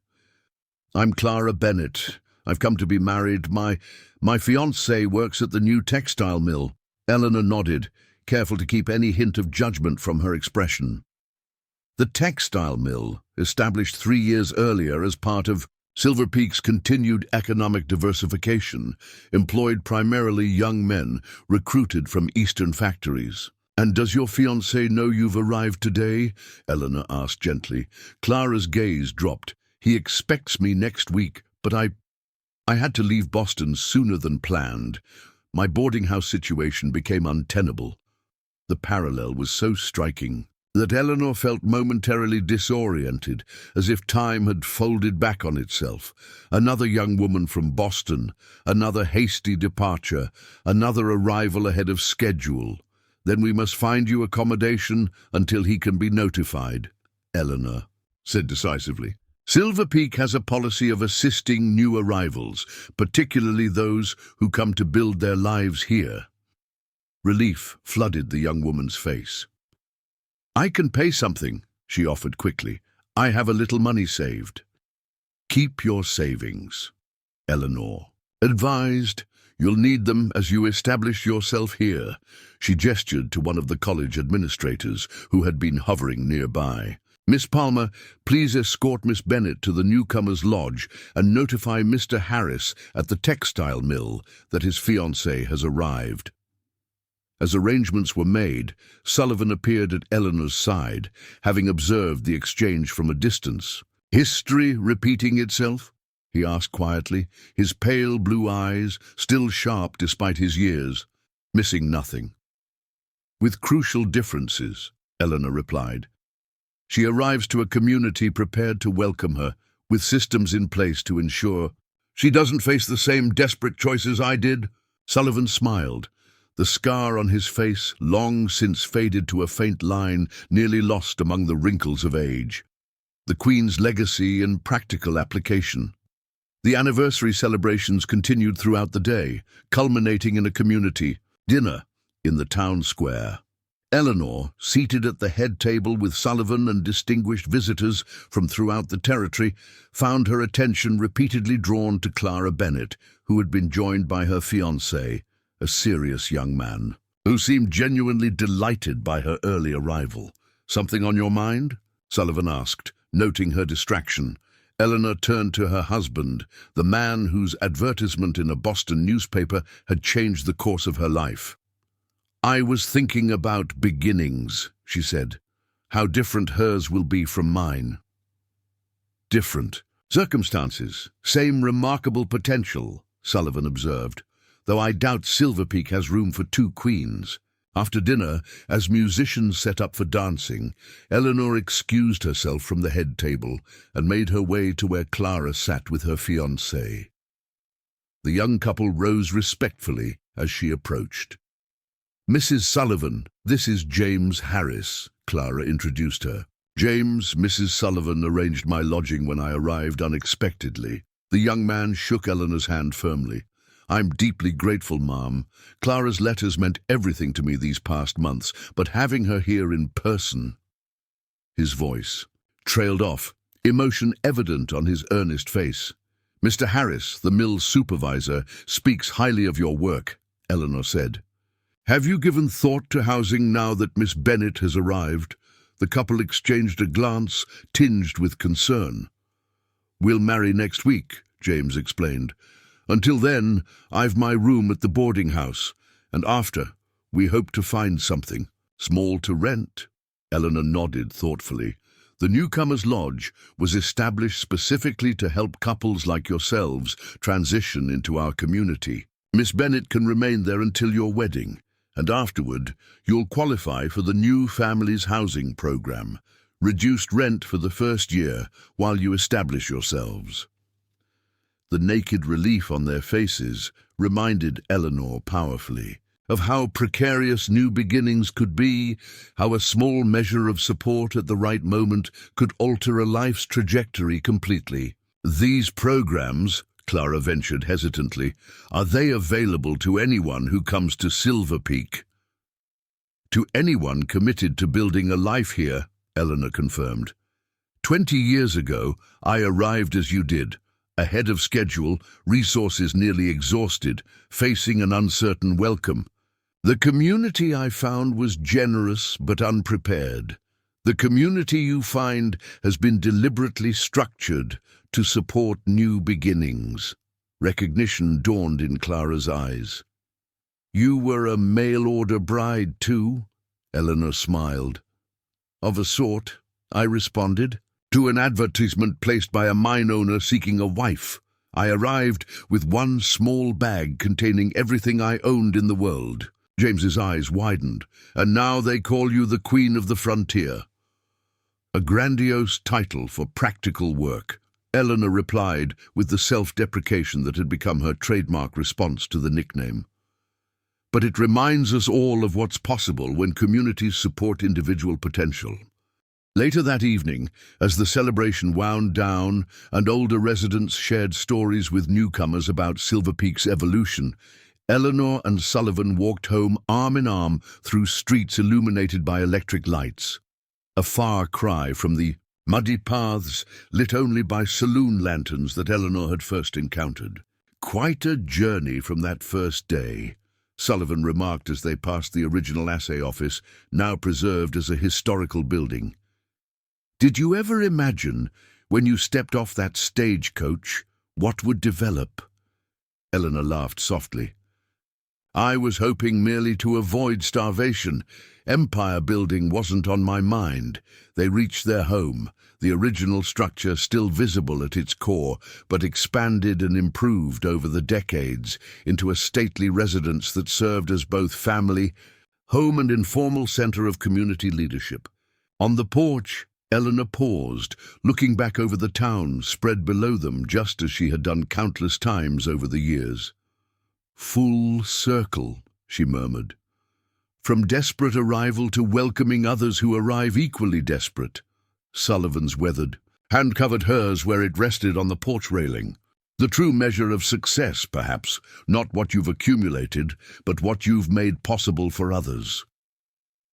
"I'm Clara Bennett. I've come to be married. My fiancé works at the new textile mill." Eleanor nodded, careful to keep any hint of judgment from her expression. The textile mill, established 3 years earlier as part of Silver Peak's continued economic diversification, employed primarily young men recruited from Eastern factories. "And does your fiancé know you've arrived today?" Eleanor asked gently. Clara's gaze dropped. "He expects me next week, but I had to leave Boston sooner than planned. My boarding house situation became untenable." The parallel was so striking that Eleanor felt momentarily disoriented, as if time had folded back on itself. Another young woman from Boston, another hasty departure, another arrival ahead of schedule. "Then we must find you accommodation until he can be notified," Eleanor said decisively. "Silver Peak has a policy of assisting new arrivals, particularly those who come to build their lives here." Relief flooded the young woman's face. "I can pay something," she offered quickly. "I have a little money saved." "Keep your savings," Eleanor advised. "You'll need them as you establish yourself here." She gestured to one of the college administrators who had been hovering nearby. "Miss Palmer, please escort Miss Bennett to the newcomer's lodge and notify Mr. Harris at the textile mill that his fiancée has arrived." As arrangements were made, Sullivan appeared at Eleanor's side, having observed the exchange from a distance. "History repeating itself?" he asked quietly, his pale blue eyes, still sharp despite his years, missing nothing. "With crucial differences," Eleanor replied. "She arrives to a community prepared to welcome her, with systems in place to ensure she doesn't face the same desperate choices I did." Sullivan smiled, the scar on his face, long since faded to a faint line, nearly lost among the wrinkles of age. The Queen's legacy in practical application. The anniversary celebrations continued throughout the day, culminating in a community dinner in the town square. Eleanor, seated at the head table with Sullivan and distinguished visitors from throughout the territory, found her attention repeatedly drawn to Clara Bennett, who had been joined by her fiancé, a serious young man, who seemed genuinely delighted by her early arrival. "Something on your mind?" Sullivan asked, noting her distraction. Eleanor turned to her husband, the man whose advertisement in a Boston newspaper had changed the course of her life. "I was thinking about beginnings," she said. "How different hers will be from mine." "Different circumstances, same remarkable potential," Sullivan observed, "though I doubt Silver Peak has room for 2 queens." After dinner, as musicians set up for dancing, Eleanor excused herself from the head table and made her way to where Clara sat with her fiancé. The young couple rose respectfully as she approached. "Mrs. Sullivan, this is James Harris," Clara introduced her. "James, Mrs. Sullivan arranged my lodging when I arrived unexpectedly." The young man shook Eleanor's hand firmly. "I'm deeply grateful, Mom. Clara's letters meant everything to me these past months, but having her here in person—" His voice trailed off, emotion evident on his earnest face. "Mr. Harris, the mill supervisor, speaks highly of your work," Eleanor said. "Have you given thought to housing now that Miss Bennett has arrived?" The couple exchanged a glance tinged with concern. "We'll marry next week," James explained. "Until then, I've my room at the boarding house, and after, we hope to find something small to rent." Eleanor nodded thoughtfully. The Newcomers' Lodge was established specifically to help couples like yourselves transition into our community. Miss Bennet can remain there until your wedding, and afterward, you'll qualify for the new Families Housing Program, reduced rent for the first year while you establish yourselves. The naked relief on their faces reminded Eleanor powerfully of how precarious new beginnings could be, how a small measure of support at the right moment could alter a life's trajectory completely. "These programs," Clara ventured hesitantly, "are they available to anyone who comes to Silver Peak?" "To anyone committed to building a life here," Eleanor confirmed. 20 years ago, I arrived as you did, ahead of schedule, resources nearly exhausted, facing an uncertain welcome. The community I found was generous but unprepared. The community you find has been deliberately structured to support new beginnings. Recognition dawned in Clara's eyes. "You were a mail-order bride too?" Eleanor smiled. "Of a sort," I responded. "To an advertisement placed by a mine owner seeking a wife. I arrived with one small bag containing everything I owned in the world." James's eyes widened. "And now they call you the Queen of the Frontier." "A grandiose title for practical work," Eleanor replied with the self-deprecation that had become her trademark response to the nickname. "But it reminds us all of what's possible when communities support individual potential." Later that evening, as the celebration wound down and older residents shared stories with newcomers about Silver Peak's evolution, Eleanor and Sullivan walked home arm in arm through streets illuminated by electric lights, a far cry from the muddy paths lit only by saloon lanterns that Eleanor had first encountered. "Quite a journey from that first day," Sullivan remarked as they passed the original assay office, now preserved as a historical building. "Did you ever imagine, when you stepped off that stagecoach, what would develop?" Eleanor laughed softly. "I was hoping merely to avoid starvation. Empire building wasn't on my mind." They reached their home, the original structure still visible at its core, but expanded and improved over the decades into a stately residence that served as both family, home and informal center of community leadership. On the porch, Eleanor paused, looking back over the town spread below them just as she had done countless times over the years. "Full circle," she murmured. "From desperate arrival to welcoming others who arrive equally desperate." Sullivan's weathered hand covered hers where it rested on the porch railing. "The true measure of success, perhaps, not what you've accumulated, but what you've made possible for others."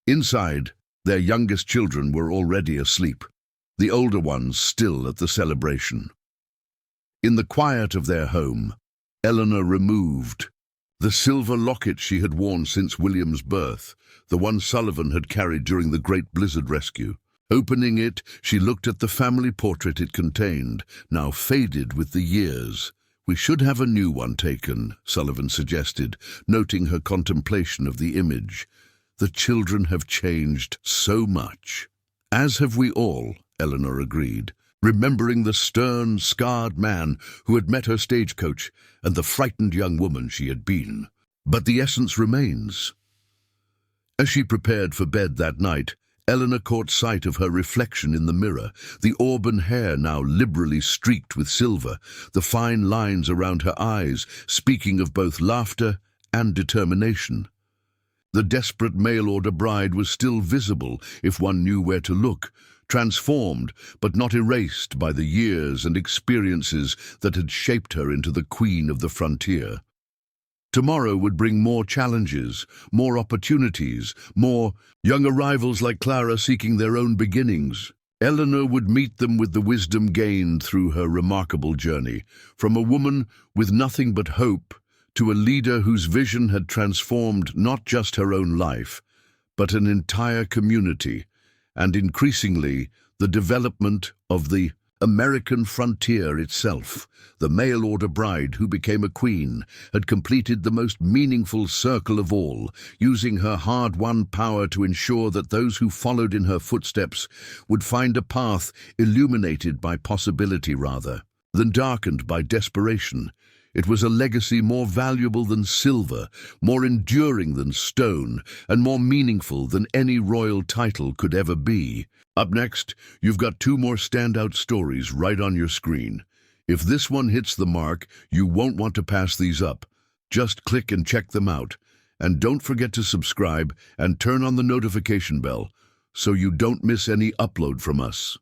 Inside, their youngest children were already asleep, the older ones still at the celebration. In the quiet of their home, Eleanor removed the silver locket she had worn since William's birth, the one Sullivan had carried during the Great Blizzard rescue. Opening it, she looked at the family portrait it contained, now faded with the years. "We should have a new one taken," Sullivan suggested, noting her contemplation of the image. "The children have changed so much." "As have we all," Eleanor agreed, remembering the stern, scarred man who had met her stagecoach and the frightened young woman she had been. "But the essence remains." As she prepared for bed that night, Eleanor caught sight of her reflection in the mirror, the auburn hair now liberally streaked with silver, the fine lines around her eyes speaking of both laughter and determination. The desperate mail-order bride was still visible if one knew where to look, transformed but not erased by the years and experiences that had shaped her into the Queen of the Frontier. Tomorrow would bring more challenges, more opportunities, more young arrivals like Clara seeking their own beginnings. Eleanor would meet them with the wisdom gained through her remarkable journey, from a woman with nothing but hope to a leader whose vision had transformed not just her own life, but an entire community, and increasingly the development of the American frontier itself. The mail-order bride who became a queen had completed the most meaningful circle of all, using her hard-won power to ensure that those who followed in her footsteps would find a path illuminated by possibility rather than darkened by desperation. It was a legacy more valuable than silver, more enduring than stone, and more meaningful than any royal title could ever be. Up next, you've got two more standout stories right on your screen. If this one hits the mark, you won't want to pass these up. Just click and check them out. And don't forget to subscribe and turn on the notification bell so you don't miss any upload from us.